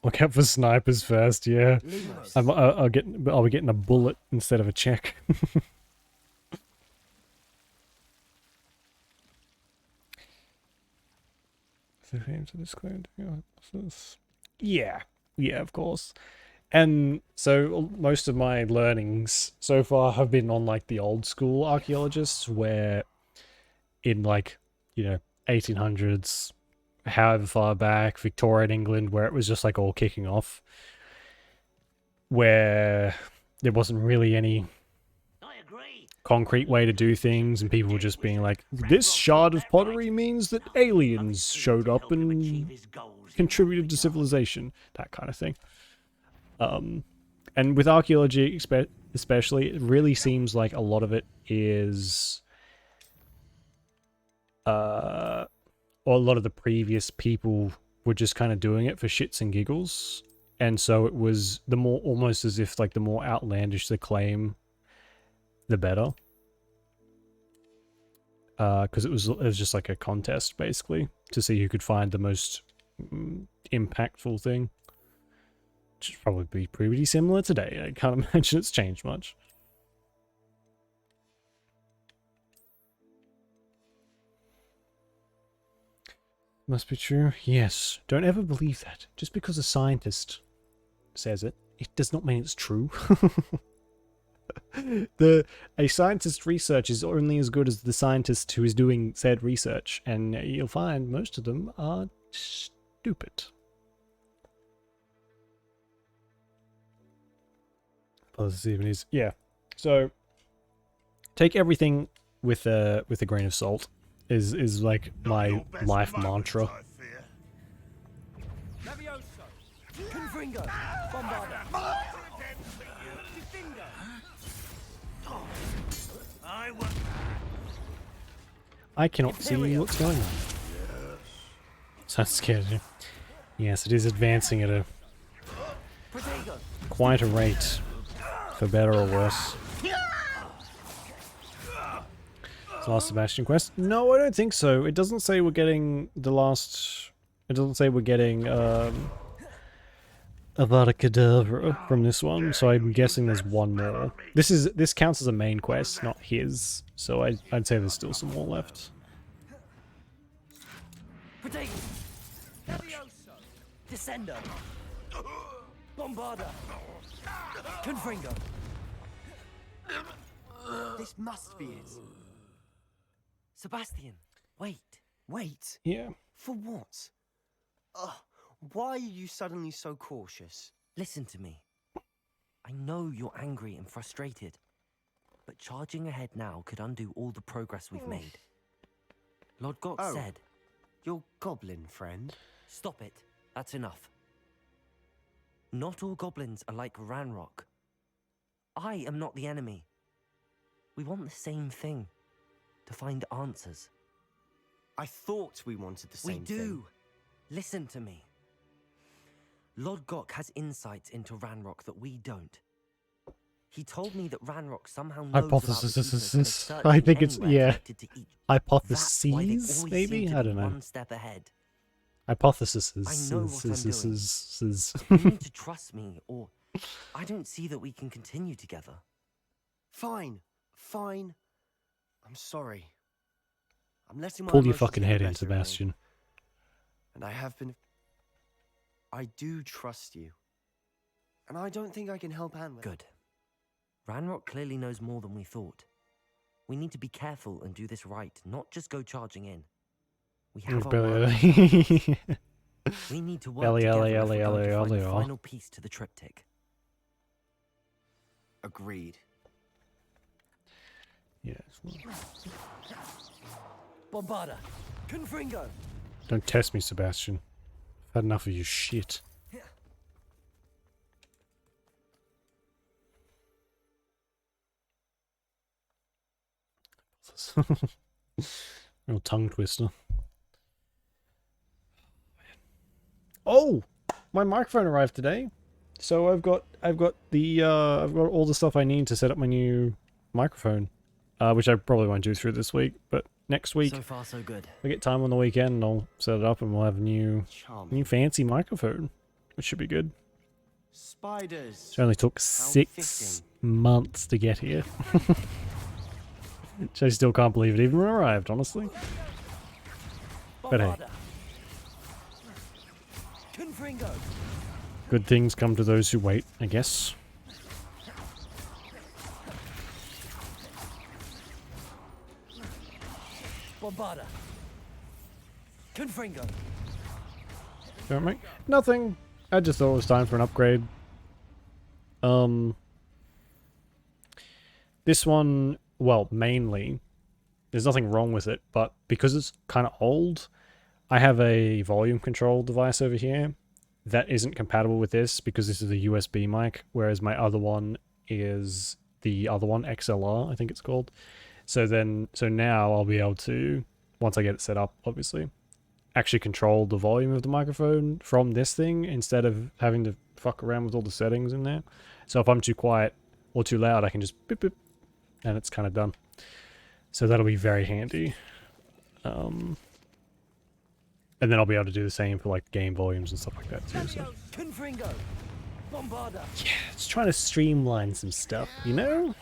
Look out for snipers first, yeah. I'll be getting a bullet instead of a check. Yeah, of course. And so most of my learnings so far have been on like the old school archaeologists, where in like, you know, 1800s, however far back, Victorian England, where it was just like all kicking off, where there wasn't really any concrete way to do things, and people were just being like, this shard of pottery means that aliens showed up and contributed to civilization, that kind of thing. And with archaeology especially, it really seems like a lot of it is or a lot of the previous people were just kind of doing it for shits and giggles, and so it was the more, almost as if like the more outlandish the claim, the better. because it was just like a contest basically to see who could find the most impactful thing. Which would probably be pretty similar today. I can't imagine it's changed much. Must be true. Yes. Don't ever believe that. Just because a scientist says it, it does not mean it's true. A scientist's research is only as good as the scientist who is doing said research, and you'll find most of them are stupid. Yeah. So take everything with a grain of salt. Is like my life mantra. I cannot see what's going on. So that scares you. Yes, it is advancing at a quite a rate, for better or worse. Last Sebastian quest? No, I don't think so. It doesn't say we're getting the last... It doesn't say we're getting Avada Kedavra from this one, so I'm guessing there's one more. This counts as a main quest, not his, so I'd say there's still some more left. Descender. Bombarda. Confringo. This must be it. Sebastian, wait. Wait? Yeah. For what? Why are you suddenly so cautious? Listen to me. I know you're angry and frustrated, but charging ahead now could undo all the progress we've made. Lord Gok said... Your goblin friend? Stop it. That's enough. Not all goblins are like Ranrock. I am not the enemy. We want the same thing. To find answers. I thought we wanted the same thing. We do. Listen to me. Lord Gok has insights into Ranrock that we don't. He told me that Ranrock somehow knows Hypothesis. I think it's, yeah. Hypotheses, maybe? I don't know. One step ahead. Hypothesis I know what I'm doing. is. You need to trust me, or I don't see that we can continue together. Fine. I'm sorry. I'm letting my Pull your emotions fucking get head the in, better of me. Sebastian. And I have been... I do trust you. And I don't think I can help Anne with... Good. Ranrock clearly knows more than we thought. We need to be careful and do this right, not just go charging in. We have our work. We need to work together if we're going to find the final piece to the triptych. Agreed. Yes. Bombarda. Confringo. Don't test me, Sebastian. I've had enough of your shit. Real tongue twister. Oh, my microphone arrived today, so I've got all the stuff I need to set up my new microphone, which I probably won't do through this week, but next week. So far, so good. I get time on the weekend, and I'll set it up, and we'll have a new fancy microphone, which should be good. Spiders. It only took 6 months to get here. Which I still can't believe it even arrived, honestly. But hey. Good things come to those who wait, I guess. Bombarda. Confringo. Don't make nothing. I just thought it was time for an upgrade. This one, well, mainly, there's nothing wrong with it, but because it's kind of old, I have a volume control device over here that isn't compatible with this because this is a USB mic, whereas my other one is the other one, XLR, I think it's called. So now I'll be able to, once I get it set up, obviously, actually control the volume of the microphone from this thing instead of having to fuck around with all the settings in there. So if I'm too quiet or too loud, I can just beep beep, and it's kind of done. So that'll be very handy. And then I'll be able to do the same for like game volumes and stuff like that too. So. Yeah, it's trying to streamline some stuff, you know?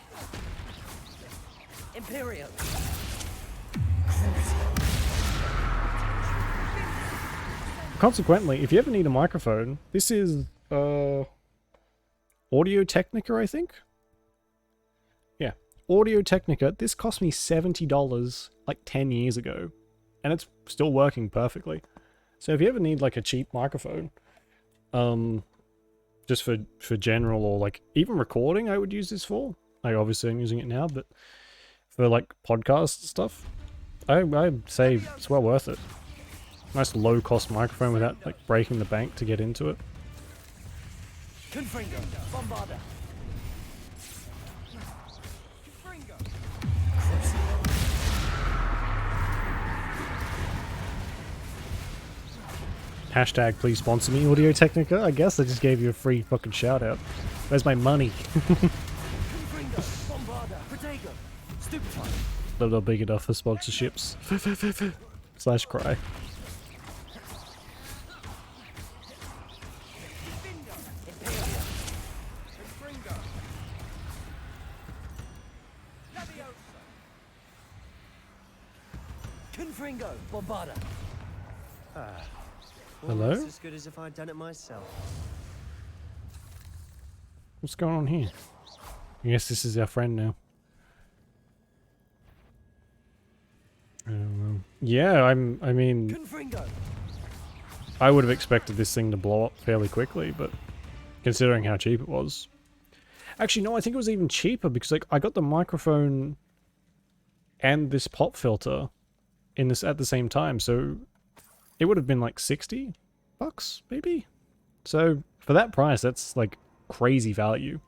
Imperial. Consequently, if you ever need a microphone, this is Audio Technica, I think? Yeah, Audio Technica. This cost me $70 like 10 years ago, and it's still working perfectly. So if you ever need like a cheap microphone, just for general or like even recording, I would use this for. Like obviously I'm using it now, but for like podcast stuff, I'd say it's well worth it. Nice low cost microphone without like breaking the bank to get into it. Confringo. Bombarda. Hashtag please sponsor me, Audio Technica. I guess I just gave you a free fucking shout out. Where's my money? Little big enough for sponsorships. Slash cry. Confringo. Bombarda. Hello? Almost as good as if I'd done it myself. What's going on here? I guess this is our friend now. Yeah, I mean, I would have expected this thing to blow up fairly quickly, but considering how cheap it was. Actually, no, I think it was even cheaper because like I got the microphone and this pop filter in this at the same time, so it would have been like $60 maybe. So for that price, that's like crazy value.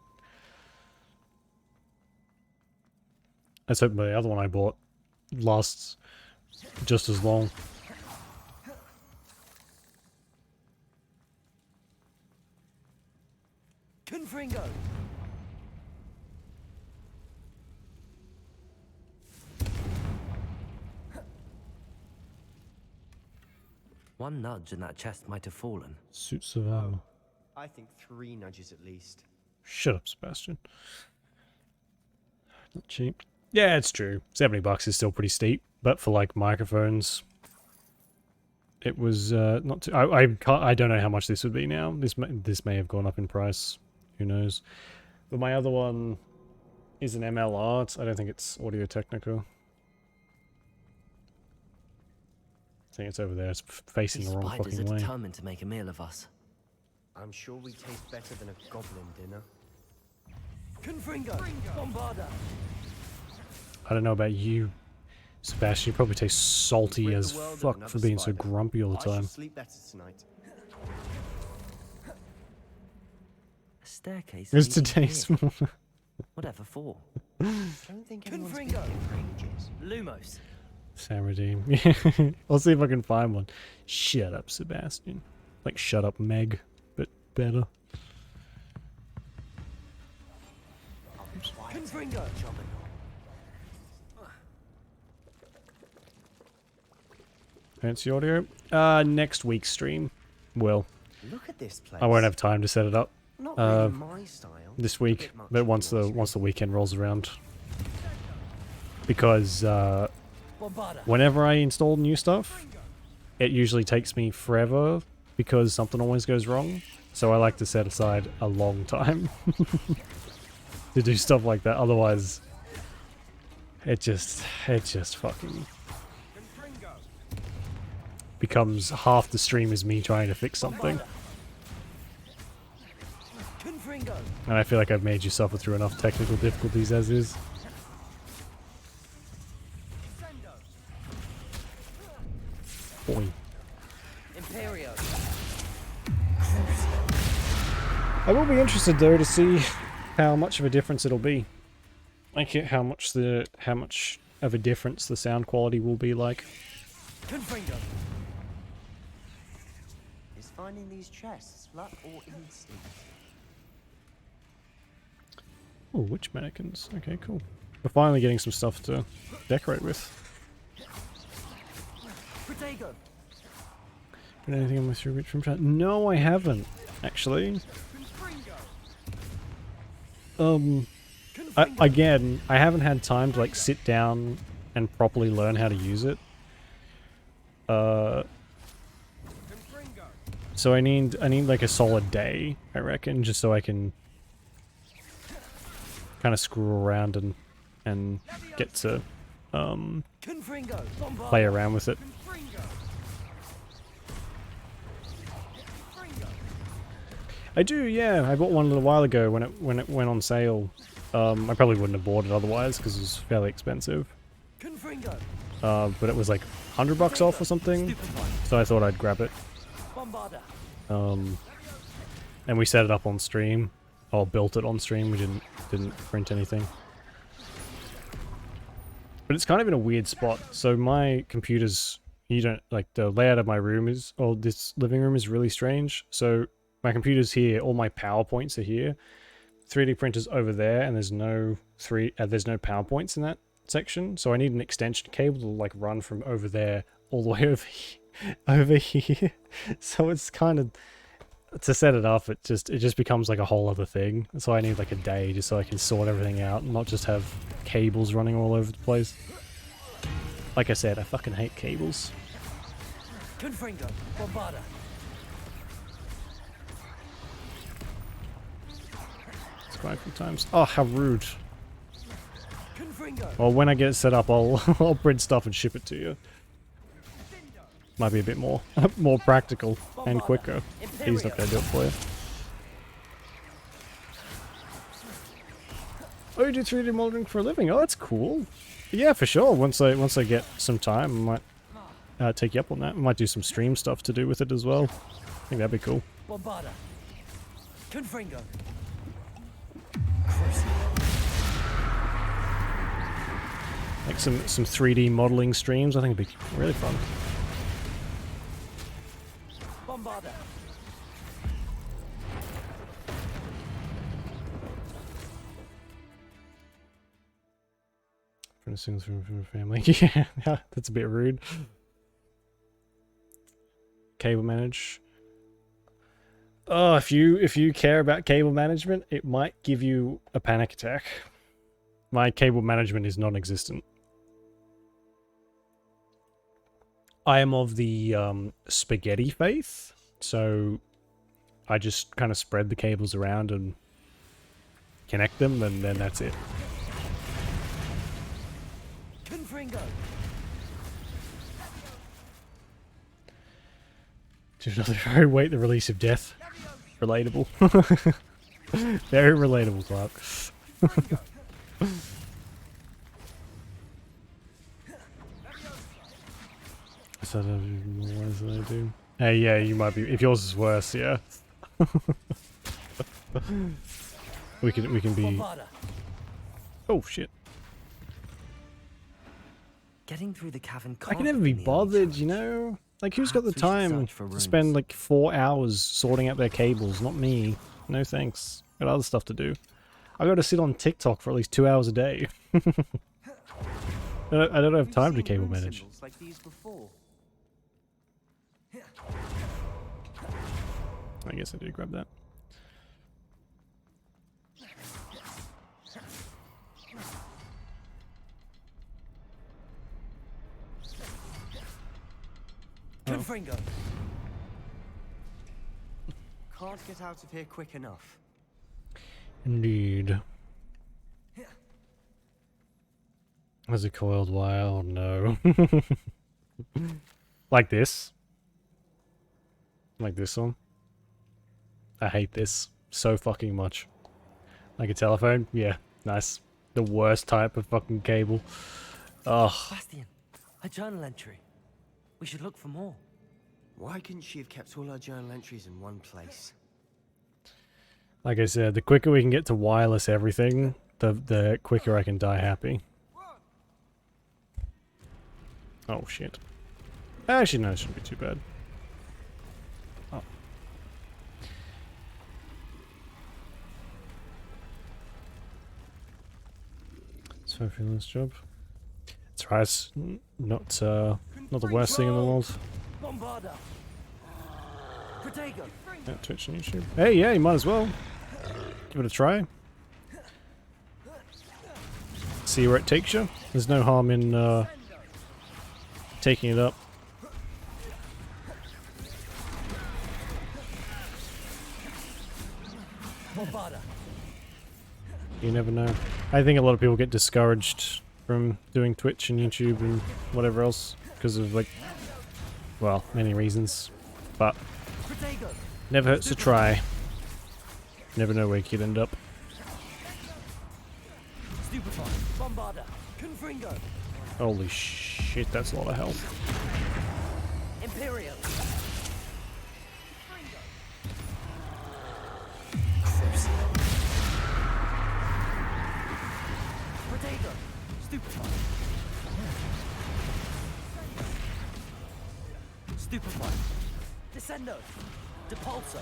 Let's hope the other one I bought lasts just as long. Confringo. One nudge and that chest might have fallen. Suits of armor. I think 3 nudges at least. Shut up, Sebastian. Not cheap. Yeah, it's true. $70 is still pretty steep, but for like microphones, it was not too. I don't know how much this would be now. This may have gone up in price. Who knows? But my other one is an MLR. I don't think it's Audio Technica. I think it's over there. It's facing the wrong Spiders fucking are way. determined to make a meal of us. I'm sure we taste better than a goblin dinner. Confringo. Bombarda. I don't know about you, Sebastian. You probably taste salty as fuck for being so grumpy all the I shall time. sleep better tonight. A staircase. Is leading today here. small? Whatever for? Don't think anyone's been here for ages. Lumos. Sam Redeem. Yeah. I'll see if I can find one. Shut up, Sebastian. Like, shut up, Meg. But better. Confringo. Fancy audio? Next week's stream. Will. Look at this place. I won't have time to set it up. Not really my style. This week, but once the weekend rolls around. Because whenever I install new stuff, it usually takes me forever because something always goes wrong. So I like to set aside a long time to do stuff like that. Otherwise, it just fucking becomes half the stream is me trying to fix something. And I feel like I've made you suffer through enough technical difficulties as is. Boy. Imperio. I will be interested though to see how much of a difference it'll be. Like how much of a difference the sound quality will be like. Confringo. Is finding these chests luck or instinct? Oh, witch mannequins. Okay, cool. We're finally getting some stuff to decorate with. Put anything on my 3-bit trim chart? No, I haven't, actually. Again, I haven't had time to like sit down and properly learn how to use it. So I need like a solid day, I reckon, just so I can kind of screw around and get to play around with it. I do, yeah. I bought one a little while ago when it went on sale. I probably wouldn't have bought it otherwise because it was fairly expensive. But it was like $100 off or something, so I thought I'd grab it. And we set it up on stream, or built it on stream. We didn't print anything. But it's kind of in a weird spot. So my computer's, you don't like the layout of my room is, or this living room is really strange. So my computer's here, all my PowerPoints are here. 3D printer's over there, and there's no PowerPoints in that section. So I need an extension cable to like run from over there all the way over here. So it's kind of, to set it up, it just becomes like a whole other thing. So I need like a day just so I can sort everything out and not just have cables running all over the place. Like I said, I fucking hate cables. Quite a few times. Oh, how rude. Well, when I get it set up, I'll print stuff and ship it to you. Might be a bit more practical and quicker. He's not gonna do it for you. Oh, you do 3D modeling for a living? Oh, that's cool. Yeah, for sure. Once I get some time, I might take you up on that. I might do some stream stuff to do with it as well. I think that'd be cool. Like some 3D modeling streams, I think it'd be really fun. From a single from a family. Yeah, that's a bit rude. Cable manage. Oh, if you care about cable management, it might give you a panic attack. My cable management is non-existent. I am of the spaghetti faith, so I just kind of spread the cables around and connect them, and then that's it. To another very wait the release of death. Relatable. Very relatable, Clark. So what does I do? Hey, yeah, you might be. If yours is worse, yeah. we can be. Oh shit! Getting through the cavern. I can never be bothered, you know. Like, who's got the time to spend like 4 hours sorting out their cables? Not me. No thanks. Got other stuff to do. I got to sit on TikTok for at least 2 hours a day. I don't have time to cable manage. Like these before? I guess I did grab that. Confringo. Can't get out of here quick enough. Indeed. Was it coiled wire? Oh no. Like this. Like this one. I hate this so fucking much. Like a telephone? Yeah, nice. The worst type of fucking cable. Ugh. Bastian, a journal entry. We should look for more. Why couldn't she have kept all her journal entries in one place? Like I said, the quicker we can get to wireless everything, the quicker I can die happy. Oh shit. Actually, no, it shouldn't be too bad. Oh. Fabulous job. It's right. It's not the worst thing in the world. Bombarda. Protego. Yeah, Twitch and YouTube. Hey, yeah, you might as well. Give it a try. See where it takes you. There's no harm in taking it up. Bombarda. You never know. I think a lot of people get discouraged from doing Twitch and YouTube and whatever else because of, like, well, many reasons. But never hurts to try. Never know where you could end up. Stupefy. Bombarda. Confringo. Holy shit, that's a lot of health. Imperial. Protego. Stupefy. Stupefy. Descendo. Depulso.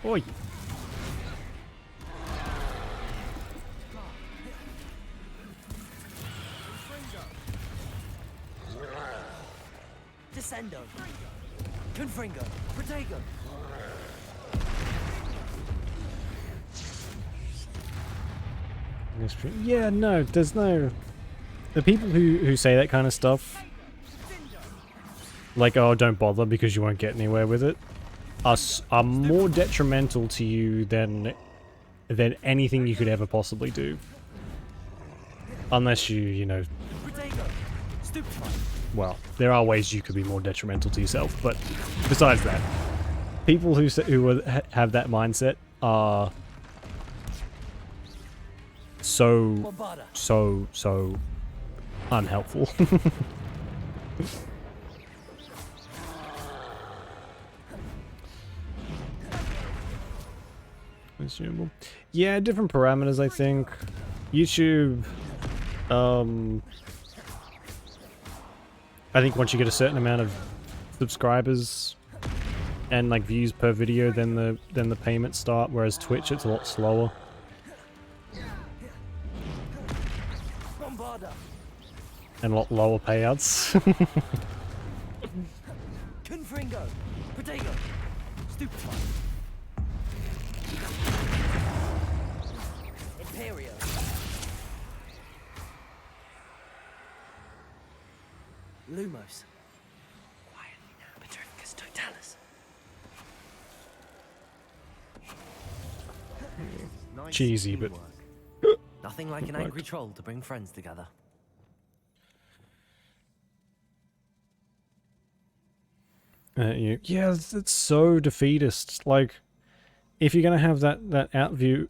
Oi. Descendo. Confringo. Protego. Yeah, no, there's no... The people who say that kind of stuff, like, oh, don't bother because you won't get anywhere with it, are more detrimental to you than anything you could ever possibly do. Unless you know... Well, there are ways you could be more detrimental to yourself, but besides that, people who have that mindset are so unhelpful. Consumable. Yeah, different parameters, I think. YouTube, I think once you get a certain amount of subscribers and like views per video, then the payments start, whereas Twitch it's a lot slower. And a lot lower payouts. Confringo. Protego. Stupefy. Imperio. Lumos. Quietly now, Petrificus Totalis. Cheesy, but Nothing like an angry troll to bring friends together. Yeah, it's so defeatist. Like, if you're gonna have that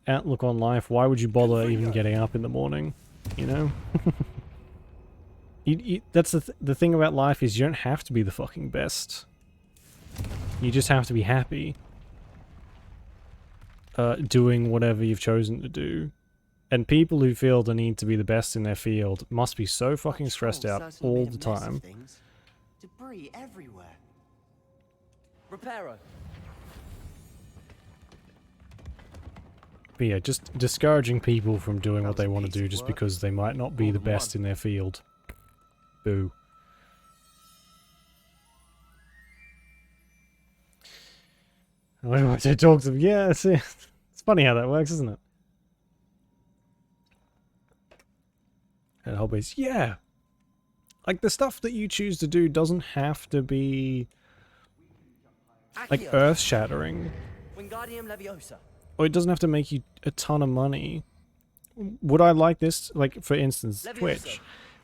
outlook on life, why would you bother even getting up in the morning? You know. That's the thing about life is you don't have to be the fucking best. You just have to be happy. Doing whatever you've chosen to do. And people who feel the need to be the best in their field must be so fucking stressed out all the time. Debris everywhere. Reparo. But yeah, just discouraging people from doing what they want to do just because they might not be the best in their field. Boo. I want to talk to them. Yeah, it's funny how that works, isn't it? And hobbies, yeah. Like, the stuff that you choose to do doesn't have to be like earth-shattering. Wingardium Leviosa. Or it doesn't have to make you a ton of money. Would I like this, like, for instance, Twitch?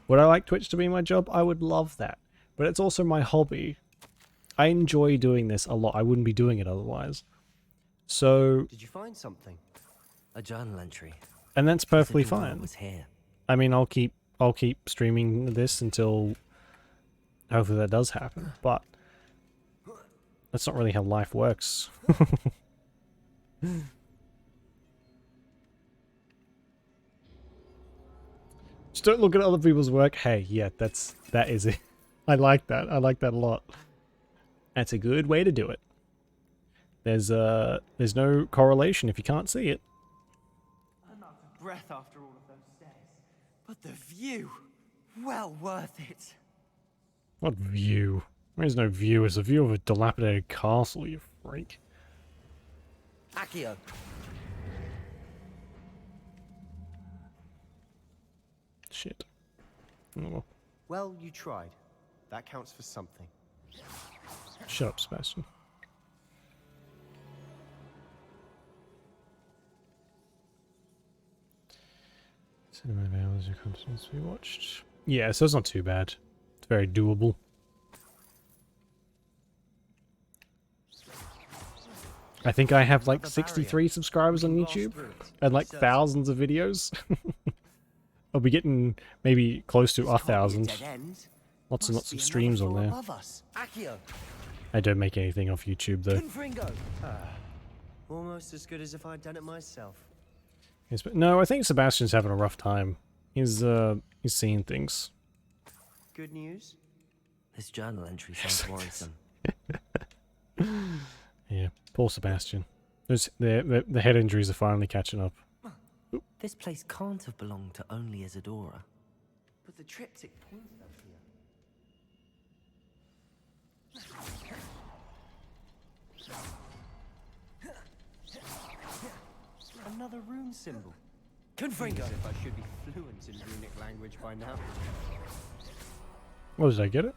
Would I like Twitch to be my job? I would love that. But it's also my hobby. I enjoy doing this a lot. I wouldn't be doing it otherwise. So... Did you find something? A journal entry. And that's perfectly fine. Was here. I mean, I'll keep streaming this until hopefully that does happen, but that's not really how life works. Just don't look at other people's work. Hey, yeah, that is it. I like that. I like that a lot. That's a good way to do it. There's no correlation if you can't see it. I'm out of breath after all of those stairs. But the view, well worth it. What view? There's no view. It's a view of a dilapidated castle, you freak. Accio. Shit. Oh. Well, you tried. That counts for something. Shut up, Sebastian. Cinema hours your contents we watched. Yeah, so it's not too bad. It's very doable. I think I have like 63 subscribers on YouTube and like thousands of videos. I'll be getting maybe close to 1,000. Lots and lots of streams on there. I don't make anything off YouTube though. Almost as good as if I'd done it myself. Yes, but no, I think Sebastian's having a rough time. He's seeing things. Good news? This journal entry sounds worrisome. Yeah, poor Sebastian. The head injuries are finally catching up. This place can't have belonged to only Isadora. But the triptych pointed up here. Another rune symbol. Confringo. If I should be fluent in runic language by now. Oh, did I get it?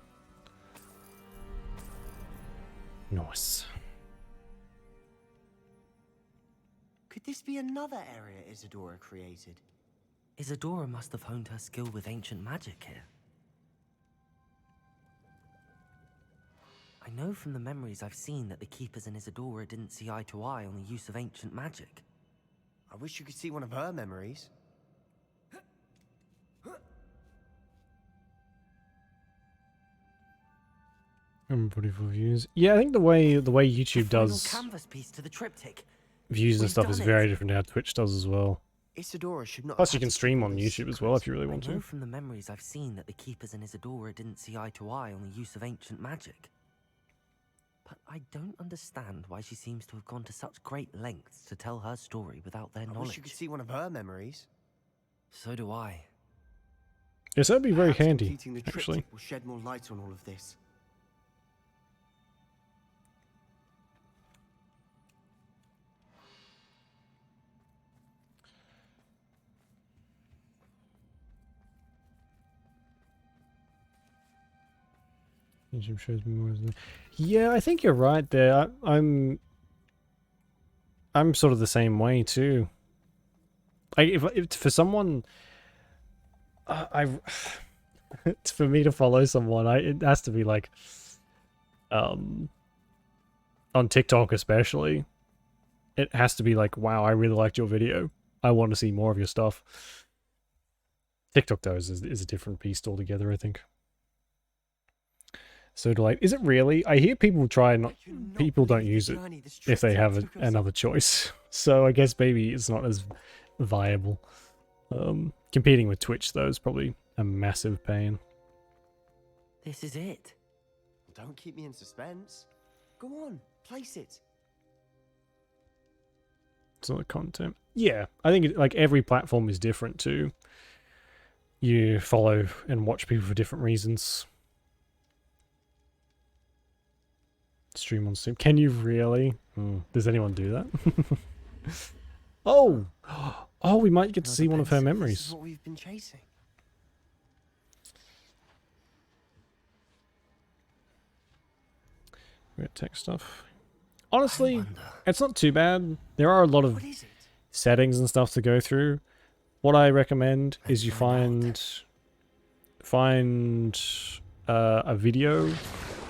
Nice. Could this be another area Isadora created? Isadora must have honed her skill with ancient magic here. I know from the memories I've seen that the Keepers and Isadora didn't see eye to eye on the use of ancient magic. I wish you could see one of her memories. Everybody for views. Yeah, I think the way YouTube does Canvas piece to the triptych. views and stuff is very different to how Twitch does as well. Isadora should not. Plus, you can stream on YouTube as well if you really want I know to. from the memories I've seen that the Keepers and Isadora didn't see eye to eye on the use of ancient magic. But I don't understand why she seems to have gone to such great lengths to tell her story without their I knowledge. wish you could see one of her memories. So do I. Yes, that'd be very Perhaps handy, completing the triptych actually. will shed more light on all of this. YouTube shows me more of the... Yeah, I think you're right there. I'm sort of the same way too. If for someone, for me to follow someone, it has to be like, on TikTok especially, it has to be like, wow, I really liked your video. I want to see more of your stuff. TikTok though is a different beast altogether, I think. So like, is it really? I hear people people don't use it if they have another choice. So I guess maybe it's not as viable. Competing with Twitch though is probably a massive pain. This is it. Don't keep me in suspense. Go on, place it. It's not the content. Yeah, I think like every platform is different too. You follow and watch people for different reasons. Stream on Steam. Can you really? Does anyone do that? Oh! Oh, we might get to see one of her memories. This is what we've been chasing. Weird tech stuff. Honestly, it's not too bad. There are a lot of settings and stuff to go through. What I recommend is you find a video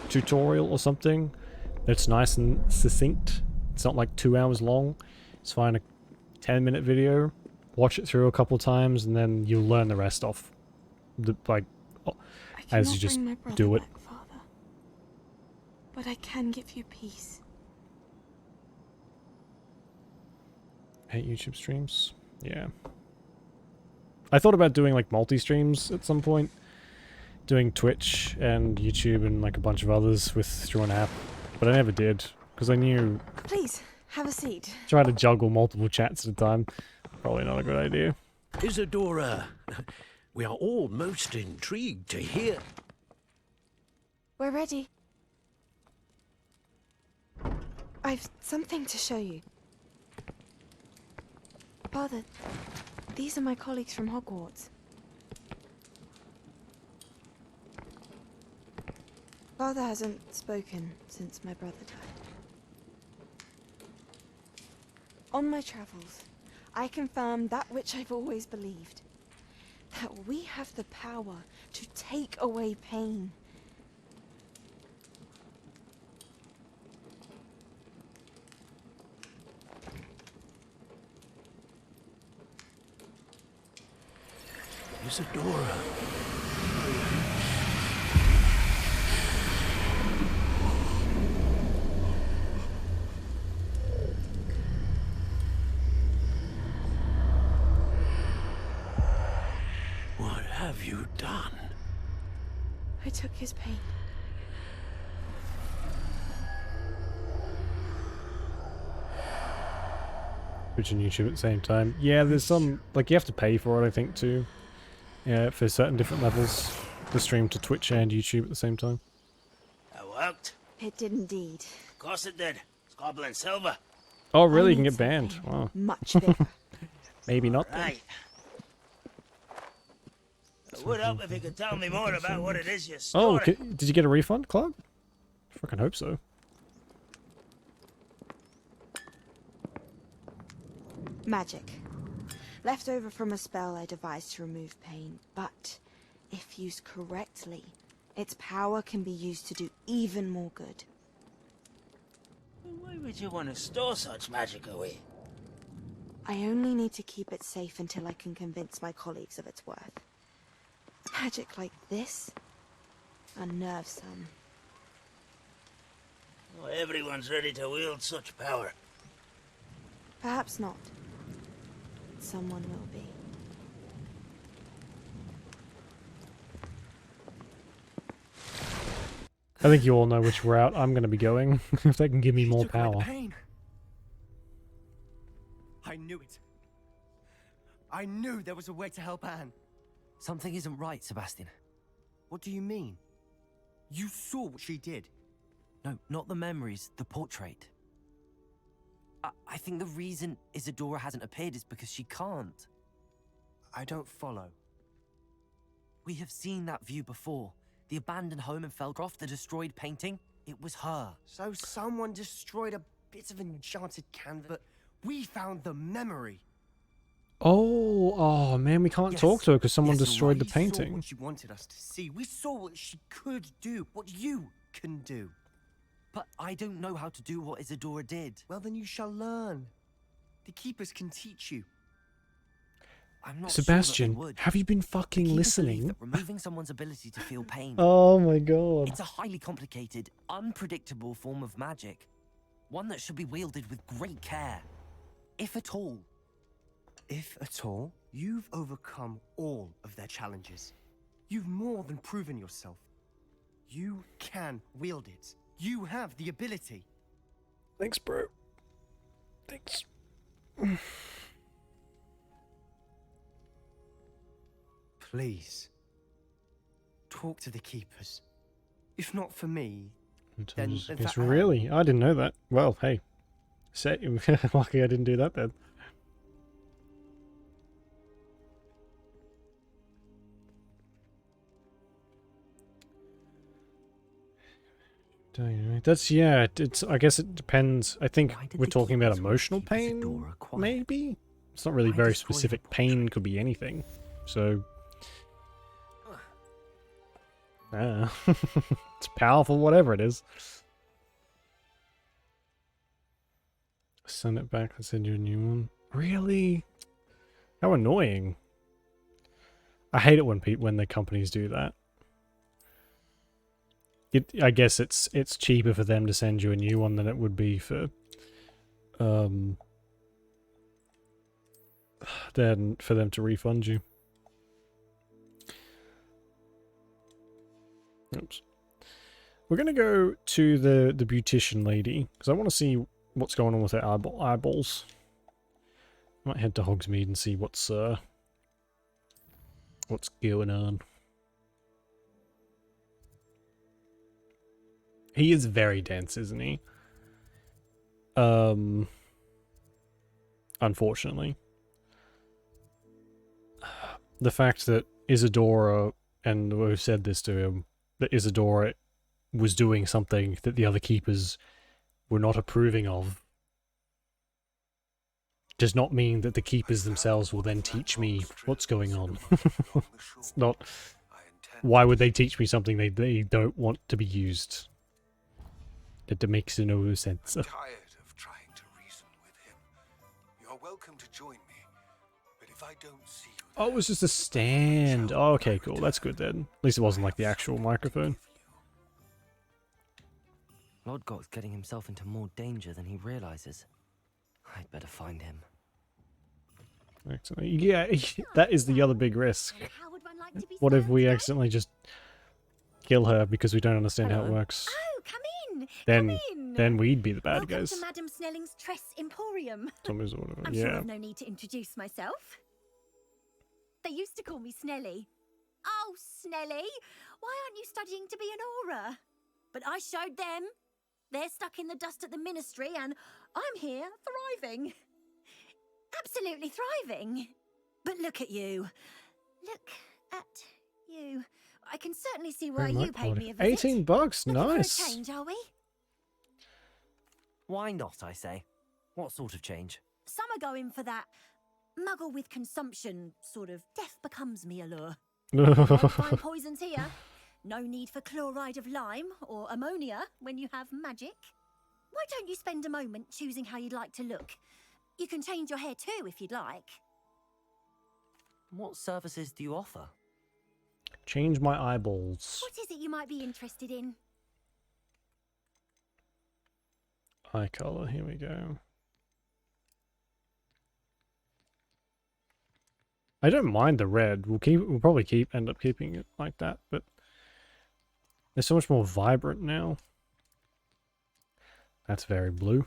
tutorial or something that's nice and succinct. It's not like 2 hours long. Just find a 10-minute video, watch it through a couple times, and then you'll learn the rest off. As you just do it. Back, Father. But I can give you peace. Hate YouTube streams? Yeah. I thought about doing like multi-streams at some point. Doing Twitch and YouTube and like a bunch of others through an app. But I never did. because I knew Please, have a seat. trying to juggle multiple chats at a time, probably not a good idea. Isadora, we are all most intrigued to hear. We're ready. I've something to show you. Father, these are my colleagues from Hogwarts. Father hasn't spoken since my brother died. On my travels, I confirmed that which I've always believed. That we have the power to take away pain. Isadora. What have you done? I took his pain. Twitch and YouTube at the same time. Yeah, there's some, like, you have to pay for it, I think, too. Yeah, for certain different levels. To stream to Twitch and YouTube at the same time. That worked. It did indeed. Of course it did. It's goblin silver. Oh, really? You can get banned. Wow. Much bigger. Maybe not then. Right. It would help if you could tell me more about what it is you're Oh, storing. did you get a refund, Club? Fucking hope so. Magic. Left over from a spell I devised to remove pain, but if used correctly, its power can be used to do even more good. Why would you want to store such magic away? I only need to keep it safe until I can convince my colleagues of its worth. Magic like this unnerves some. Not everyone's ready to wield such power. Perhaps not. Someone will be. I think you all know which route I'm going to be going, if they can give me more power. I knew it. I knew there was a way to help Anne. Something isn't right, Sebastian. What do you mean? You saw what she did. No, not the memories, the portrait. I think the reason Isadora hasn't appeared is because she can't. I don't follow. We have seen that view before. The abandoned home in Feldcroft, the destroyed painting, it was her. So someone destroyed a bit of enchanted canvas, but we found the memory. Oh man, we can't talk to her because someone destroyed the We saw painting. what she wanted us to see. We saw what she could do, what you can do. But I don't know how to do what Isadora did. Well, then you shall learn. The Keepers can teach you. I'm not Sebastian, sure that they would. have you been fucking Keepers believe listening? that removing someone's ability to feel pain. Oh my god. It's a highly complicated, unpredictable form of magic. One that should be wielded with great care. If at all. If at all, you've overcome all of their challenges. You've more than proven yourself. You can wield it. You have the ability. Thanks, bro. Thanks. Please. Talk to the Keepers. If not for me, then... It's really? I didn't know that. Well, hey. Lucky I didn't do that then. That's, yeah, it's, I guess it depends. I think we're talking about emotional pain, maybe? It's not really very specific. Pain could be anything. So, it's powerful, whatever it is. Send it back and send you a new one. Really? How annoying. I hate it when the companies do that. I guess it's cheaper for them to send you a new one than it would be for than for them to refund you. Oops. We're gonna go to the beautician lady, because I want to see what's going on with her eyeballs. Might head to Hogsmeade and see what's going on. He is very dense, isn't he? Unfortunately. The fact that Isadora, and we've said this to him, that Isadora was doing something that the other keepers were not approving of, does not mean that the keepers themselves will then teach me what's going on. It's not... Why would they teach me something they don't want to be used? That makes no sense. I'm tired of trying to reason with him. You're welcome to join me, but if I don't see you... Oh, it was just a stand. Oh, okay, cool. That's good then. At least it wasn't like the actual microphone. Lodgok's getting himself into more danger than he realizes. I'd better find him. Excellent. Yeah, that is the other big risk. What if we accidentally just kill her because we don't understand how it works? Oh, come in. Then we'd be the bad Welcome guys. to Madame Snelling's Tress Emporium. Tommy's or whatever. I'm Yeah. sure I've no need to introduce myself. They used to call me Snelly. Oh, Snelly, why aren't you studying to be an aura? But I showed them. They're stuck in the dust at the ministry, and I'm here thriving. Absolutely thriving. But look at you. Look at you. I can certainly see why you paid me a visit. 18 bucks, Looking nice. for a change, are we? Why not, I say? What sort of change? Some are going for that muggle with consumption, sort of death becomes me allure. No fine poisons here. No need for chloride of lime or ammonia when you have magic. Why don't you spend a moment choosing how you'd like to look? You can change your hair too if you'd like. What services do you offer? Change my eyeballs. What is it you might be interested in? Eye color, here we go. I don't mind the red. We'll probably end up keeping it like that, but they're so much more vibrant now. That's very blue.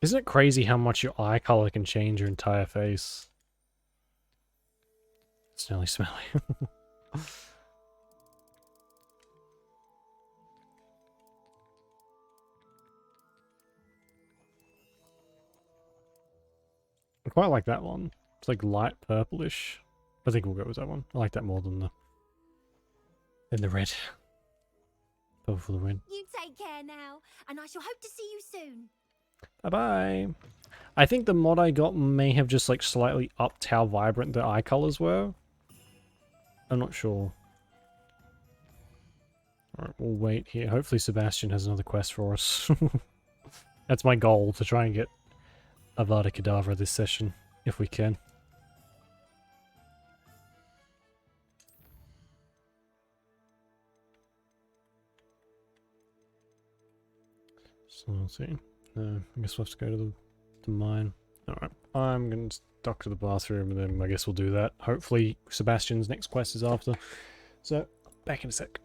Isn't it crazy how much your eye color can change your entire face? It's nearly smelly. I quite like that one. It's like light purplish. I think we'll go with that one. I like that more than the red. Purple for the win. You take care now, and I shall hope to see you soon. Bye-bye. I think the mod I got may have just like slightly upped how vibrant the eye colors were. I'm not sure. Alright, we'll wait here. Hopefully Sebastian has another quest for us. That's my goal, to try and get Avada Kedavra this session, if we can. So let's see. I guess we'll have to go to the mine. Alright, I'm going to duck to the bathroom and then I guess we'll do that. Hopefully Sebastian's next quest is after. So, back in a sec.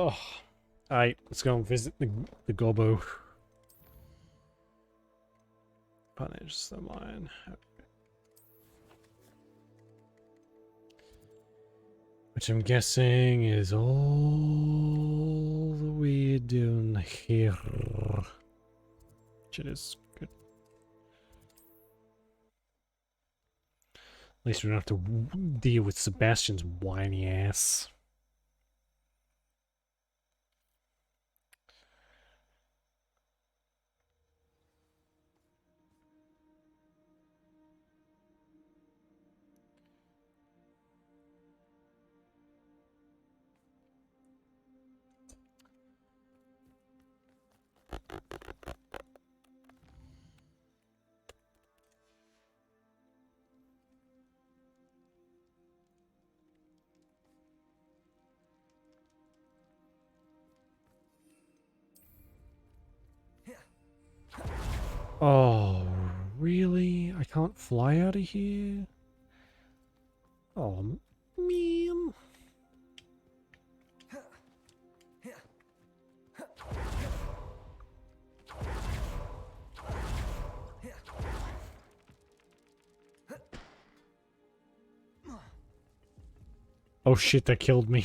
Oh. Alright, let's go and visit the gobbo. Punish the mine. Which I'm guessing is all we're doing here. Which it is good. At least we don't have to deal with Sebastian's whiny ass. Oh, really? I can't fly out of here? Oh, man. Oh shit, that killed me.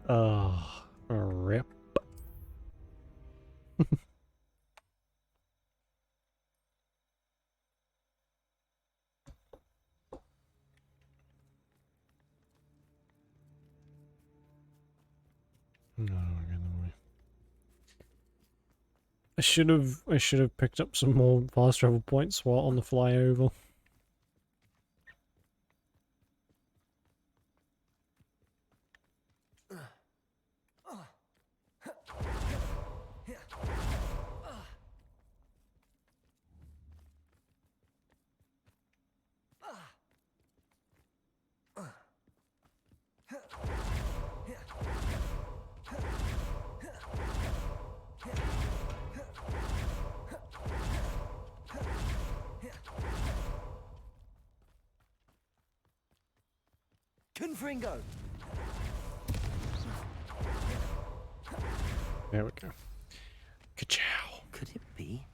Oh, rip. No, I should have picked up some more fast travel points while on the flyover. Confringo. There we go. Ka-chow. Could it be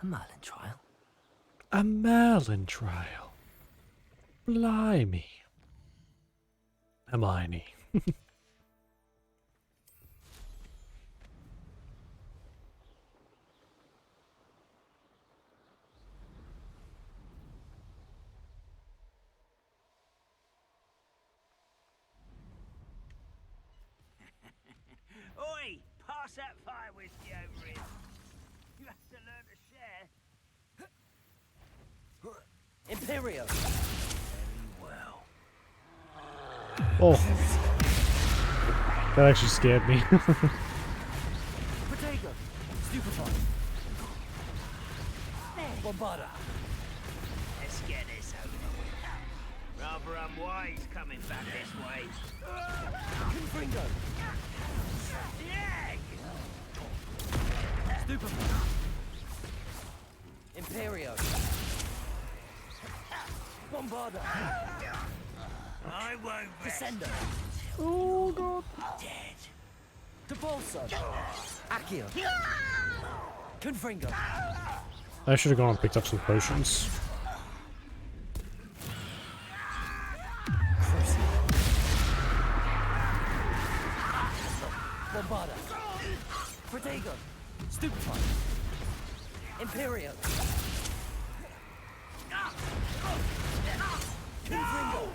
a Merlin trial? A Merlin trial. Blimey. Hermione. Oi! Pass that fire whiskey over here. You have to learn to share. Imperio. Very well. Oh. That actually scared me. Protego. Stupefy. Bombarda. Let's get this over with. Rather unwise coming back this way. Confringo. Yeah! Stupefy. Imperio. Bombarda. I won't rest. Descender. Oh god. Dead. Depulso. Accio. Confringo. I should have gone and picked up some potions. Bombarda. Protego. Stupefy. Imperio. Confringo.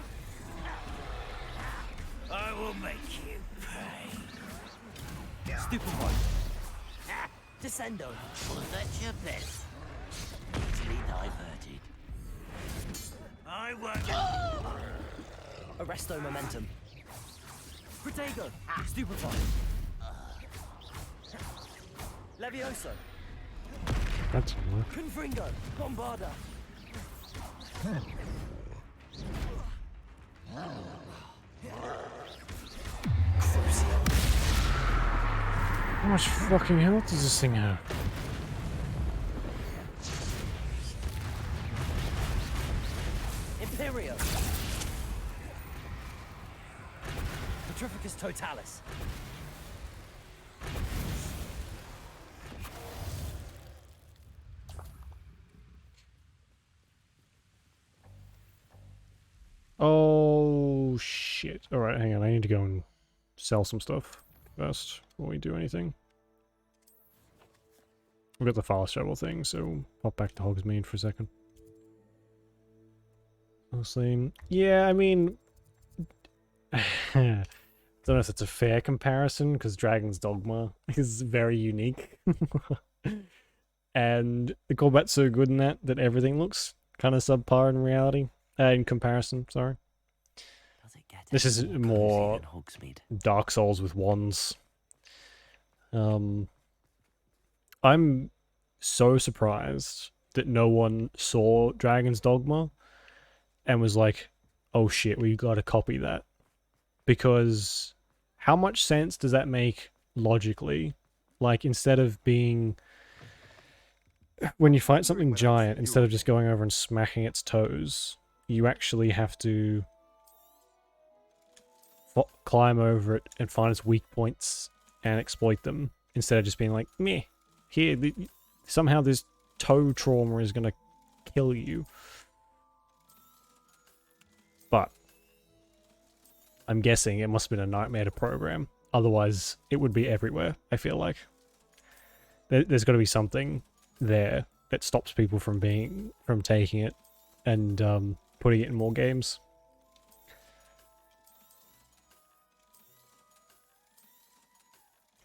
I will make you pay. Stupefy. Descendo. Was that your best? Easily diverted. I won't. Arresto momentum. Protego. Stupefy. Levioso. That's enough. Confringo. Bombarda. How much fucking health does this thing have? Imperio. Petrificus totalis. Oh shit. Alright, hang on, I need to go and sell some stuff first before we do anything. We've got the fast travel thing, so we'll pop back to Hogsmeade for a second. Honestly, yeah, I mean, I don't know if it's a fair comparison, because Dragon's Dogma is very unique. And the combat's so good in that everything looks kind of subpar in reality. In comparison, sorry. This is more Dark Souls with wands. I'm so surprised that no one saw Dragon's Dogma and was like, oh shit, we gotta copy that. Because how much sense does that make logically? Like, instead of being... When you fight something giant, instead of just going over and smacking its toes, you actually have to climb over it and find its weak points and exploit them, instead of just being like, meh, here, somehow this toe trauma is gonna kill you. But I'm guessing it must have been a nightmare to program. Otherwise, it would be everywhere, I feel like. There's got to be something there that stops people from taking it and putting it in more games.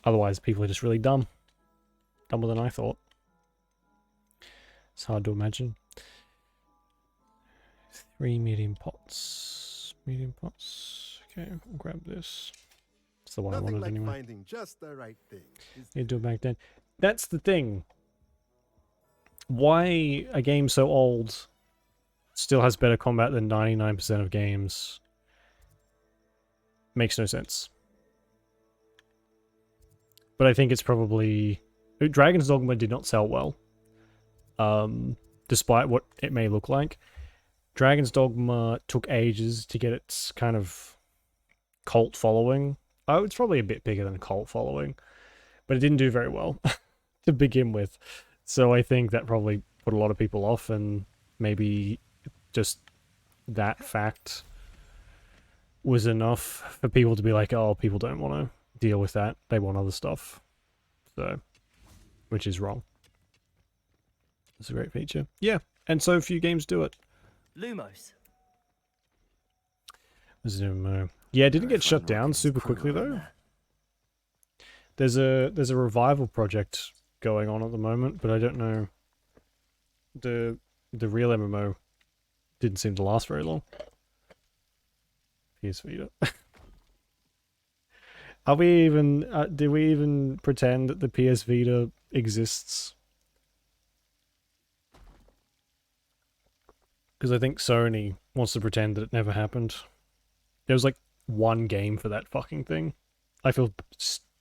Otherwise, people are just really dumb. Dumber than I thought. It's hard to imagine. 3 medium pots. Medium pots. Okay, I'll grab this. It's the one I wanted anyway. Finding just the right thing. You do it back then. That's the thing. Why a game so old still has better combat than 99% of games makes no sense. But I think it's probably... Dragon's Dogma did not sell well. Despite what it may look like. Dragon's Dogma took ages to get its kind of cult following. Oh, it's probably a bit bigger than a cult following. But it didn't do very well to begin with. So I think that probably put a lot of people off, and maybe just that fact was enough for people to be like, oh, people don't want to deal with that. They want other stuff. So, which is wrong. It's a great feature. Yeah, and so few games do it. Lumos. Yeah, it didn't get shut down super quickly though. There's a revival project going on at the moment, but I don't know. The real MMO didn't seem to last very long. PS Vita. Are we even? Do we even pretend that the PS Vita exists? Because I think Sony wants to pretend that it never happened. There was like one game for that fucking thing. I feel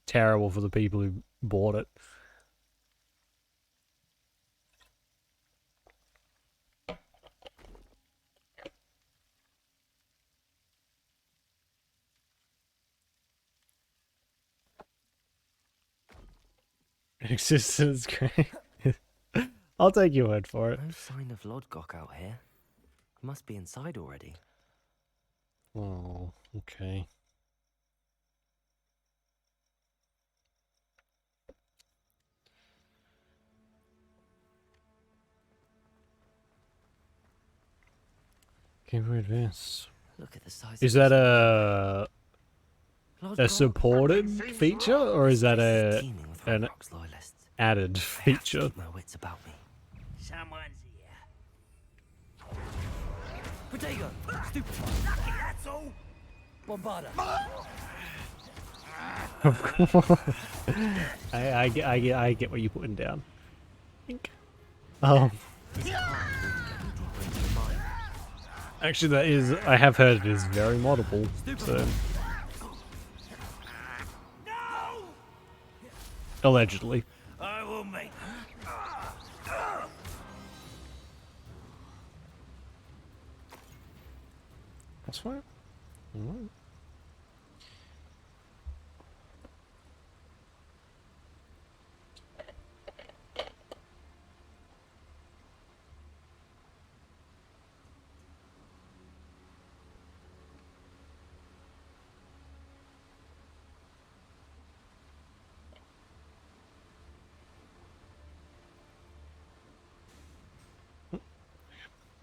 terrible for the people who bought it. It exists and it's great. I'll take your word for it. No sign of Lodgok out here. He must be inside already. Oh, okay. Can we advance? Look at the size. Is that a supported feature, or is that an added feature? My wits about me. Someone's here. Protego! Stupid! Lucky, that's all! Bombarda! I get what you're putting down. Actually, that is, I have heard it is very moddable, so... Allegedly. I will make. That's fine. Alright.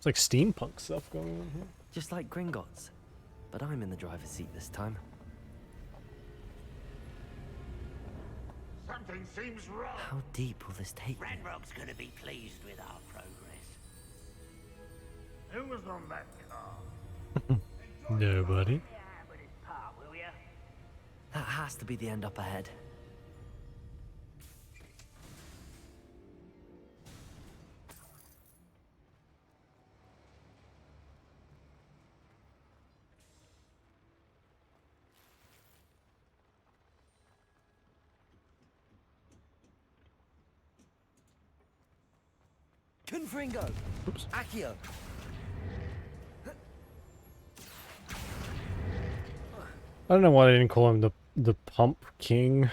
It's like steampunk stuff going on here. Just like Gringotts. But I'm in the driver's seat this time. Something seems wrong. How deep will this take me? Ranrock's gonna be pleased with our progress. Who was on that car? Nobody. With his pa, will ya? That has to be the end up ahead. Confringo! Oops. Accio! I don't know why they didn't call him the Pump King.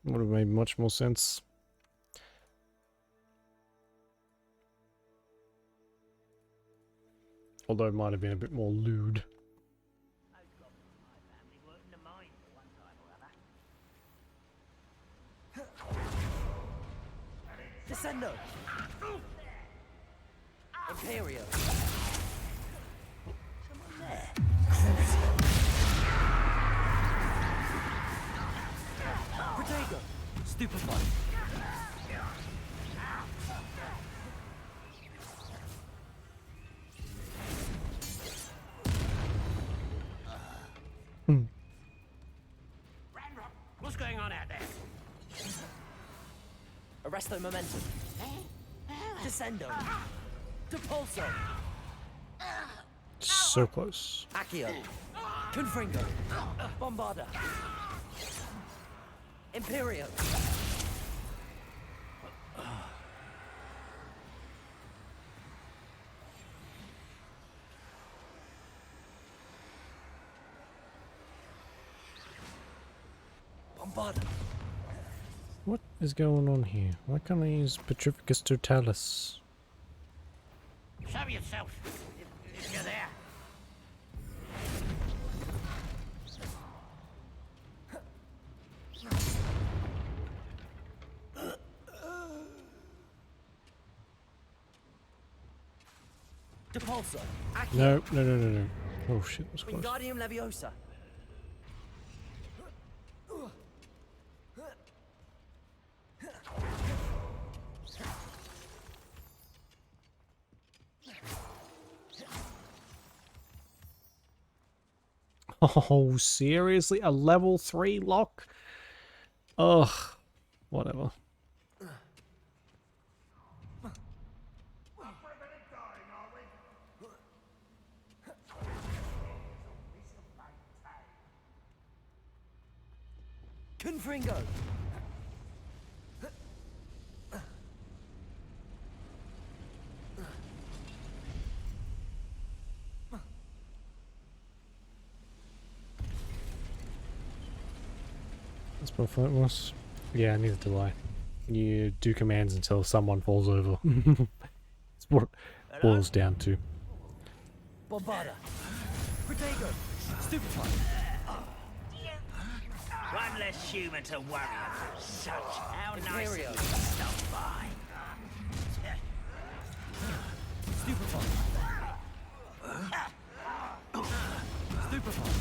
Would have made much more sense. Although it might have been a bit more lewd. Descendo! Imperio! Someone there? Protego! Stupefy! What's going on out there? Arresto momentum. Descendo. Depulso. So close. Accio. Confringo. Bombarda. Imperio. Bombarda. What is going on here? Why can't I use Petrificus Totalis? Show yourself, if you're there. Depulso. Accio. No, no, no, no, no. Oh shit, that was close. Wingardium Leviosa. Oh, seriously? A level 3 lock? Ugh. Whatever. Confringo. That's what it was. Yeah, neither do I. You do commands until someone falls over. It's what it boils down to. Bombarda. Protego. Stupefy. One less human to worry about. Such how nice Imperio. of you to stop by. Stupefy. Stupefy.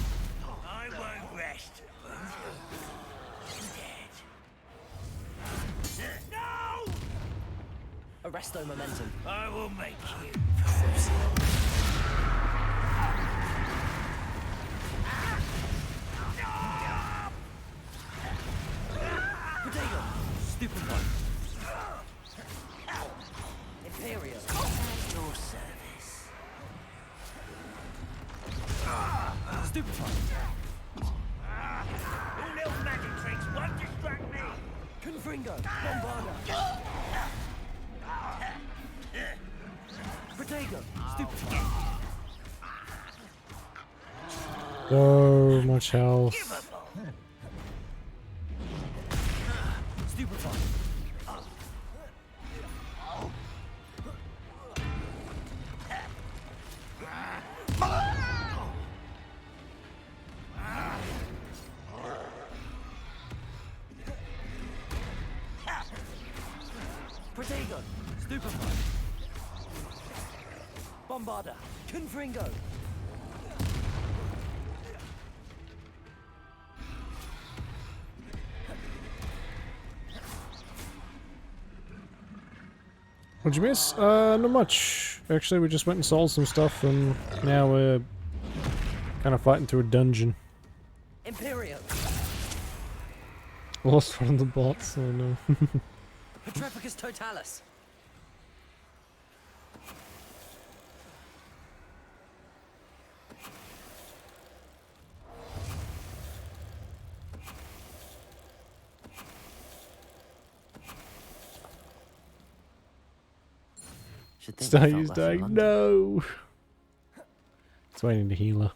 I won't rest. Dead. No! Arresto momentum. I will make you. Protego. Stupefy. Imperio. At your service. Stupefy. Your little magic tricks won't distract me. Confringo. Bombarda. Protego. Stupefy. So much health. Stupefy. Protego. Stupefy. Bombarder, Confringo. What'd you miss? Not much. Actually, we just went and sold some stuff, and now we're kind of fighting through a dungeon. Imperio. Lost one of the bots. Oh no. Petrificus Totalis. Stay's dying. No. It's waiting to heal her.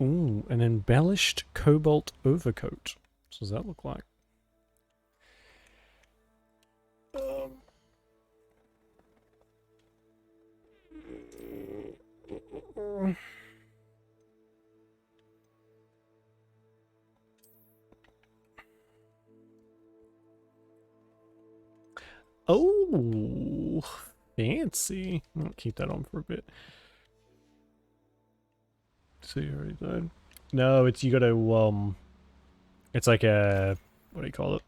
Ooh, an embellished cobalt overcoat. What does that look like? Oh, fancy. I'll keep that on for a bit. So you already died. No, it's you gotta it's like a, what do you call it?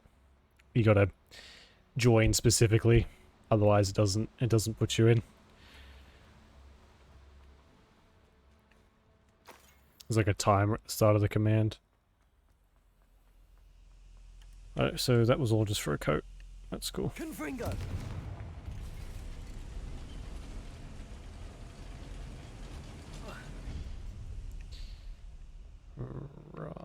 You gotta join specifically, otherwise it doesn't put you in. There's like a timer at the start of the command. Alright, so that was all just for a coat. That's cool. Confringo. Right.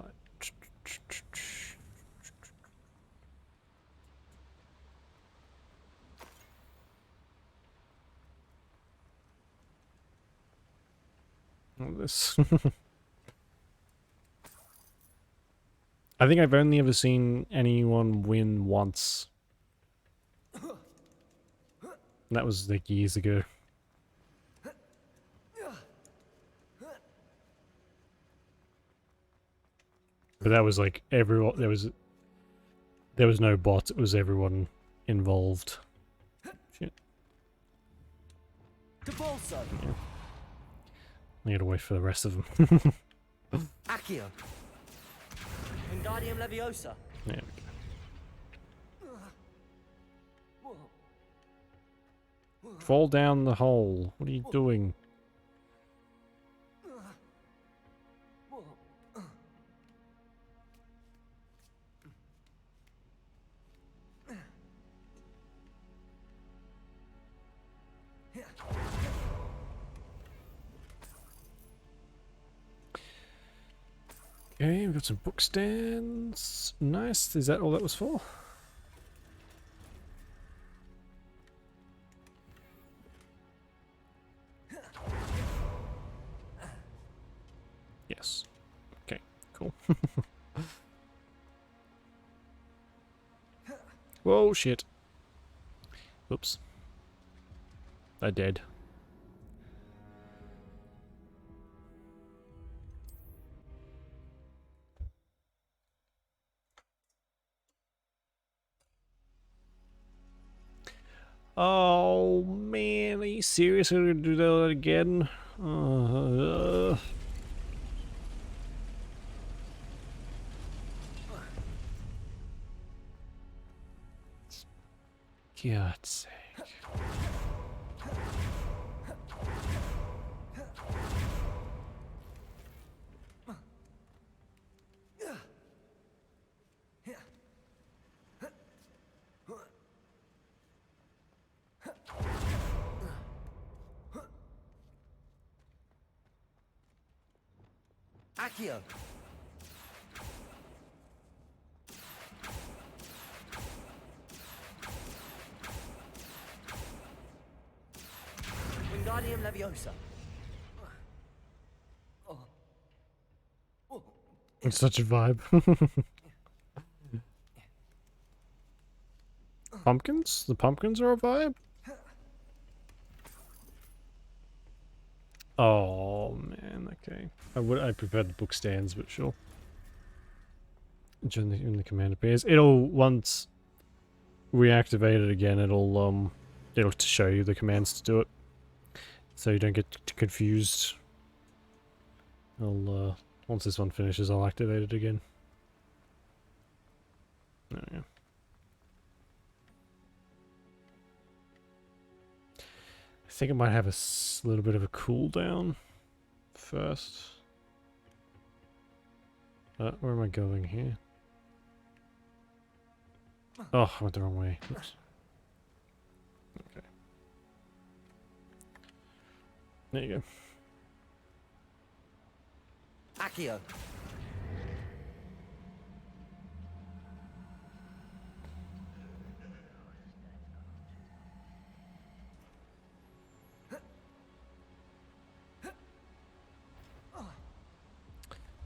All this. I think I've only ever seen anyone win once. And that was like years ago. But that was like everyone, there was no bot, it was everyone involved. Shit. Cabolso. Yeah. I gotta wait for the rest of them. Accio. Wingardium Leviosa. There we go. Fall down the hole. What are you doing? Okay, we've got some book stands. Nice. Is that all that was for? Yes. Okay, cool. Whoa, shit. Oops. I dead. Oh man, are you serious? I'm gonna do that again? God's sake. Accio. Wingardium Leviosa. It's such a vibe. Pumpkins? The pumpkins are a vibe? Oh man, okay. I prefer the book stands, but sure. When the command appears, it'll once reactivate it again, it'll show you the commands to do it, so you don't get confused. I'll once this one finishes, I'll activate it again. There we go. I think I might have a little bit of a cooldown first. Where am I going here? Oh, I went the wrong way. Oops. Okay. There you go. Accio.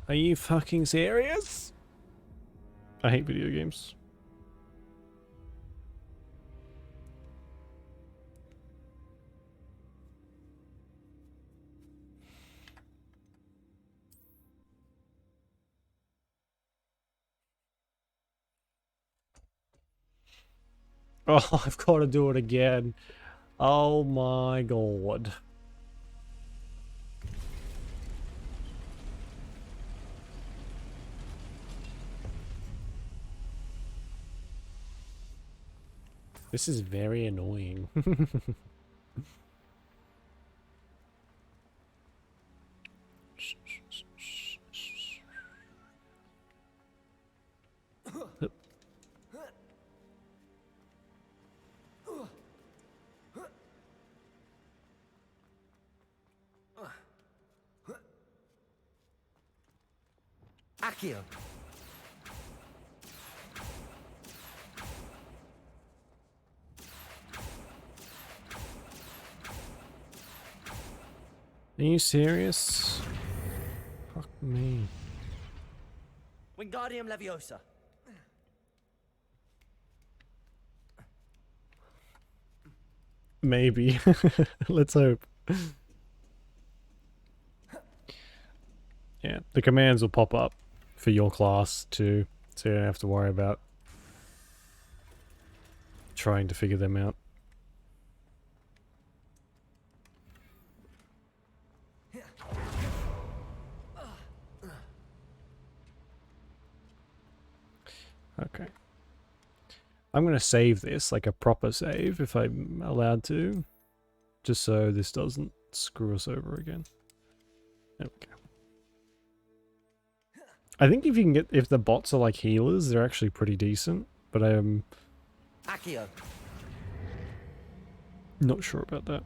Are you fucking serious? I hate video games. Oh, I've got to do it again. Oh my god. This is very annoying. Accio. Are you serious? Fuck me. Wingardium Leviosa. Maybe. Let's hope. Yeah, the commands will pop up for your class too, so you don't have to worry about trying to figure them out. Okay. I'm going to save this, like a proper save, if I'm allowed to. Just so this doesn't screw us over again. There we go. I think if you can get, if the bots are like healers, they're actually pretty decent. But I'm Accio. not sure about that.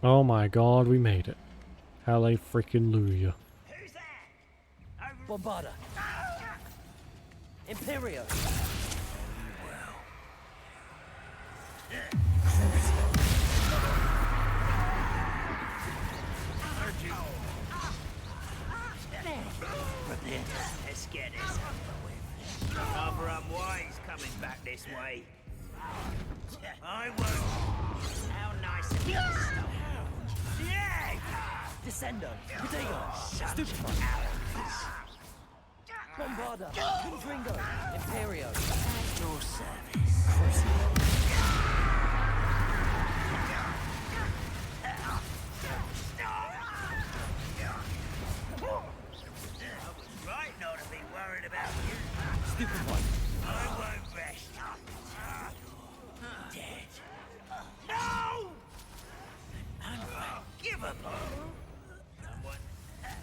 Oh my god, we made it. Halle freaking Luya. Bombarda. Imperio. Let's get this over with. Rather unwise coming back this way. I won't. How nice of you to stop. Yeah! Descendo. Potato. Stupefy. Bombarda. Confringo. Imperio. At your service. Right not to be worried about you. Stupefy. I won't rest. Dead. No! Unforgivable.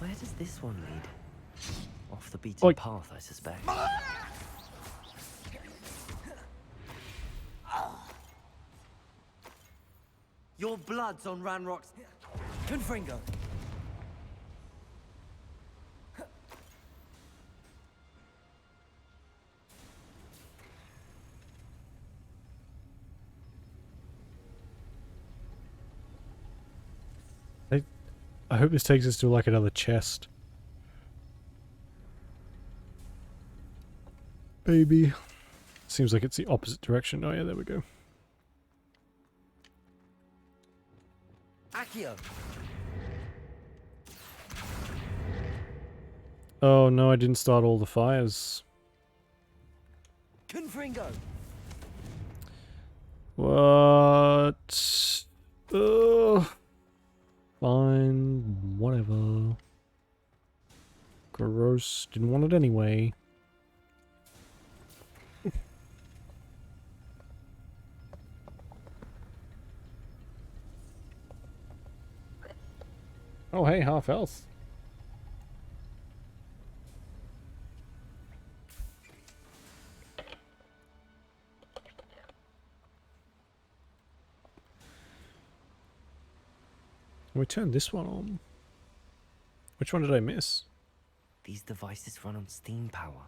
Where does this one lead? Off the beaten path, I suspect. Your blood's on Ranrock's. Confringo. I hope this takes us to like another chest. Baby. Seems like it's the opposite direction. Oh yeah, there we go. Accio! Oh no, I didn't start all the fires. Confringo! What? Fine, whatever. Gross. Didn't want it anyway. Oh hey, half health. We turned this one on. Which one did I miss? These devices run on steam power.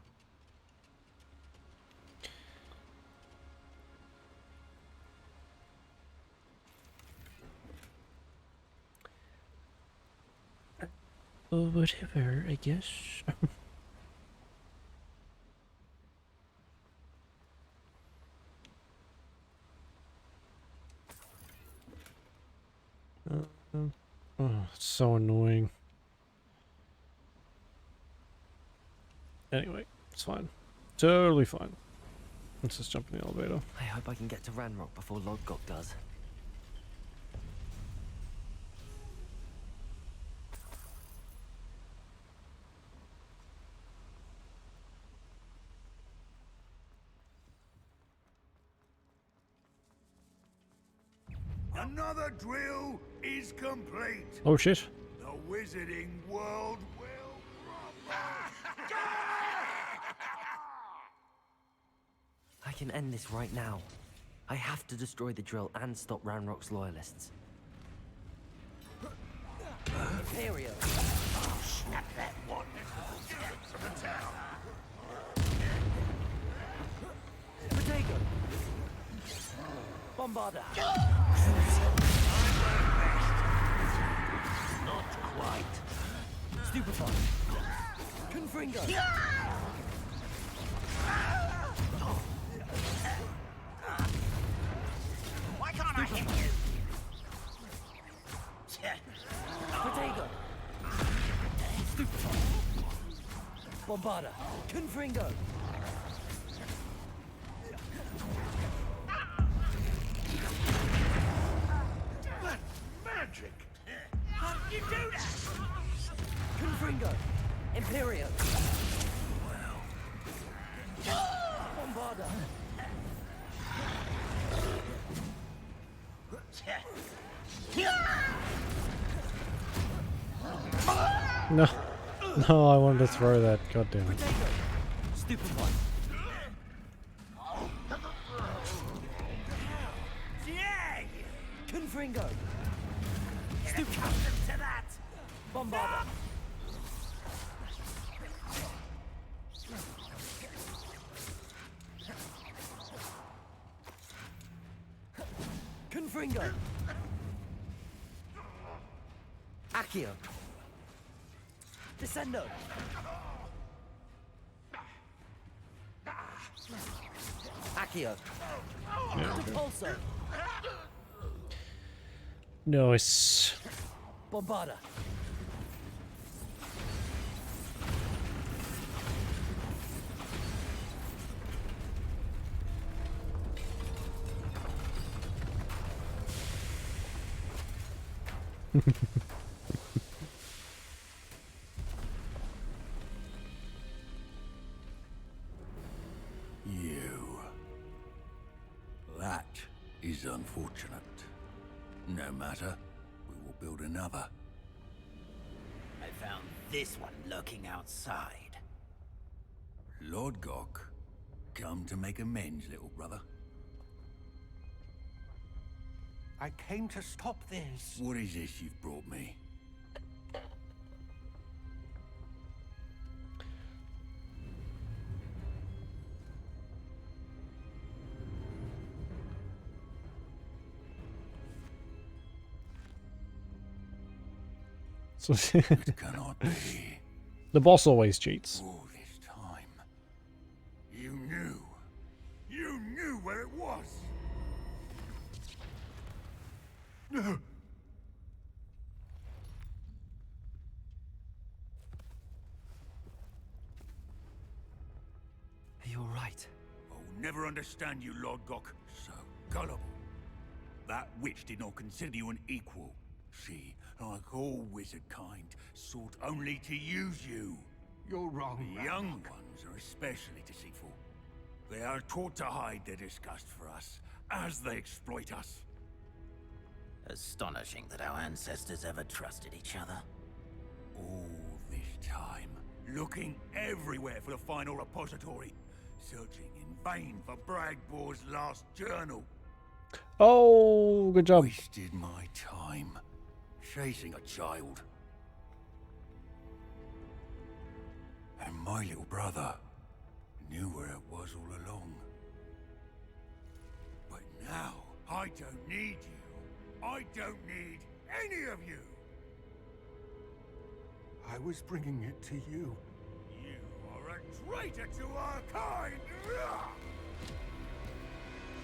Oh, whatever, I guess. Oh, it's so annoying. Anyway, it's fine. Totally fine. Let's just jump in the elevator. I hope I can get to Ranrock before Lodgok does. Another drill is complete. Oh shit. The wizarding world will I can end this right now. I have to destroy the drill and stop Ranrock's loyalists. Imperio! Snap that one. Protego! Bombarda! Not quite. Stupefy! Confringo! Why can't I hit you? Protego! Stupefy! Bombarda! Confringo! magic. How did you do that? Confringo! Imperio! Bombarda! No. No, I wanted to throw that. God damn it. Stupefy! Jag! Confringo! Get accustomed to that! Bombarda! Confringo! Accio! Descendo! Accio! Repulso! Nice. Bombarda! You. That is unfortunate. No matter, we will build another. I found this one lurking outside. Lord Gok, come to make amends, little brother. I came to stop this. What is this you've brought me? So It cannot be. The boss always cheats. All this time, you knew. Are you alright? I'll never understand you, Lord Gok. So gullible. That witch did not consider you an equal. She, like all wizard kind, sought only to use you. You're wrong, The young ones are especially deceitful. They are taught to hide their disgust for us, as they exploit us. Astonishing that our ancestors ever trusted each other. All this time, looking everywhere for the final repository, searching in vain for Bragbor's last journal. Oh, good job. Wasted my time chasing a child. And my little brother knew where it was all along. But now, I don't need you. I don't need any of you. I was bringing it to you. You are a traitor to our kind.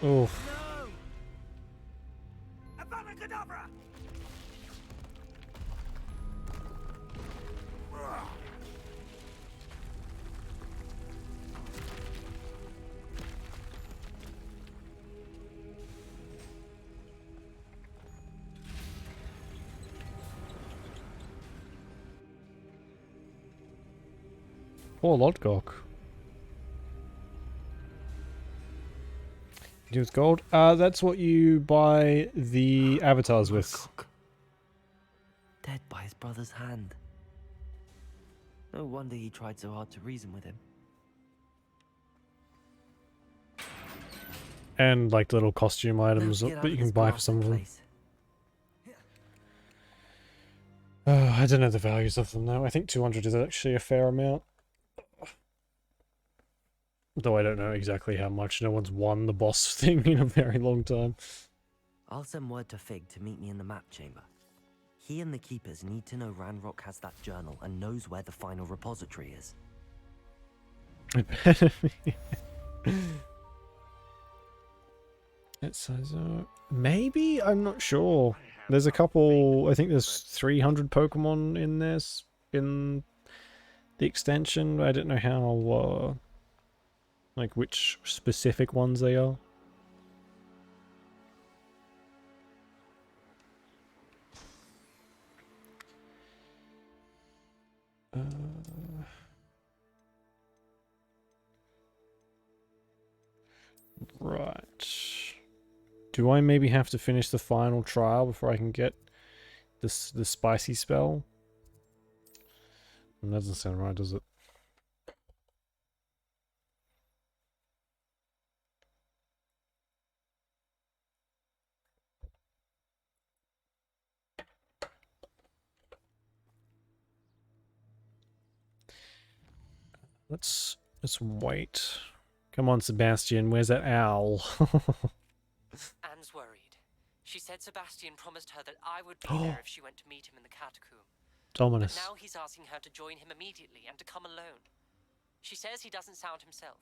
Oof. No! Avada Kedavra! Poor Lodgok. Do with gold? That's what you buy the avatars with. Dead by his brother's hand. No wonder he tried so hard to reason with him. And like little costume items that you can buy for some of them. I don't know the values of them though. I think 200 is actually a fair amount. Though I don't know exactly how much. No one's won the boss thing in a very long time. I'll send word to Fig to meet me in the map chamber. He and the Keepers need to know Ranrock has that journal and knows where the final repository is. It better be. It says, maybe? I'm not sure. There's a couple, I think there's 300 Pokemon in this, in the extension. I don't know how, like which specific ones they are. Right. Do I maybe have to finish the final trial before I can get this the spicy spell? That doesn't sound right, does it? Let's wait. Come on, Sebastian. Where's that owl? Anne's worried. She said Sebastian promised her that I would be there if she went to meet him in the catacomb. Ominous. But now he's asking her to join him immediately and to come alone. She says he doesn't sound himself.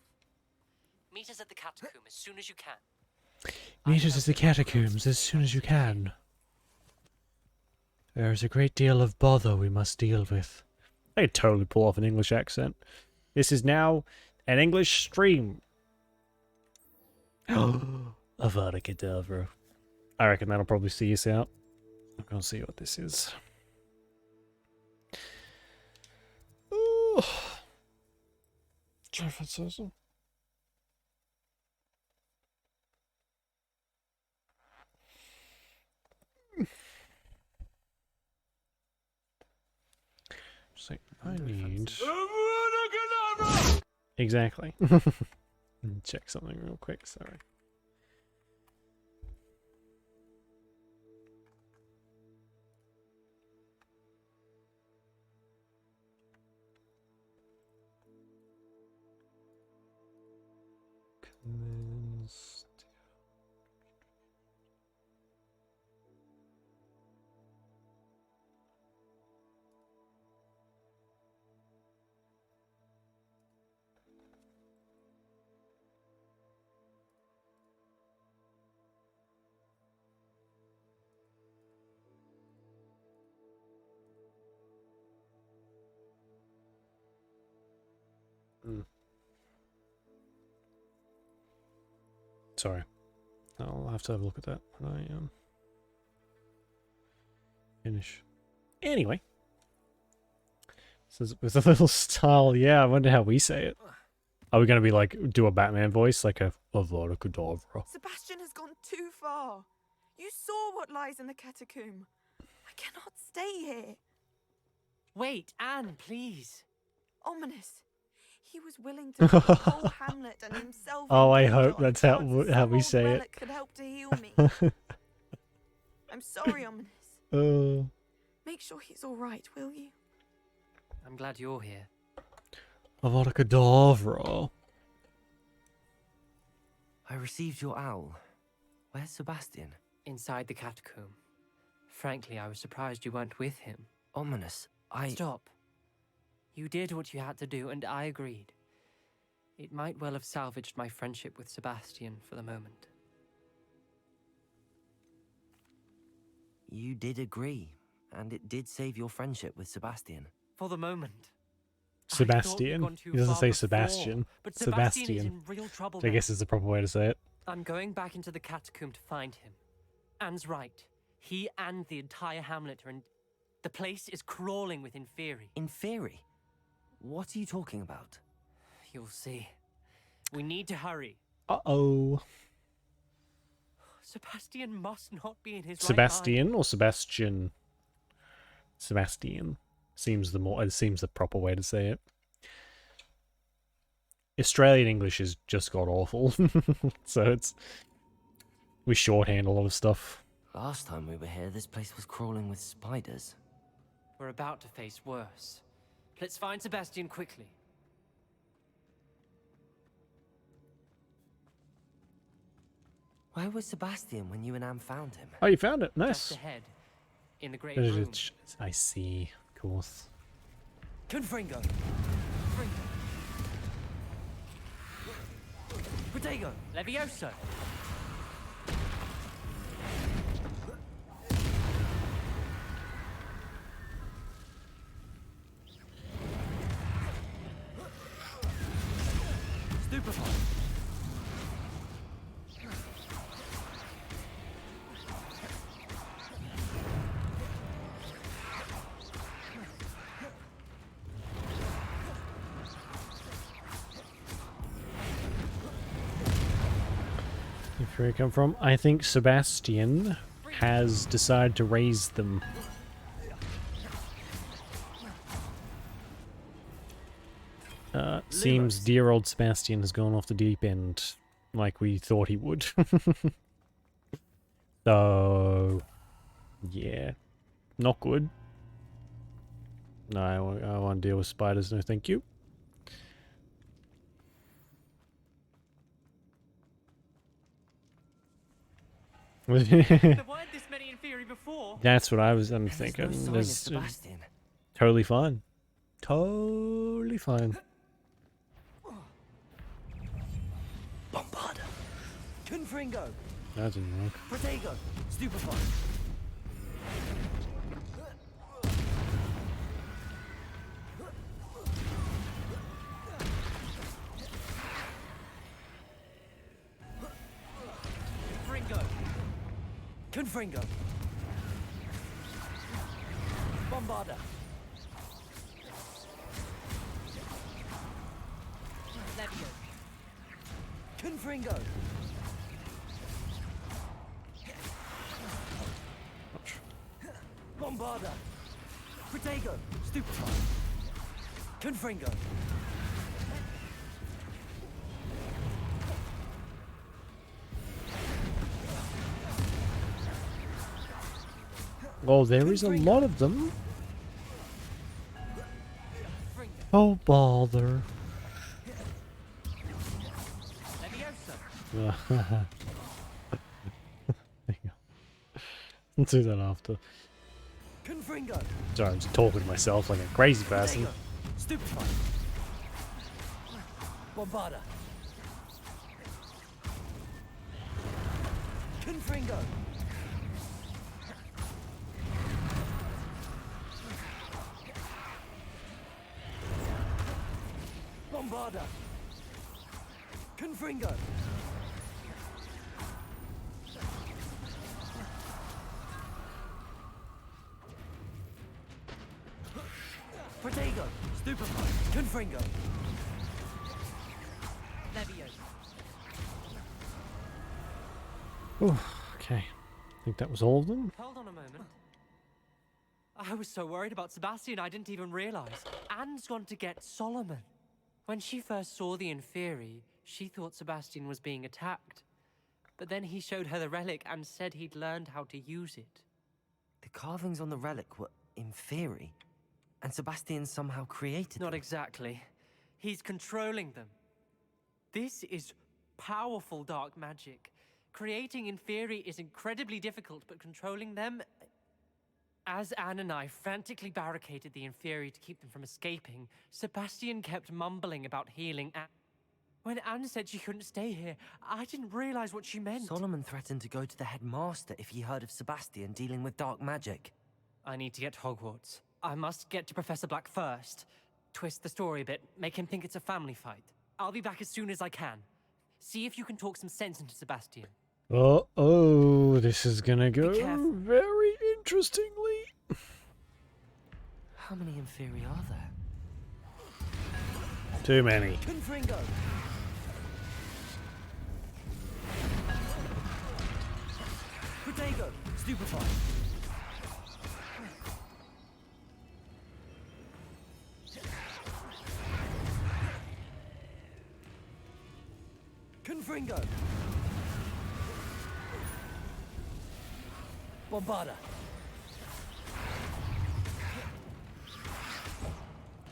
Meet us at the catacomb as soon as you can. Meet us at the catacombs as soon as you can. There is a great deal of bother we must deal with. I could totally pull off an English accent. This is now an English stream. Avada Kedavra. I reckon that'll probably see us out. I'm gonna see what this is. Ooh. Try to find something. So I need exactly. Check something real quick. Sorry. Sorry. I'll have to have a look at that when I finish. Anyway. Says with a little style, yeah, I wonder how we say it. Are we gonna be like do a Batman voice, like a Avada Kedavra? Sebastian has gone too far. You saw what lies in the catacomb. I cannot stay here. Wait, Anne, please. Ominous. He was willing to put the whole hamlet and himself. Oh, in I danger hope on that's the how chance how some we old say it. relic could help to heal me. I'm sorry, Ominous. Make sure he's all right, will you? I'm glad you're here. Avada Kedavra. I received your owl. Where's Sebastian? Inside the catacomb. Frankly, I was surprised you weren't with him. Ominous. Stop. You did what you had to do, and I agreed. It might well have salvaged my friendship with Sebastian for the moment. You did agree, and it did save your friendship with Sebastian. For the moment. Sebastian. He doesn't say Sebastian. But Sebastian is in real trouble I guess is the proper way to say it. I'm going back into the catacomb to find him. Anne's right. He and the entire hamlet are in... The place is crawling with Inferi. Inferi? What are you talking about? You'll see. We need to hurry. Uh-oh. Sebastian must not be in his Sebastian or Sebastian? Sebastian. Seems the proper way to say it. Australian English is just god awful. So we shorthand a lot of stuff. Last time we were here, this place was crawling with spiders. We're about to face worse. Let's find Sebastian quickly. Where was Sebastian when you and Anne found him? Oh, you found it. Nice. Just ahead, in the great room. I see. Of course. Confringo. Protego. Levioso. Stupefy. Where it come from? I think Sebastian has decided to raise them. Seems dear old Sebastian has gone off the deep end, like we thought he would. So, yeah, not good. No, I want to deal with spiders. No, thank you. There weren't this many in theory before. That's what I was thinking. There's totally fine. Totally fine. Bombarda. Confringo. That didn't work. Protego. Stupefy. Confringo. Bombarda. Levio. Confringo. Bombarda. Protego. Stupefy. Confringo. Oh, there is a lot of them. Oh, bother. I'll do that after. Confringo. Sorry, I'm just talking to myself like a crazy person. Stupefy. Bombarda. Confringo. Bombarda. Confringo. Protego, Stupefy, Confringo. Leviosa. Ooh, okay. I think that was all of them. Hold on a moment. I was so worried about Sebastian, I didn't even realize. Anne's gone to get Solomon. When she first saw the Inferi, she thought Sebastian was being attacked. But then he showed her the relic and said he'd learned how to use it. The carvings on the relic were Inferi, and Sebastian somehow created Not them. exactly. He's controlling them. This is powerful dark magic. Creating Inferi is incredibly difficult, but controlling them... As Anne and I frantically barricaded the Inferi to keep them from escaping, Sebastian kept mumbling about healing Anne. When Anne said she couldn't stay here, I didn't realize what she meant. Solomon threatened to go to the headmaster if he heard of Sebastian dealing with dark magic. I need to get to Hogwarts. I must get to Professor Black first. Twist the story a bit, make him think it's a family fight. I'll be back as soon as I can. See if you can talk some sense into Sebastian. Oh, this is gonna go careful. very interestingly. How many Inferi are there? Too many. Confringo! Protego, Stupefy. Confringo! Bombarda!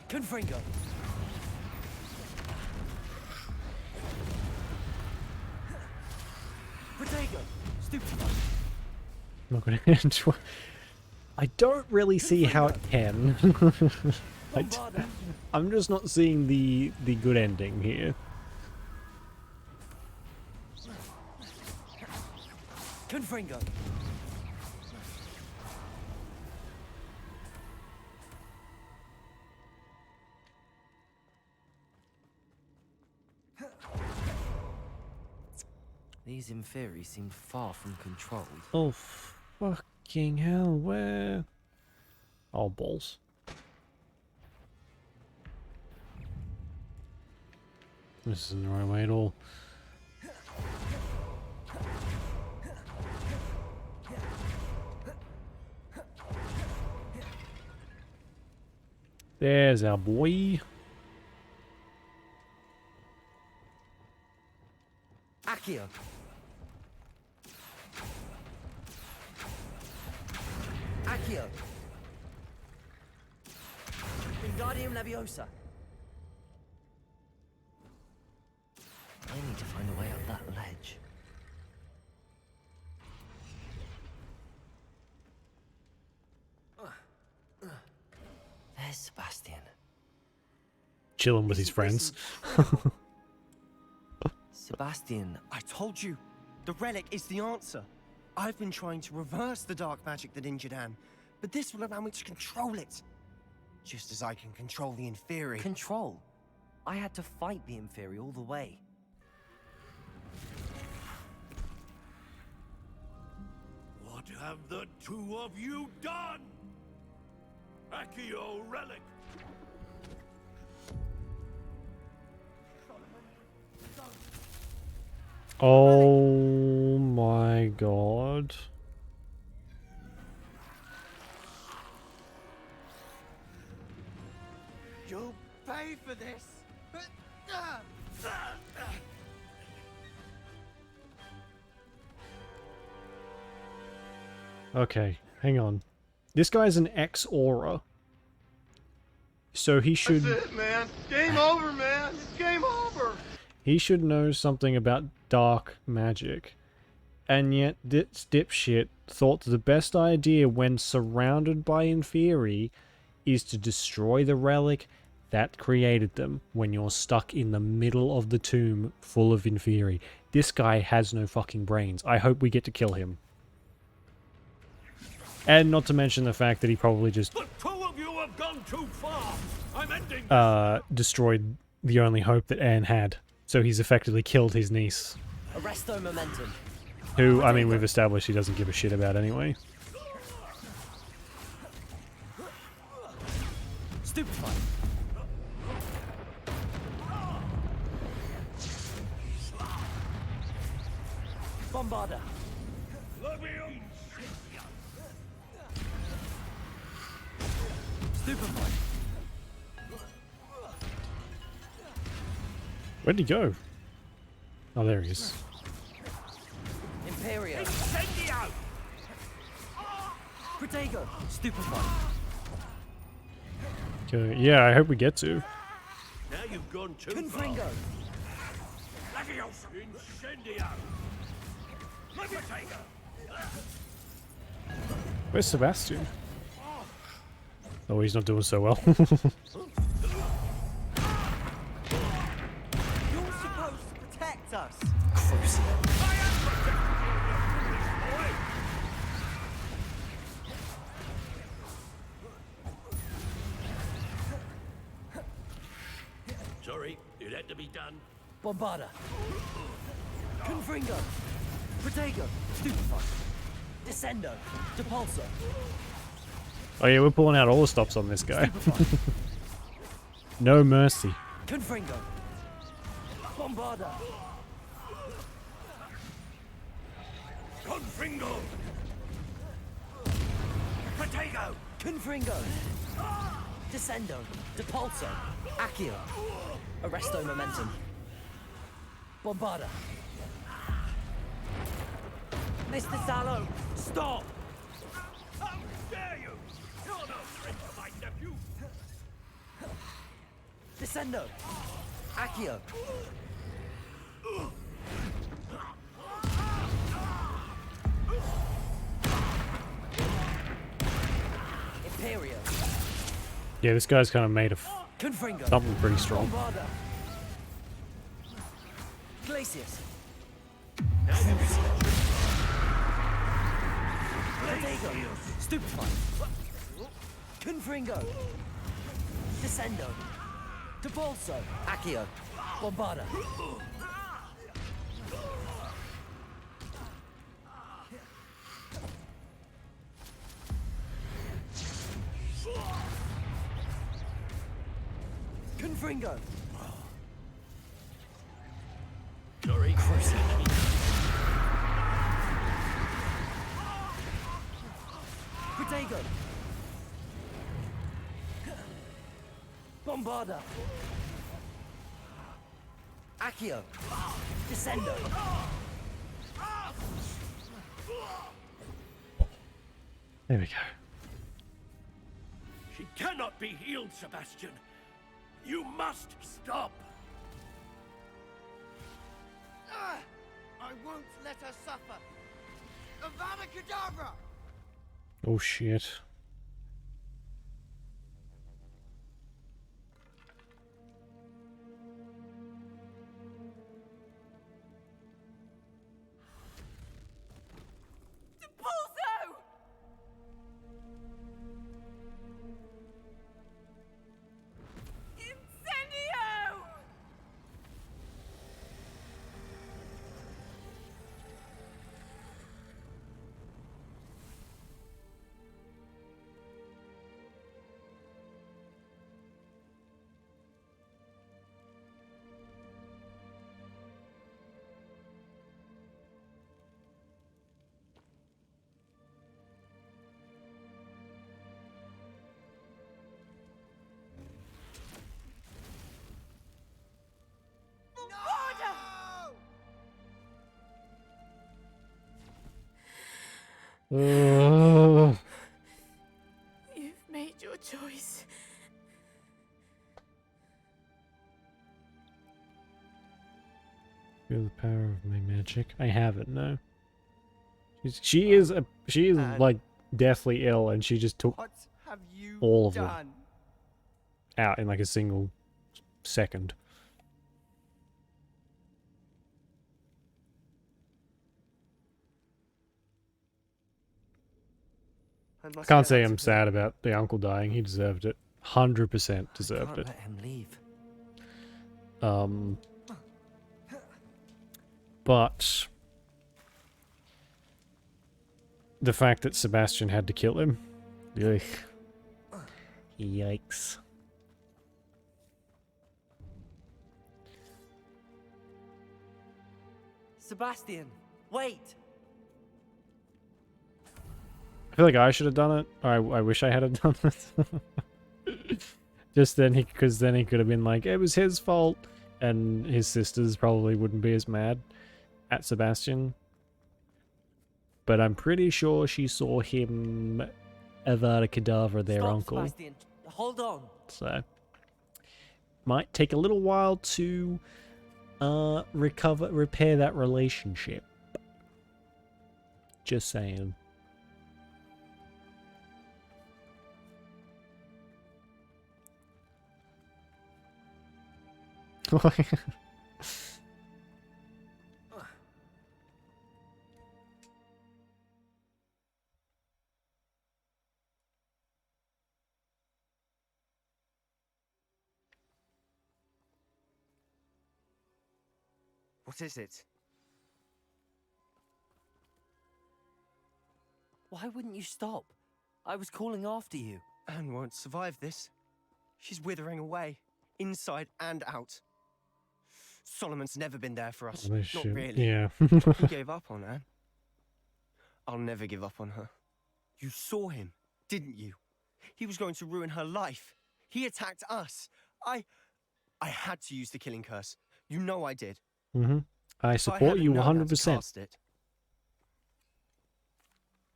Confringo! Protego! Stupefy! I'm not gonna enjoy. I don't really see how it can. I'm just not seeing the good ending here. Confringo! These Inferi seemed far from controlled. Oh, fucking hell, where? Oh, balls. This isn't the right way at all. There's our boy. Accio! Accio! Wingardium Leviosa! I need to find a way up that ledge. There's Sebastian. Chilling with his friends. Sebastian, I told you, the relic is the answer. I've been trying to reverse the dark magic that injured Anne, but this will allow me to control it. Just as I can control the Inferi. Control? I had to fight the Inferi all the way. What have the two of you done? Accio relic. Oh my god. You'll pay for this! Okay, hang on. This guy's an ex-aura. So he should... That's it, man. Game over, man. It's game over. He should know something about dark magic. And yet this dipshit thought the best idea when surrounded by Inferi is to destroy the relic that created them when you're stuck in the middle of the tomb full of Inferi. This guy has no fucking brains. I hope we get to kill him. And not to mention the fact that he probably just The two of you have gone too far. I'm ending. Destroyed the only hope that Anne had. So he's effectively killed his niece. Arresto momentum. Who, I mean, we've established he doesn't give a shit about anyway. Stupefied. Bombarder. Stupefied. Where'd he go? Oh, there he is. Imperio. Incendio. Protego. Stupefied. Okay, yeah, I hope we get to. Now you've gone too Confringo. Leviosa. Incendio. Protego. Where's Sebastian? Oh, he's not doing so well. You're supposed to protect us. Crucial. Sorry, it had to be done. Bombarder. Confringo. Protego. Stupefied. Descendo. Depulso. Oh yeah, we're pulling out all the stops on this guy. No mercy. Confringo. Bombarder. Confringo. Protego. Confringo. Descendo. Depulso. Accio. Arresto momentum. Bombarder. Mr. Sallow, stop! How dare you! You're no friend of my nephew! Descendo. Accio. Imperio. Yeah, this guy's kind of made of Confringo. something pretty strong. Bombarder. Glacius. Protego. Stupefied. Confringo. Descendo. Depulso. Accio. Bombarder. Confringo. Sorry. Protego. Bombarder. Accio. Descendo. There we go. She cannot be healed, Sebastian. You must stop. I won't let her suffer. Avada Kedavra! Oh shit. Depulso! Incendio! Uh, You've made your choice. feel the power of my magic. I haven't, no. She is like deathly ill, and she just took What have you all of done? them out in like a single second. I can't say I'm sad about the uncle dying. He deserved it. 100% deserved it. Let him leave. But the fact that Sebastian had to kill him. Ugh. Yikes. Sebastian, wait! I feel like I should have done it. Or I wish I had done it. Just then, because then he could have been like, it was his fault, and his sisters probably wouldn't be as mad at Sebastian. But I'm pretty sure she saw him Avada Kedavra, their uncle. Sebastian, hold on. So might take a little while to repair that relationship. Just saying. What is it? Why wouldn't you stop? I was calling after you. Anne won't survive this. She's withering away, inside and out. Solomon's never been there for us. Oh, Not really. Yeah. He gave up on Anne. I'll never give up on her. You saw him, didn't you? He was going to ruin her life. He attacked us. I had to use the killing curse. You know I did. I support you 100%. Cast it.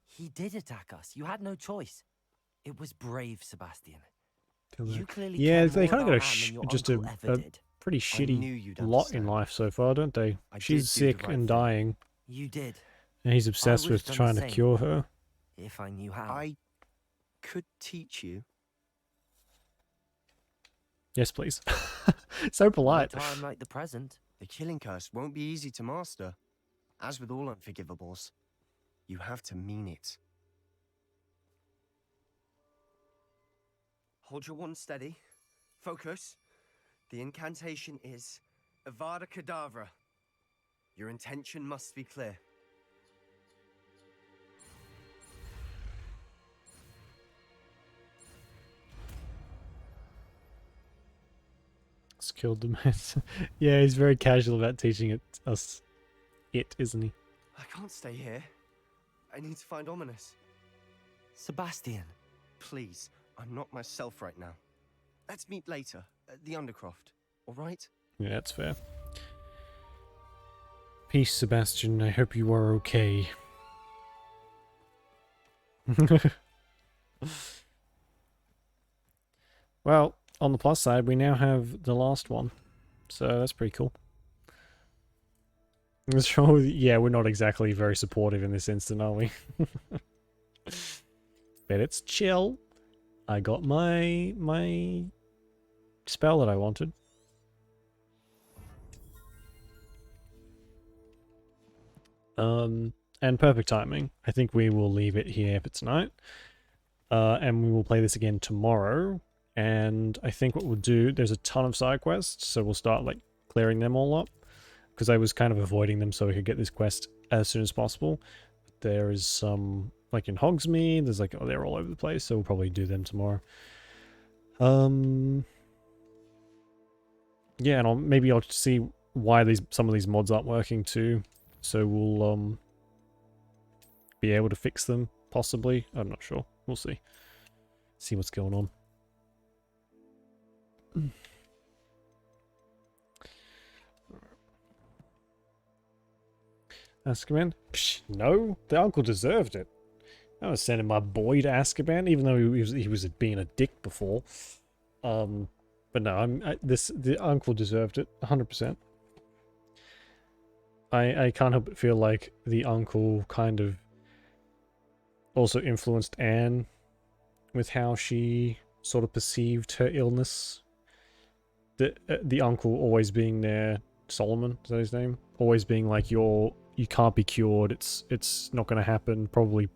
He did attack us. You had no choice. It was brave, Sebastian. You clearly Yeah, care they more kind of about got Anne than your just a uncle ever did. pretty shitty lot in life so far, don't they? She's did do the sick right and thing. dying, You did. and he's obsessed would've with done trying the to same. cure her. If I knew how. I could teach you. Yes, please. So polite. At a time like the present. The killing curse won't be easy to master. As with all unforgivables, you have to mean it. Hold your wand steady. Focus. The incantation is Avada Kedavra. Your intention must be clear. It's killed the man. Yeah, he's very casual about teaching us, isn't he? I can't stay here. I need to find Ominous. Sebastian. Please, I'm not myself right now. Let's meet later at the Undercroft, all right? Yeah, that's fair. Peace, Sebastian. I hope you are okay. Well, on the plus side, we now have the last one. So that's pretty cool. Yeah, we're not exactly very supportive in this instant, are we? But it's chill. I got my spell that I wanted. And perfect timing. I think we will leave it here for tonight. And we will play this again tomorrow. And I think what we'll do, there's a ton of side quests, so we'll start like clearing them all up. Because I was kind of avoiding them so we could get this quest as soon as possible. There is some, like in Hogsmeade, there's like, oh, they're all over the place, so we'll probably do them tomorrow. Yeah, and maybe I'll see why some of these mods aren't working too. So we'll be able to fix them, possibly. I'm not sure. We'll see. See what's going on. Azkaban? Psh, no, the uncle deserved it. I was sending my boy to Azkaban, even though he was being a dick before. But no, the uncle deserved it, 100%. I can't help but feel like the uncle kind of also influenced Anne with how she sort of perceived her illness. The uncle always being there, Solomon, is that his name? Always being like, you can't be cured, it's not gonna happen, probably.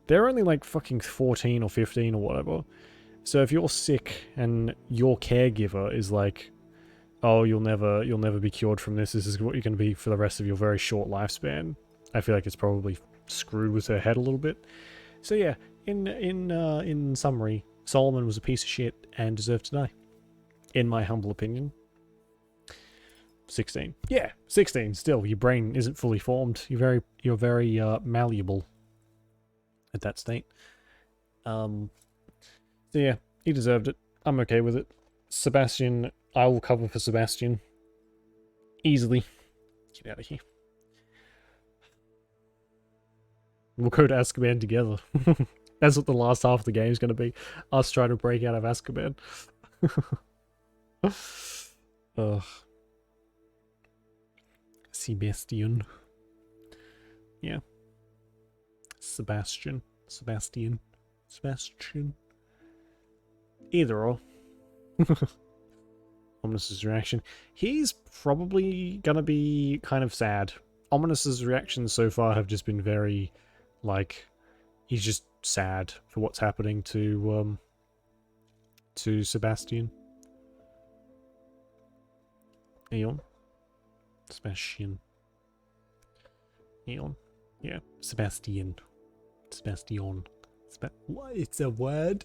They're only like fucking 14 or 15 or whatever. So if you're sick and your caregiver is like, oh, you'll never be cured from this, this is what you're gonna be for the rest of your very short lifespan, I feel like it's probably screwed with her head a little bit. So yeah, in summary, Solomon was a piece of shit and deserved to die, in my humble opinion. 16. Yeah, 16 still. Your brain isn't fully formed. You're very malleable at that state. So yeah, he deserved it. I'm okay with it. Sebastian, I will cover for Sebastian. Easily. Get out of here. We'll go to Azkaban together. That's what the last half of the game is going to be. Us trying to break out of Azkaban. Ugh. Sebastian. Yeah. Sebastian. Either or. Ominous's reaction. He's probably gonna be kind of sad. Ominous's reactions so far have just been very, like, he's just sad for what's happening to Sebastian. Eon? Sebastian. Eon. Yeah, Sebastian. What? It's a word?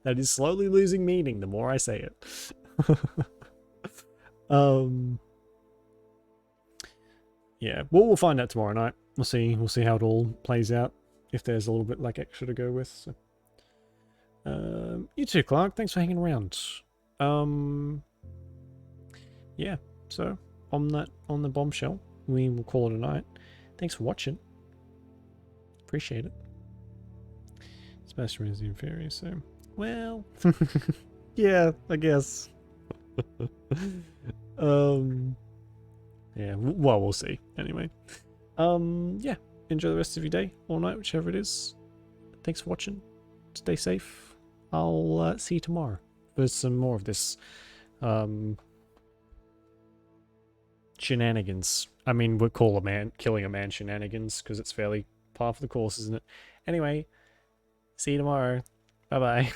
That is slowly losing meaning the more I say it. Yeah, well, we'll find out tomorrow night. We'll see how it all plays out. If there's a little bit like extra to go with. So. You too, Clark. Thanks for hanging around. Yeah. So on the bombshell, we will call it a night. Thanks for watching. Appreciate it. Sebastian is inferior, so well. Yeah, I guess. Yeah, well, we'll see. Anyway. Yeah. Enjoy the rest of your day or night, whichever it is. Thanks for watching. Stay safe. I'll see you tomorrow for some more of this shenanigans. I mean, we'll call killing a man shenanigans because it's fairly par for the course, isn't it? Anyway, see you tomorrow. Bye bye.